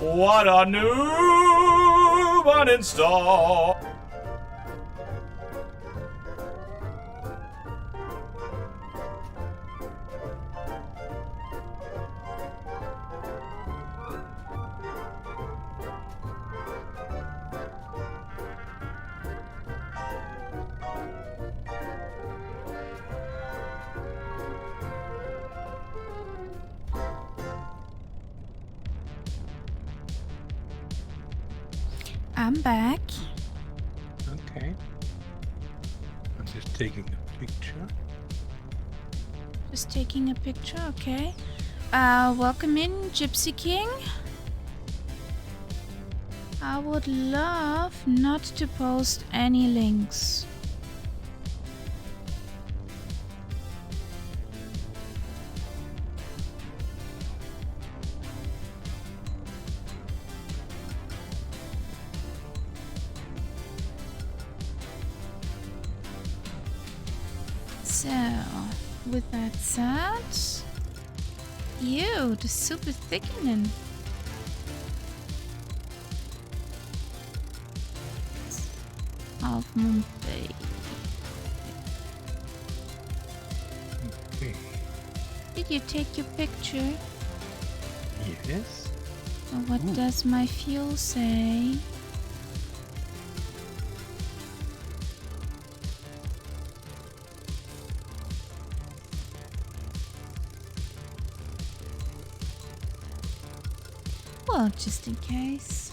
What a noob uninstall! I'm back. Okay. I'm just taking a picture. Just taking a picture, okay. Welcome in, Gypsy King. I would love not to post any links. So, with that said, ew, the soup is thickening. Half moon bay. Okay. Did you take your picture? Yes. So what Ooh. does my fuel say? Well, just in case.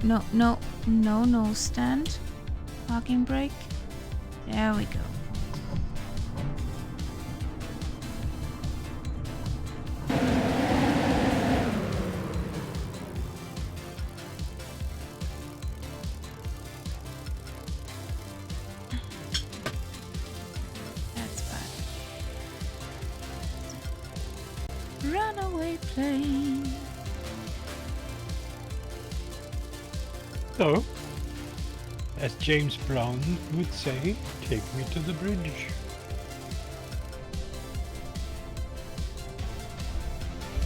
No, stand. Parking brake. There we go. That's bad. Runaway plane. So, as James Brown would say, take me to the bridge.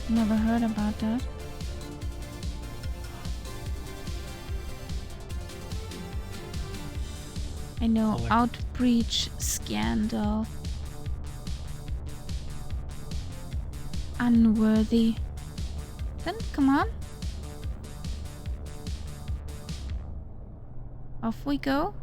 Never heard about that. I know, Like- outbreach scandal. Unworthy. Then come on. Off we go.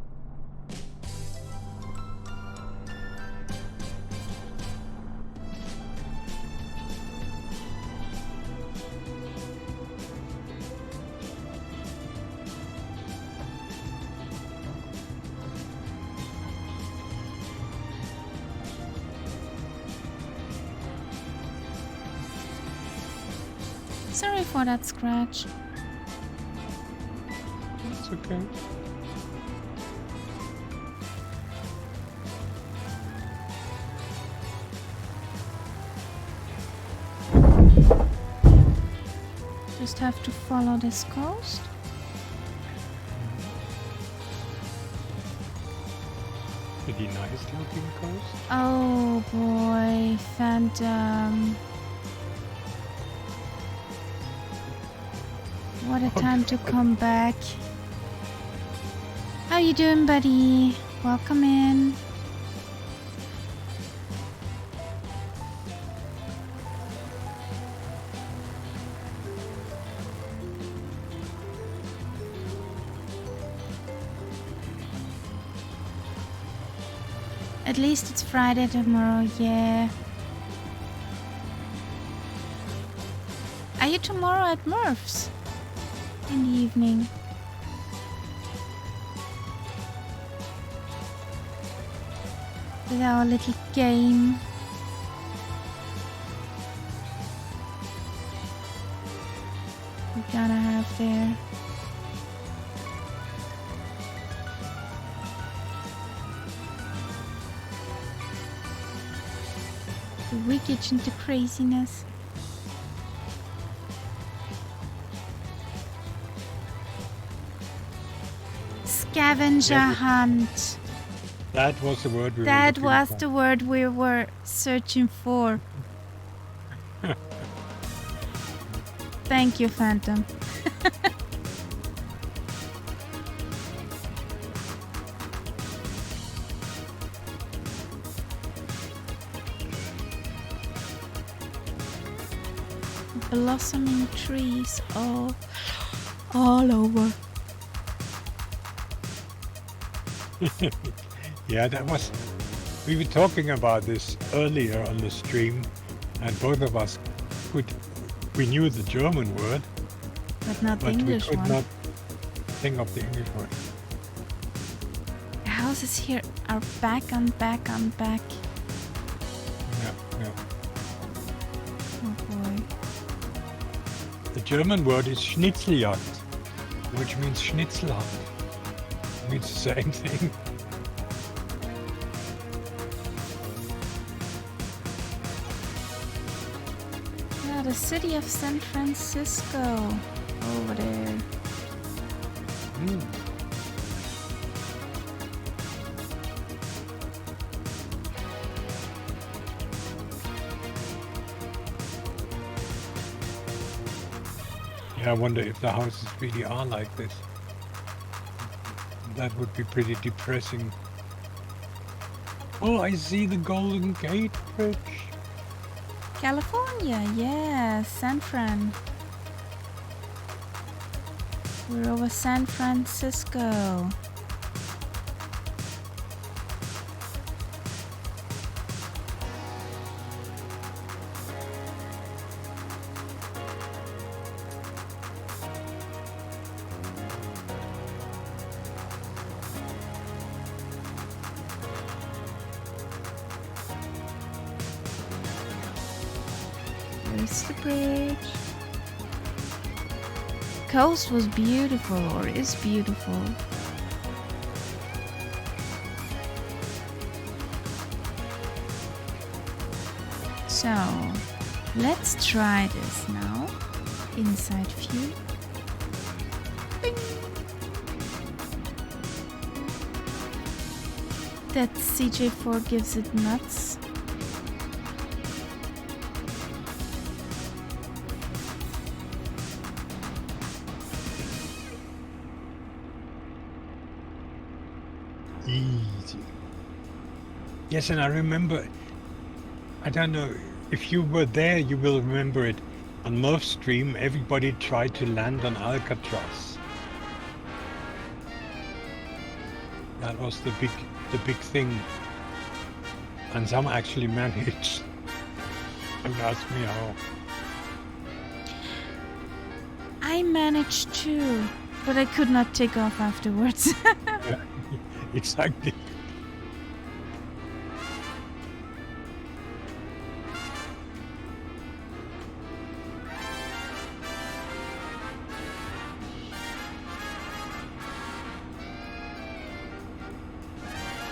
Sorry for that scratch. It's okay. Just have to follow this coast. Pretty nice looking coast. Oh boy, Phantom. What a time to come back. How you doing, buddy? Welcome in. At least it's Friday tomorrow, yeah. Are you tomorrow at Murph's? In the evening. With our little game. We're gonna have there. The wicked and the craziness. Scavenger Yeah, hunt. That was the word we were That looking was for. the word we were searching for. Thank you, Phantom. Blossoming trees all over. Yeah, that was. We were talking about this earlier on the stream, and both of us we knew the German word, But not the but we English could one. not think of the English word. The houses here are back on back on back. Yeah, yeah. Oh boy. The German word is Schnitzeljagd, which means schnitzel hunt. It means the same thing. Yeah, the city of San Francisco. Over there. Mm. Yeah, I wonder if the houses really are like this. That would be pretty depressing. Oh, I see the Golden Gate Bridge. California, yeah, San Fran. We're over San Francisco. There's the bridge. Coast was beautiful, or is beautiful. So, let's try this now. Inside view. Bing. That CJ4 gives it nuts. Easy. Yes, and I remember, I don't know, if you were there, you will remember it. On Murph's stream, everybody tried to land on Alcatraz. That was the big thing. And some actually managed. Don't ask me how. I managed too, but I could not take off afterwards. Yeah, exactly.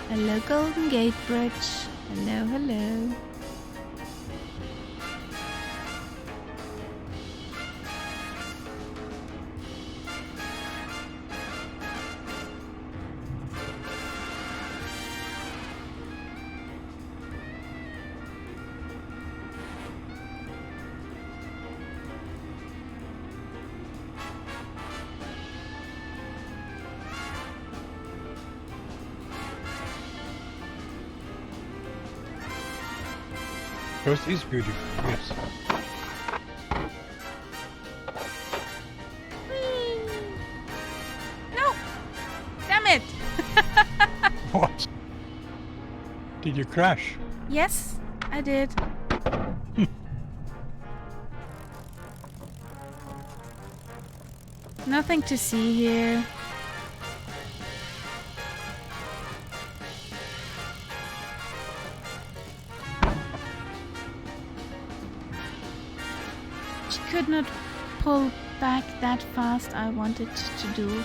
Hello, Golden Gate Bridge. Hello, hello. Coast is beautiful, yes. Whee! No! Damn it! What? Did you crash? Yes, I did. Nothing to see here. She could not pull back that fast I wanted to do.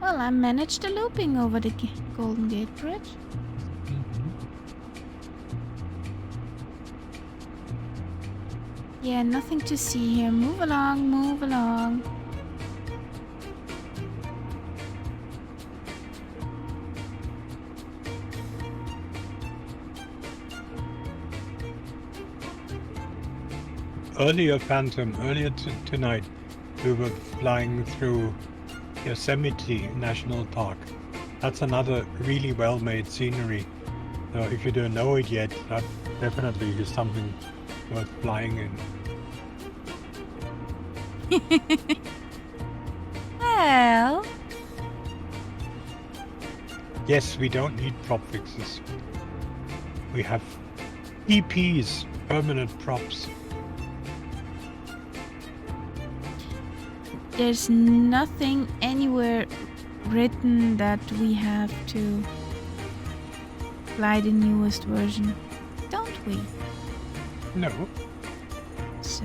Well, I managed the looping over the Golden Gate Bridge. Yeah, nothing to see here. Move along, move along. Earlier, Phantom, earlier tonight, we were flying through Yosemite National Park. That's another really well-made scenery. So if you don't know it yet, that definitely is something worth flying in. Well, Yes, we don't need prop fixes. We have EPs, permanent props. there's nothing anywhere written that we have to fly the newest version, don't we? No. So,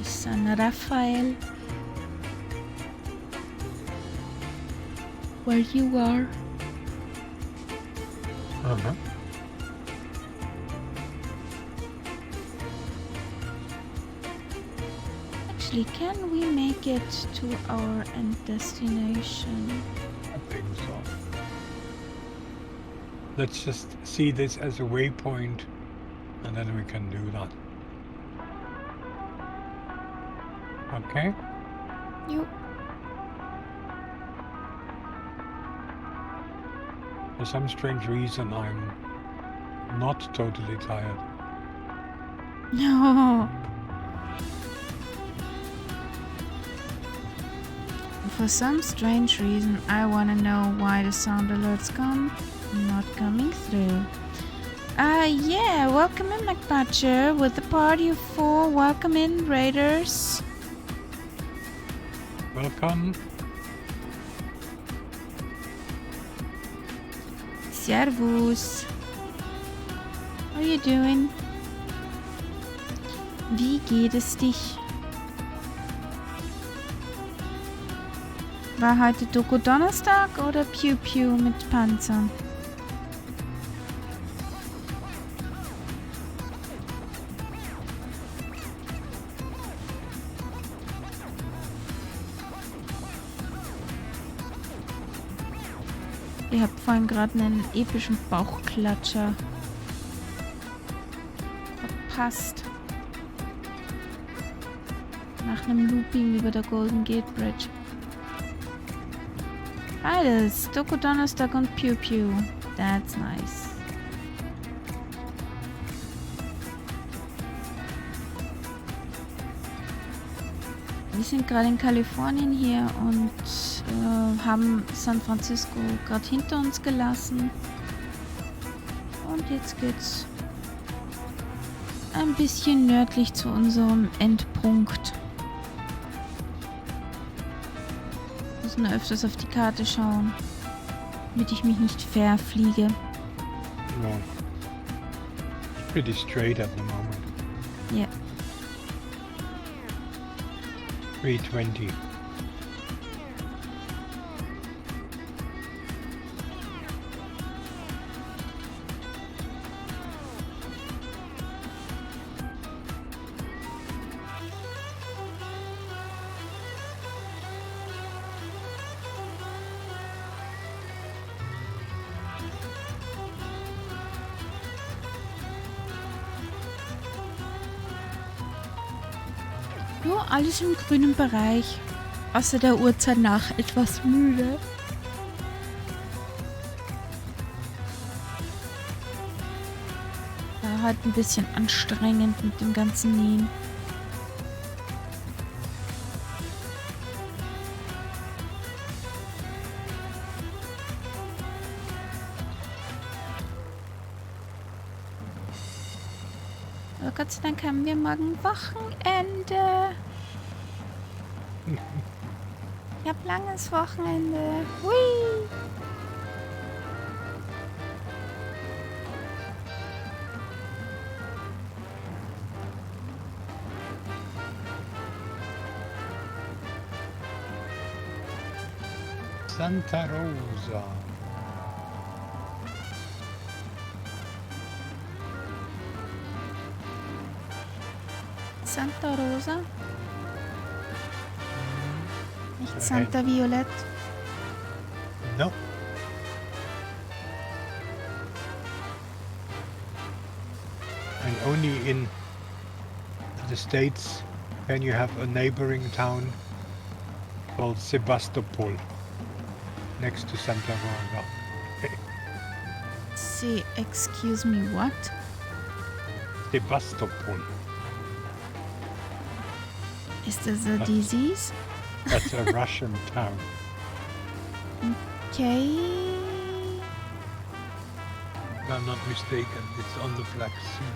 San Rafael, where you are. Uh-huh. Actually, can we make it to our end destination? I think so. Let's just see this as a waypoint, and then we can do that. Okay? You. For some strange reason, I'm not totally tired. No. For some strange reason, I want to know why the sound alerts not coming through. Yeah, welcome in, McBatcher, with the party of 4. Welcome in, Raiders. Welcome. Servus. How are you doing? Wie geht es dich? War heute Doku Donnerstag oder Pew Pew mit Panzern? Ihr habt vorhin gerade einen epischen Bauchklatscher verpasst. Nach einem Looping über der Golden Gate Bridge. Beides, Doku Donnerstag und Pew Pew. That's nice. Wir sind gerade in Kalifornien hier und haben San Francisco gerade hinter uns gelassen. Und jetzt geht's ein bisschen nördlich zu unserem Endpunkt. Müssen öfters auf die Karte schauen, damit ich mich nicht verfliege. No. It's pretty straight at the moment. Ja. 320. Nur alles im grünen Bereich. Außer der Uhrzeit nach etwas müde. War halt ein bisschen anstrengend mit dem ganzen Nähen. Aber Gott sei Dank haben wir morgen Wochenende. Ich hab langes Wochenende. Hui! Santa Rosa. Santa Rosa? Nicht Santa Violett. No. And only in the States can you have a neighboring town called Sebastopol next to Santa Rosa. See, excuse me, what? Is this a That's- disease? That's a Russian town. Okay. If I'm not mistaken, it's on the Black Sea.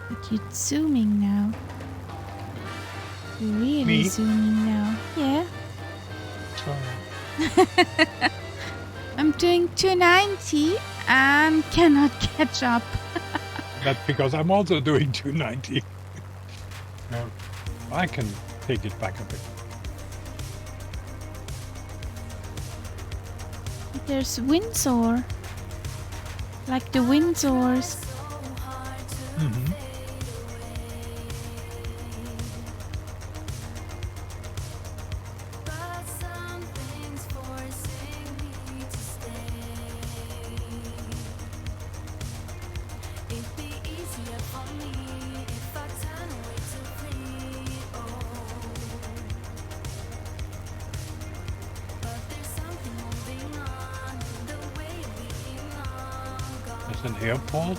But you're zooming now. You're really Me? zooming now. Yeah. Sorry. I'm doing 290 and cannot catch up. That's because I'm also doing 290. No, I can take it back a bit. There's Windsor. Like the Windsors. Mm-hmm. There's an airport,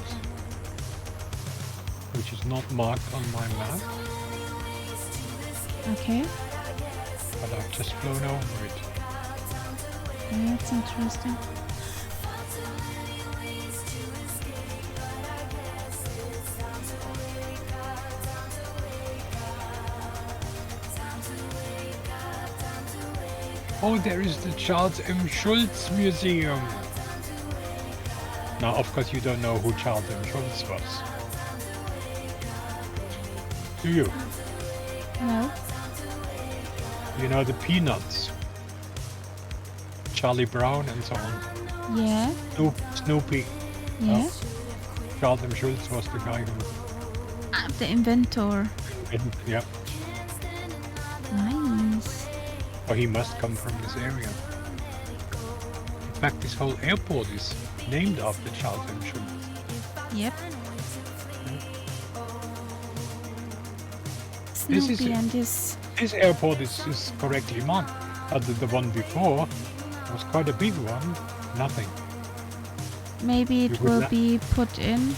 which is not marked on my map, Okay. but I've just flown over it. Yeah, that's interesting. Oh, there is the Charles M. Schulz Museum. Now, of course, you don't know who Charles M. Schulz was. Do you? No. You know the Peanuts, Charlie Brown, and so on. Yeah. Snoopy. Yeah. Charles M. Schulz was the guy who. The inventor. Yeah. Nice. Oh, he must come from this area. In fact, this whole airport is named after Charles M. Schulz. Yep. This is Snoopy it. and his. This airport is correctly marked. The one before was quite a big one. Nothing. Maybe You it would will la- be put in,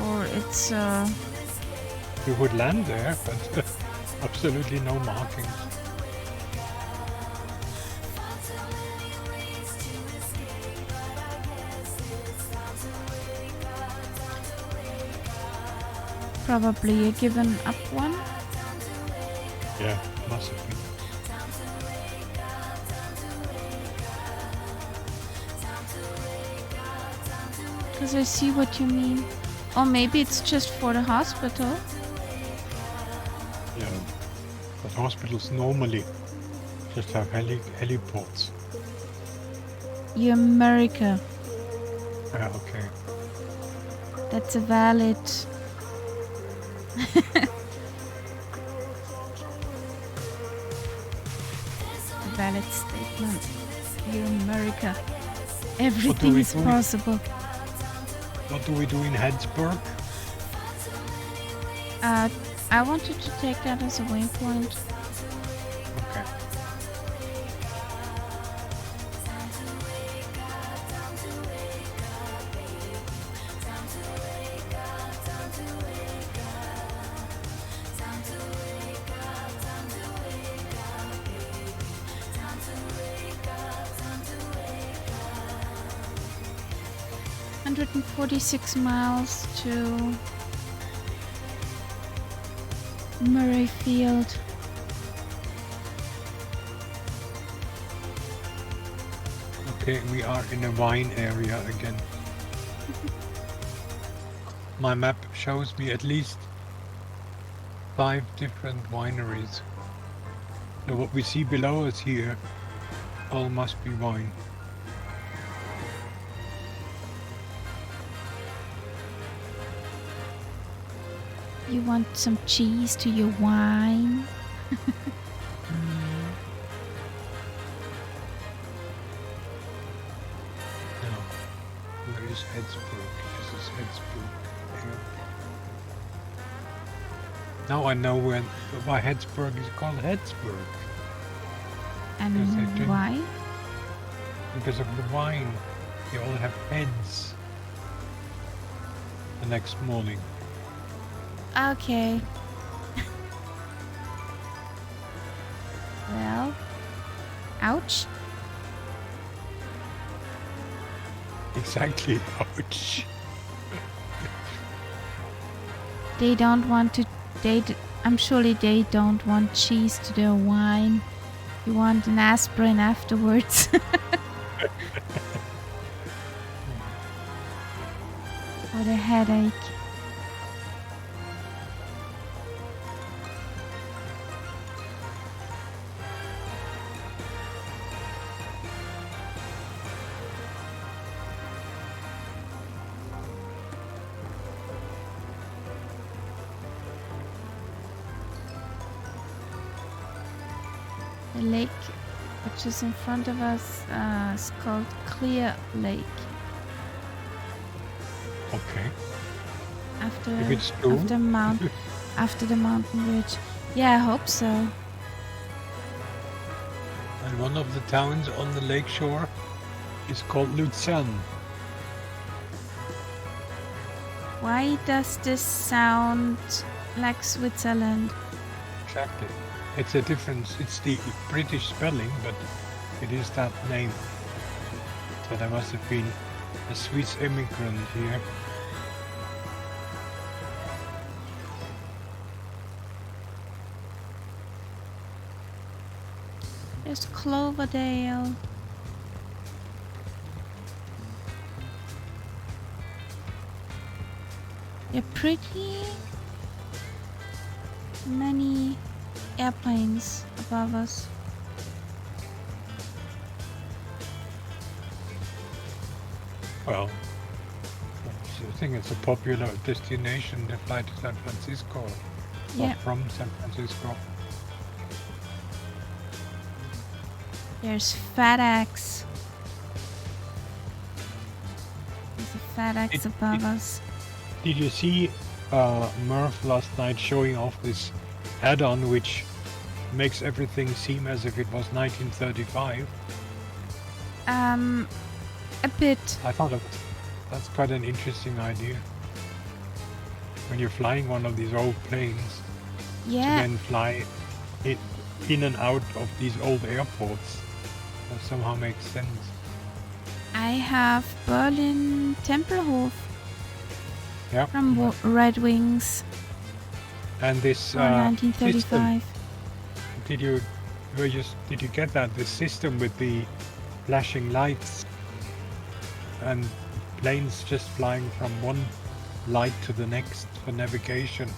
or it's You would land there, but absolutely no markings. probably a given up one. Yeah, must have been. Because I see what you mean. Or maybe it's just for the hospital. Yeah. But hospitals normally just have heliports. You America. Yeah, okay. That's a valid. A valid statement. You America. Everything we is do? possible. What do we do in Headsburg? I wanted to take that as a waypoint. Okay. $146 to Murrayfield. Okay, we are in a wine area again. My map shows me at least 5 different wineries. So what we see below us here all must be wine. You want some cheese to your wine? No. Where is Hedsburg? This is Hedsburg. Now I know why Hedsburg is called Hedsburg. And Because they drink- why? Because of the wine. They all have heads. The next morning. Okay. Well, ouch. Exactly. Ouch. They don't want to. I'm surely they don't want cheese to their wine. You want an aspirin afterwards. Or a headache. The lake which is in front of us is called Clear Lake. Okay. After If it's true. after the mountain ridge. Yeah, I hope so. And one of the towns on the lakeshore is called Luzern. Why does this sound like Switzerland? Exactly. It's a difference. It's the British spelling, but it is that name. So there must have been a Swiss immigrant here. There's Cloverdale. They're pretty many airplanes above us. Well, I think it's a popular destination to fly to San Francisco. Yeah. Or from San Francisco. There's FedEx. There's a FedEx above us. Did you see Murph last night showing off this add-on which makes everything seem as if it was 1935? A bit. I thought that's quite an interesting idea. When you're flying one of these old planes, to Yeah. then fly it in and out of these old airports, that somehow makes sense. I have Berlin Tempelhof Yeah. from Red Wings And this from 1935. did you get that? This system with the flashing lights and planes just flying from one light to the next for navigation.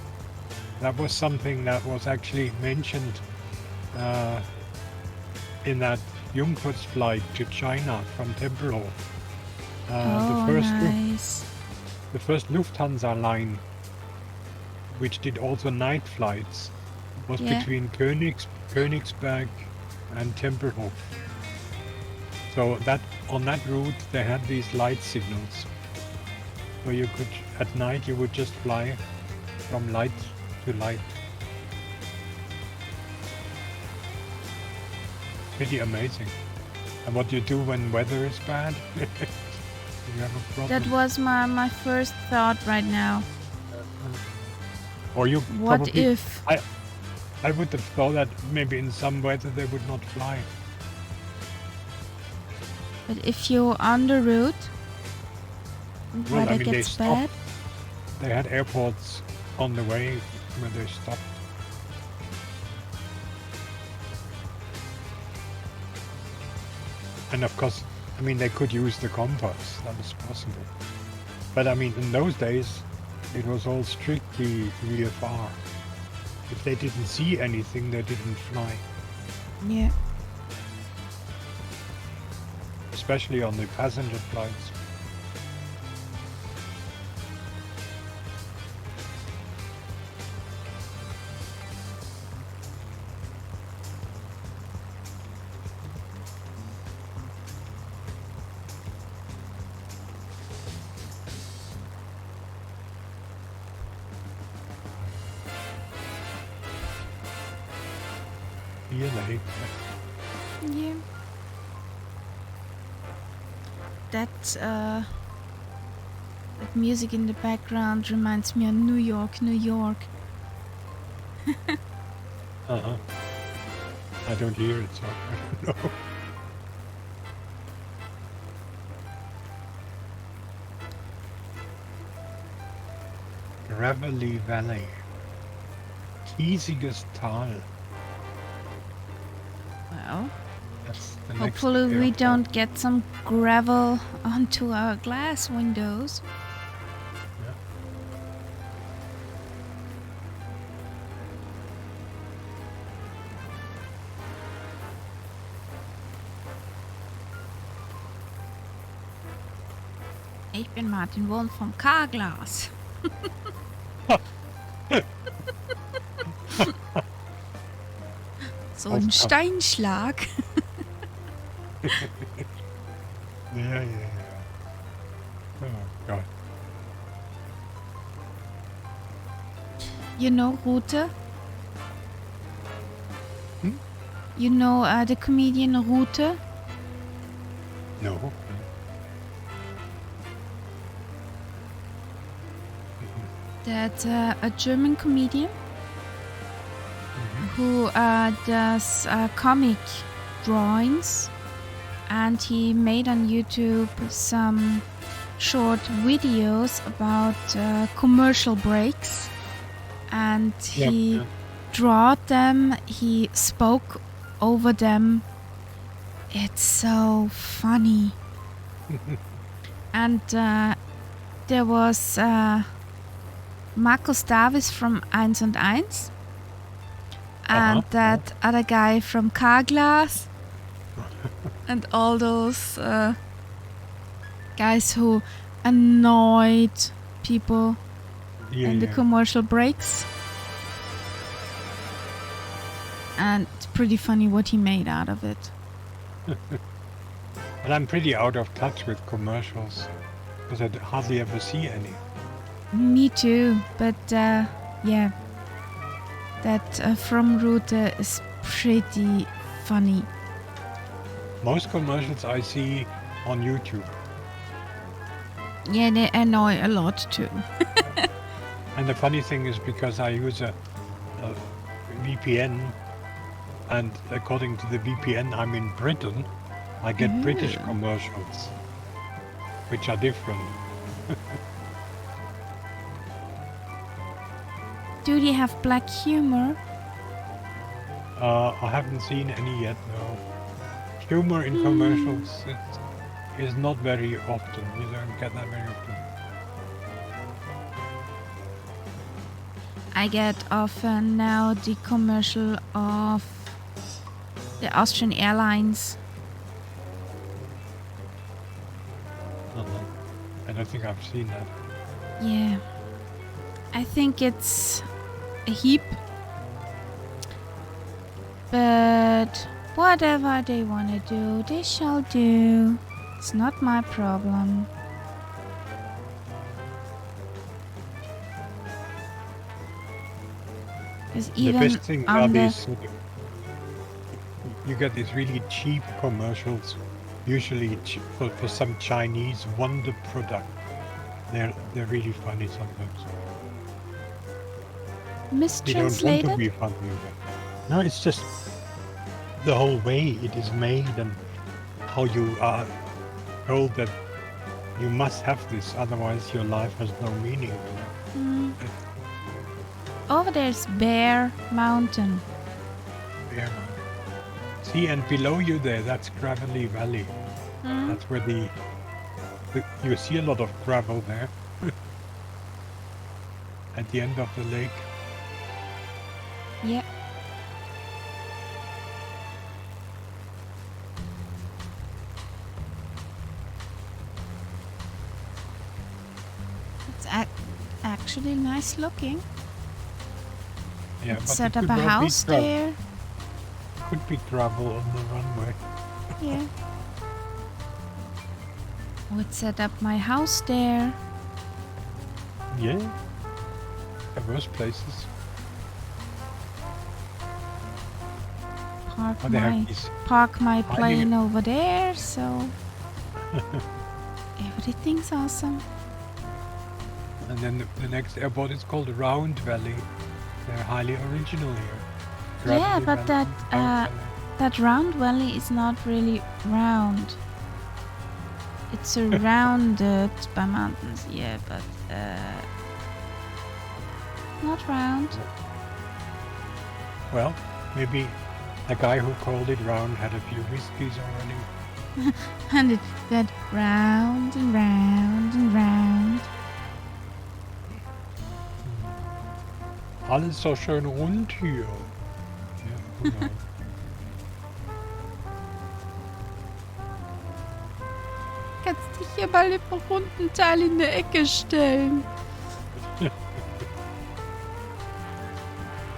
That was something that was actually mentioned in that Jungfern's flight to China from Tempelhof. Nice. The first Lufthansa line, which did also night flights, was Yeah. between Königsberg and Tempelhof. So that on that route they had these light signals, where you could at night you would just fly from light to light. Pretty amazing. And what you do when weather is bad? You have a problem. That was my first thought right now. Or you What probably, if? I would have thought that maybe in some weather they would not fly. But if you're on the route, and Well, weather I mean, they gets stopped. bad. They had airports on the way where they stopped. And of course, I mean, they could use the compass. That is possible. But I mean, in those days, it was all strictly VFR. If they didn't see anything, they didn't fly. Yeah. Especially on the passenger flights. Clear lake. Yeah. That music in the background reminds me of New York, New York. Uh-huh. I don't hear it, so I don't know. Gravelly Valley. Kiesiges Tal. Well, That's the next hopefully we airport. don't get some gravel onto our glass windows. Yeah. Ich bin Martin Wurm vom Carglass. So ein Aufgabe. Steinschlag. Yeah. Oh, God. You know Rute? Hmm? You know the comedian Rute? No. That's a German comedian who does comic drawings, and he made on YouTube some short videos about commercial breaks, and he drawed them, he spoke over them. It's so funny. And there was Markus Davis from 1 und 1 and that other guy from Carglass and all those guys who annoyed people in the commercial breaks. And it's pretty funny what he made out of it. But I'm pretty out of touch with commercials because I hardly ever see any. Me too, but yeah, that from Rute is pretty funny. Most commercials I see on YouTube. Yeah, they annoy a lot too. And the funny thing is because I use a VPN, and according to the VPN I'm in Britain, I get British commercials, which are different. Do they have black humor? I haven't seen any yet, no. Humor in commercials is not very often. You don't get that very often. I get often now the commercial of the Austrian Airlines. I don't think I've seen that. Yeah. I think it's a heap. But whatever they want to do, they shall do. It's not my problem. Because The even best thing are on the these. You get these really cheap commercials, usually for some Chinese wonder product. They're really funny sometimes. They don't want to mistranslated. be funny. But no, it's just the whole way it is made and how you are told that you must have this, otherwise your life has no meaning. Over there's Bear Mountain. Yeah. See, and below you there, that's Gravelly Valley. That's where you see a lot of gravel there. At the end of the lake. Yeah. It's actually nice looking. Yeah, but Set it up could a well be house there. Could be gravel on the runway. Yeah. Would set up my house there. Yeah. There worse places. Oh, they have these. park my Highly- plane over there, so everything's awesome. And then the next airport is called Round Valley. They're highly original here. Yeah, Gravity but Valley, Round Valley. that round valley is not really round. It's surrounded by mountains, yeah, but not round. Well, maybe the guy who called it round had a few whiskeys already. And it went round and round and round. Alles so schön rund hier. Ja, genau. Kannst dich hier mal im runden Teil in der Ecke stellen.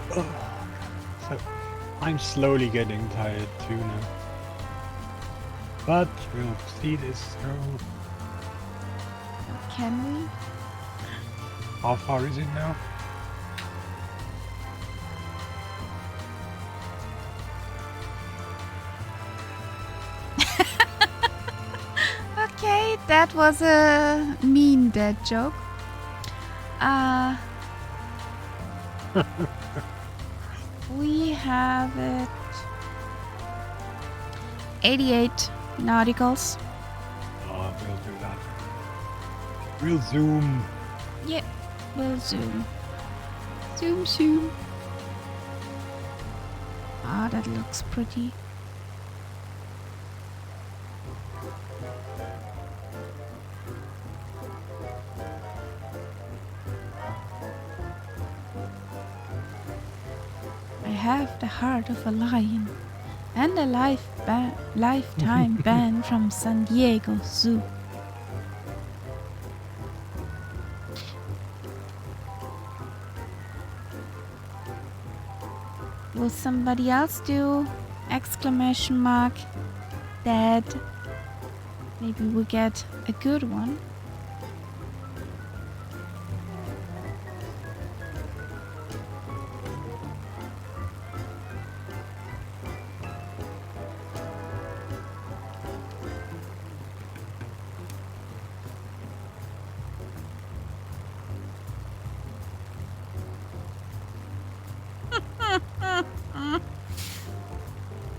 So, I'm slowly getting tired too now. But we'll see this through. Can we? How far is it now? Okay, that was a mean dad joke. We have it 88 nauticals. Oh, we'll do that. We'll zoom. Yeah, we'll zoom. Zoom, zoom. Ah, that looks pretty. I have the heart of a lion and a lifetime ban from San Diego Zoo. Will somebody else do exclamation mark dad? Maybe we get a good one.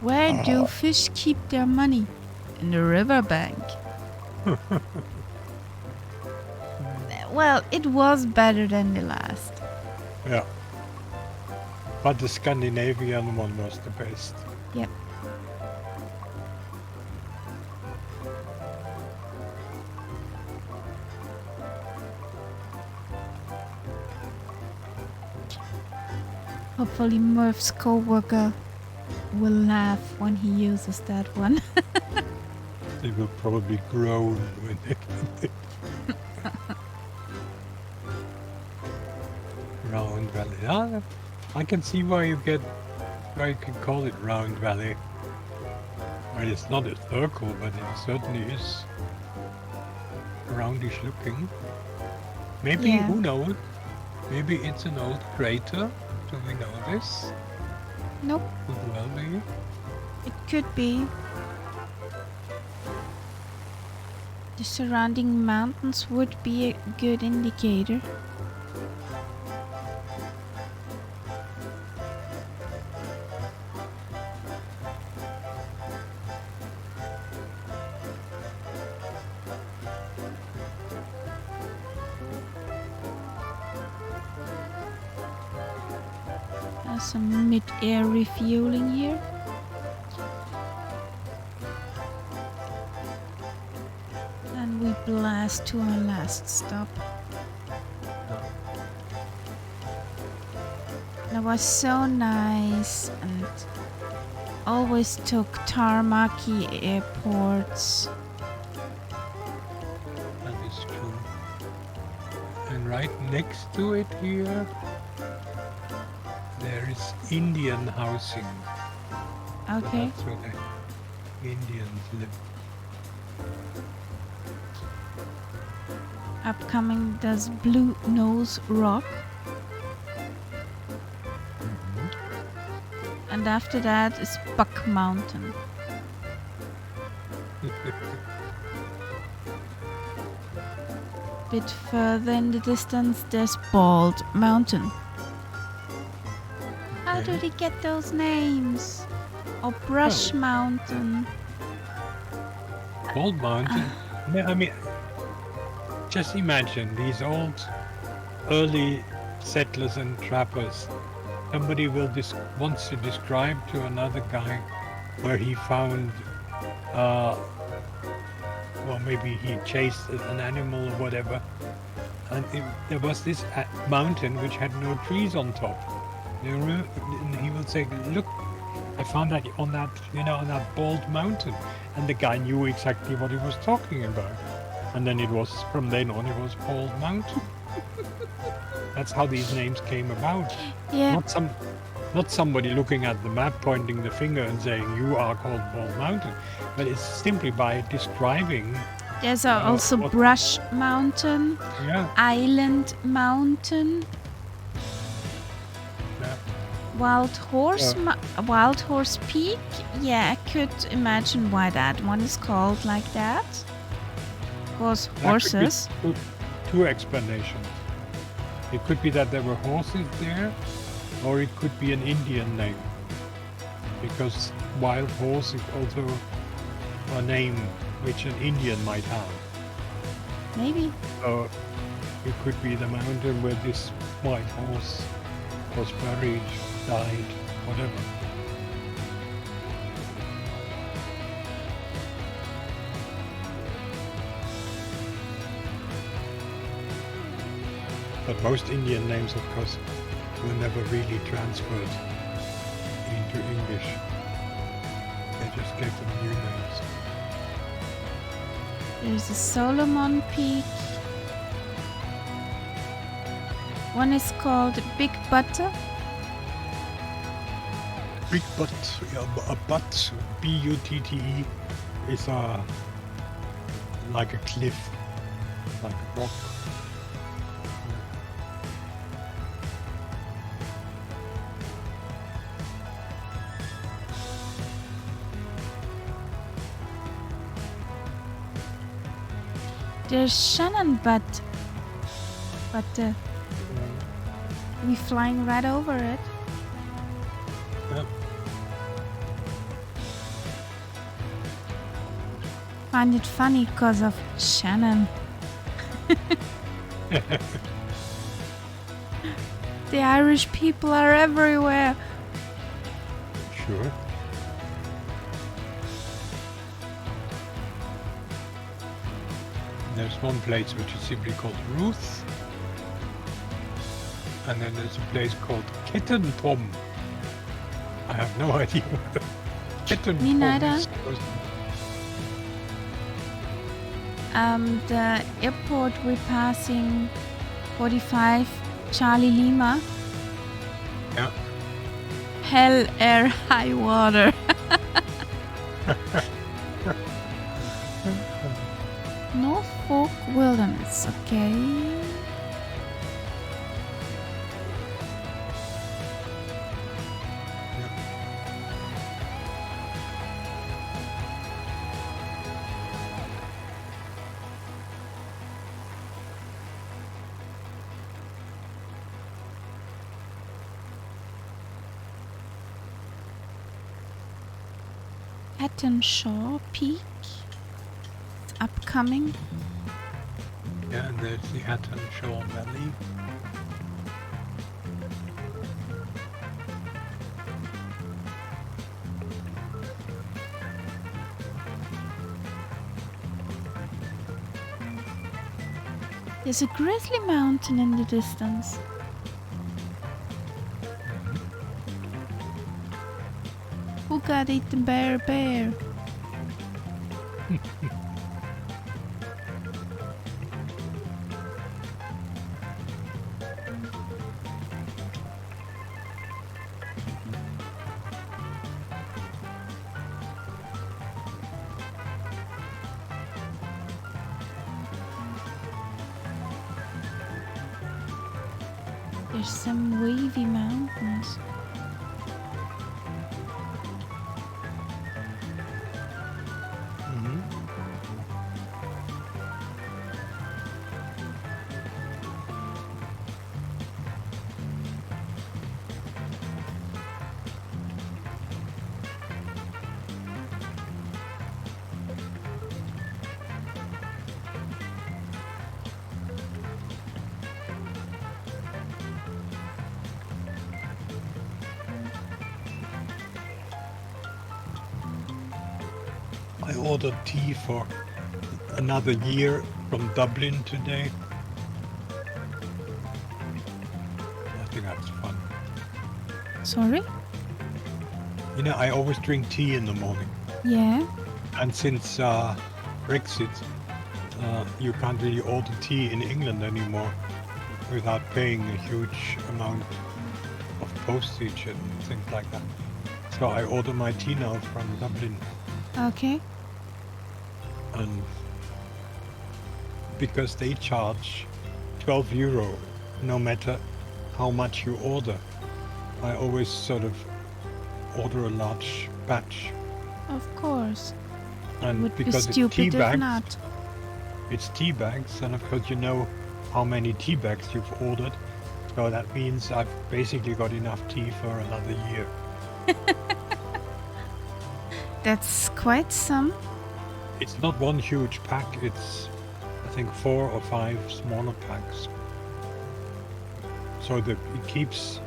Where do fish keep their money? In the riverbank. Well, it was better than the last. Yeah. But the Scandinavian one was the best. Yep. Hopefully Murph's co-worker will laugh when he uses that one. They will probably groan when they get it. Round Valley. Ah, I can see why you can call it Round Valley. Well, it's not a circle, but it certainly is roundish looking. Maybe, Yeah. who knows? Maybe it's an old crater. Do we know this? Nope, Could well be. it could be. The surrounding mountains would be a good indicator. There's some mid-air refueling here. And we blast to our last stop. That was so nice and always took tarmacy airports. That is true. And right next to it here, there is Indian housing. So Okay. that's where the Indians live. Upcoming does Blue Nose Rock. and after that is Buck Mountain. Bit further in the distance, there's Bald Mountain. How Okay. did he get those names? Or Brush Oh. Mountain. Bald Mountain. Yeah, I mean, just imagine these old, early settlers and trappers. Somebody wants to describe to another guy where he found, well, maybe he chased an animal or whatever, and there was this mountain which had no trees on top. And he would say, "Look, I found that on that bald mountain," and the guy knew exactly what he was talking about. And then from then on, it was Bald Mountain. That's how these names came about. Yeah, Not somebody looking at the map, pointing the finger and saying, "You are called Bald Mountain," but it's simply by describing. there's also what- Brush Mountain, Yeah, Island Mountain, yeah. Wild Horse Peak. Yeah, I could imagine why that one is called like that. Of course, That could be horses. two explanations. It could be that there were horses there, or it could be an Indian name, because wild horse is also a name which an Indian might have. Maybe. So it could be the mountain where this white horse was buried, died, whatever. But most Indian names, of course, were never really transferred into English. They just gave them new names. There's a Solomon Peak. One is called Big Butter. Big Butt, a butt, B-U-T-T-E, is like a cliff, like a rock. There's Shannon Butt. But we flying right over it. Yep. Find it funny because of Shannon. The Irish people are everywhere. Sure. There's one place which is simply called Ruth. And then there's a place called Kittenpom. I have no idea what the Kittenpom Me neither. is supposed to be. The airport we're passing 45 Charlie Lima. Yeah. Hell, air, high water. Norfolk Wilderness, okay. Shaw Peak. It's upcoming. Yeah, and there's the Hatton Shaw Valley. There's a grizzly mountain in the distance. Who got eaten by a bear? There's some wavy mountains. I ordered tea for another year from Dublin today. I think that's fun. Sorry? You know, I always drink tea in the morning. Yeah. And since Brexit, you can't really order tea in England anymore without paying a huge amount of postage and things like that. So I order my tea now from Dublin, Okay. and because they charge €12 no matter how much you order, I always sort of order a large batch. Of course. And Would be because it's tea stupid if bags, not. it's tea bags, and of course you know how many tea bags you've ordered. So that means I've basically got enough tea for another year. That's quite some. It's not one huge pack, it's I think 4 or 5 smaller packs. So that it keeps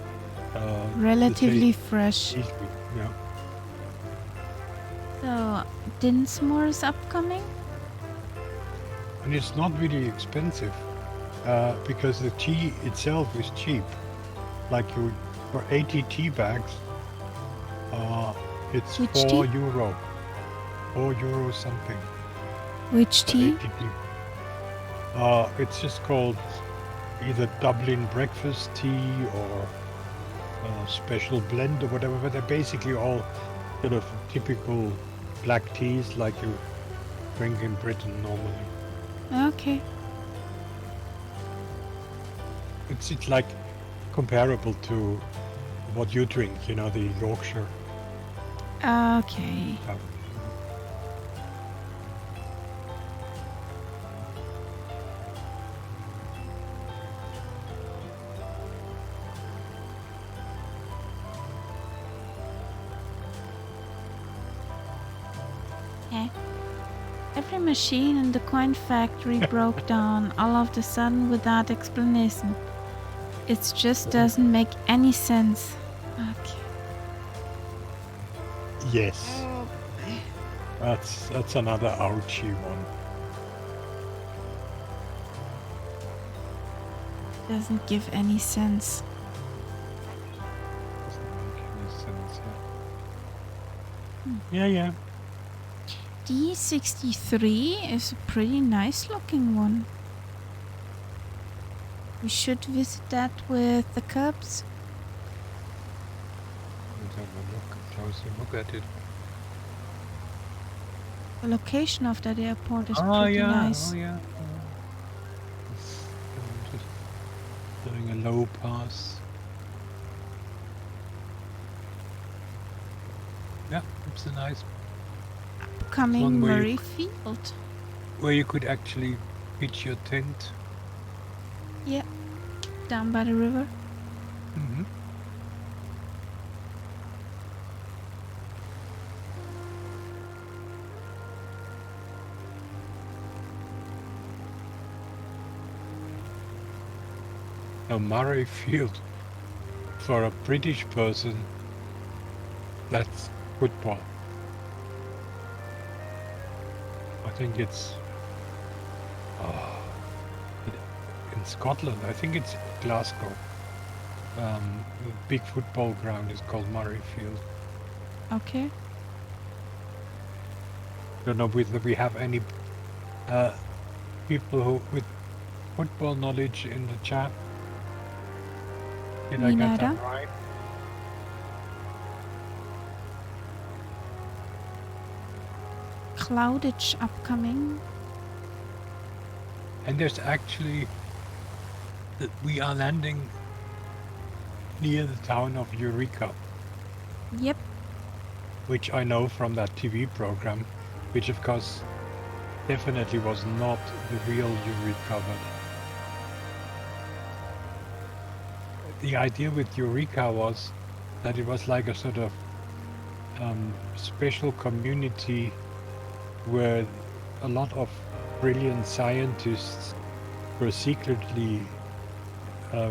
Relatively the fresh. taste easily. Yeah. So, Dinsmore is upcoming? And it's not really expensive because the tea itself is cheap. Like for 80 tea bags, it's Which €4. tea? €4 something. Which for tea? 80 tea. It's just called either Dublin breakfast tea or special blend or whatever, but they're basically all sort of typical black teas like you drink in Britain normally. Okay. It's like comparable to what you drink, you know, the Yorkshire Okay. stuff. Yeah. Every machine in the coin factory broke down all of a sudden without explanation. It just doesn't make any sense. Okay. Yes, that's another ouchy one. Doesn't give any sense. Doesn't make any sense. Yeah. D63 is a pretty nice looking one. We should visit that with the cubs. Let's have a closer look at it. The location of that airport is pretty nice. Oh yeah. Just doing a low pass. Yeah, it's a nice Coming one where Murray you Field. where you could actually pitch your tent. Yeah, down by the river. Mm-hmm. Now Murray Field, for a British person, that's football. I think it's in Scotland. I think it's Glasgow. The big football ground is called Murray Field. Okay. Don't know whether we have any people who with football knowledge in the chat. Did I Me get neither. that right? Cloudage upcoming. And there's actually we are landing near the town of Eureka, Yep. which I know from that TV program, which of course definitely was not the real Eureka. But the idea with Eureka was that it was like a sort of special community where a lot of brilliant scientists were secretly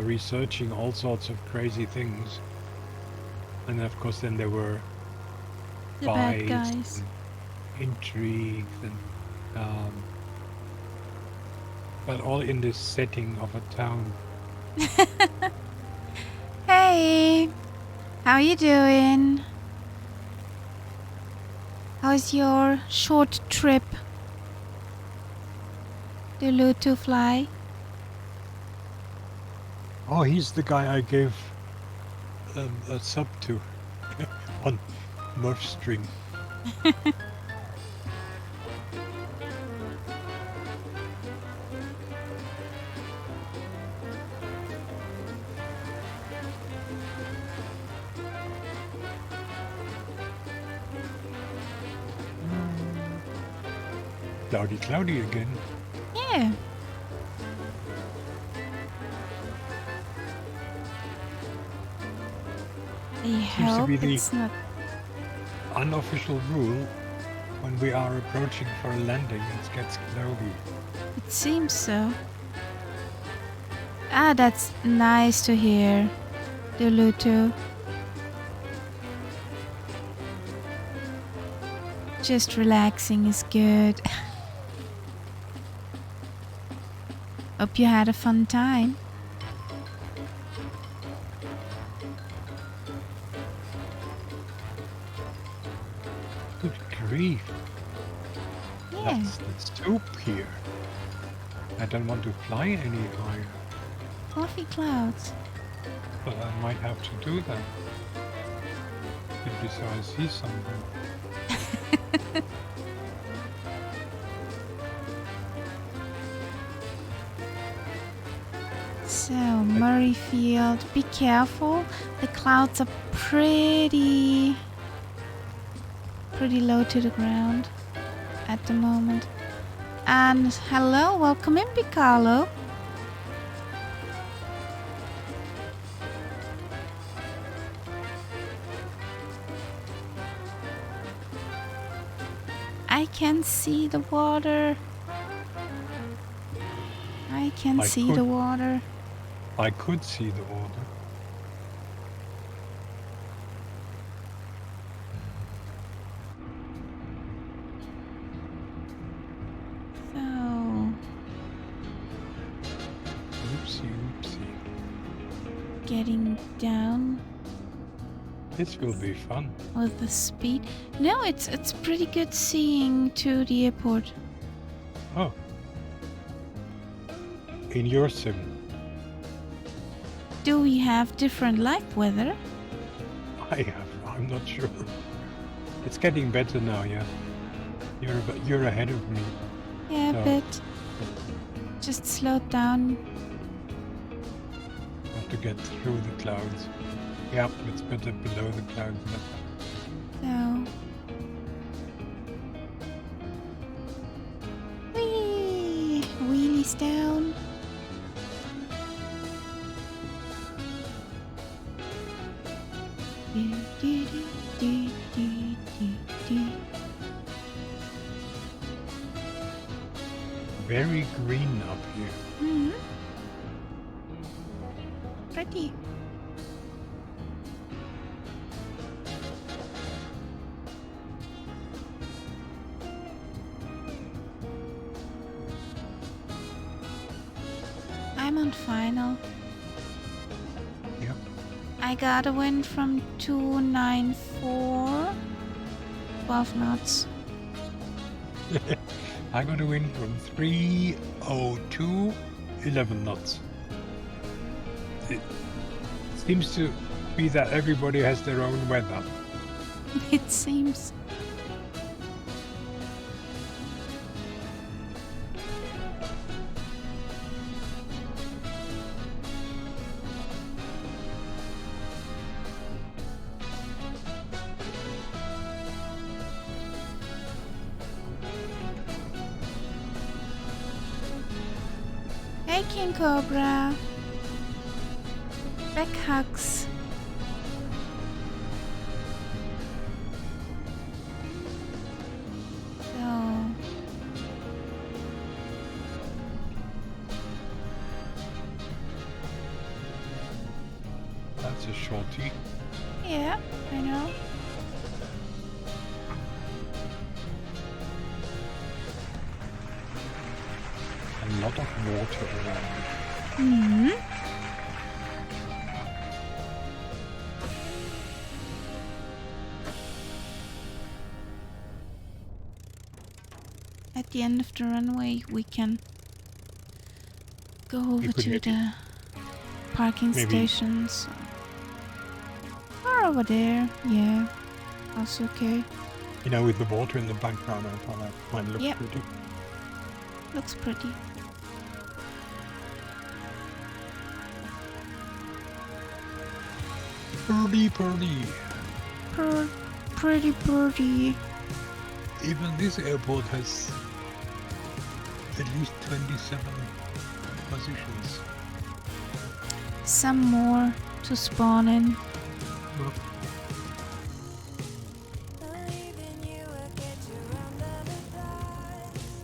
researching all sorts of crazy things. And of course then there were The bad spies guys. and intrigues and but all in this setting of a town. Hey, how you doing? How's your short trip? To Luto fly? Oh, he's the guy I gave a sub to on Murph string. Cloudy again. Yeah. I hope be the- it's not. Unofficial rule when we are approaching for a landing, it gets cloudy. It seems so. Ah, that's nice to hear, Dulutu. Just relaxing is good. Hope you had a fun time. Good grief. Yeah. That's the soup here. I don't want to fly any higher, Fluffy clouds. but I might have to do that. Maybe so I see something. So, Murrayfield, be careful. The clouds are pretty low to the ground at the moment. And hello, welcome in, Piccolo. I can see the water. I can I see could- the water. I could see the water. So, Oopsie. getting down This will be fun. with the speed. No, it's pretty good seeing to the airport. Oh. In your sim. Do we have different live weather? I'm not sure. It's getting better now, yeah. You're ahead of me. Yeah, No. but just slowed down. Have to get through the clouds. Yeah, it's better below the clouds. So, whee! Wheelies down. Do, do, do, do, do, do, do. Very green up here. Mhm. Pretty. I'm on final. Yep. I got a wind from 294. 12 knots. I got a wind from 302, 11 knots. It seems to be that everybody has their own weather. It seems. Hey, King Cobra. Back hugs. So, That's a shorty. yeah, I know. lot of water around. Hmm. At the end of the runway, we can go over could to maybe- the parking maybe- stations. Or over there, yeah. Also okay. You know, with the water in the background, I thought that might look Yep. pretty. Looks pretty. Pretty. Pretty birdie. Even this airport has at least 27 positions. Some more to spawn in. Well,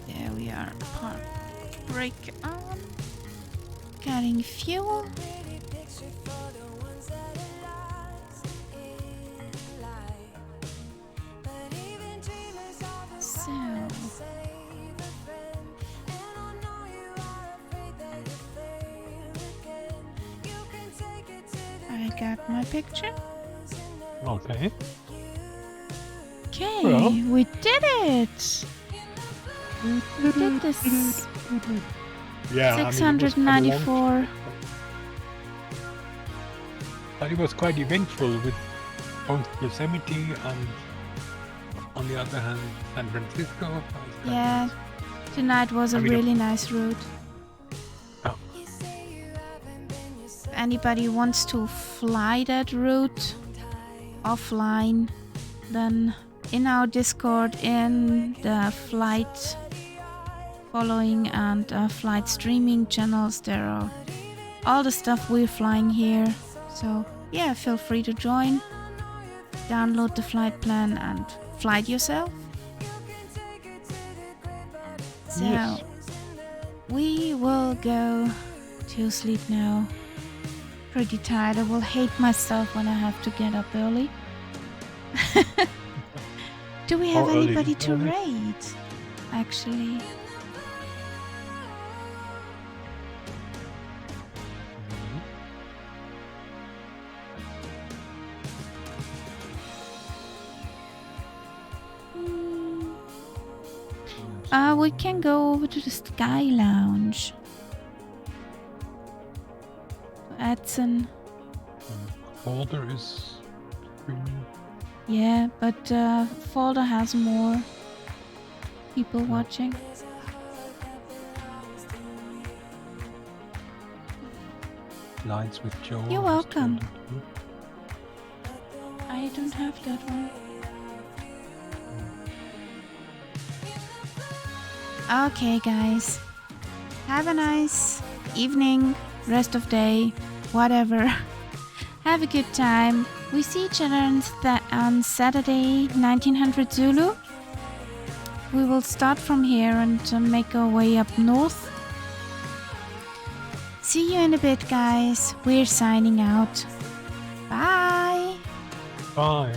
There we are. Park. Brake on. Getting fuel. So, I got my picture. okay. Okay, Well. we did it. We did this. Yeah, I mean, it was quite a long 694. But it was quite eventful with both Yosemite and, on the other hand, San Francisco. It was quite Yeah, nice. tonight was a I mean, really nice route. Oh. If anybody wants to fly that route offline, then in our Discord, in the flight following and flight streaming channels, there are all the stuff we're flying here. So yeah, feel free to join, download the flight plan and fly it yourself. So Yes. we will go to sleep now. Pretty tired. I will hate myself when I have to get up early. Do we have How early anybody is to early? raid? Actually, Mhm. we can go over to the Sky Lounge. Edson. Folder is streaming. Yeah, but Folder has more people watching. Lights with Joe. You're is welcome. turned on. I don't have that one. Okay, guys. Have a nice evening, rest of day, whatever. Have a good time. We see each other on Saturday, 1900 Zulu. We will start from here and make our way up north. See you in a bit, guys. We're signing out. Bye. Bye.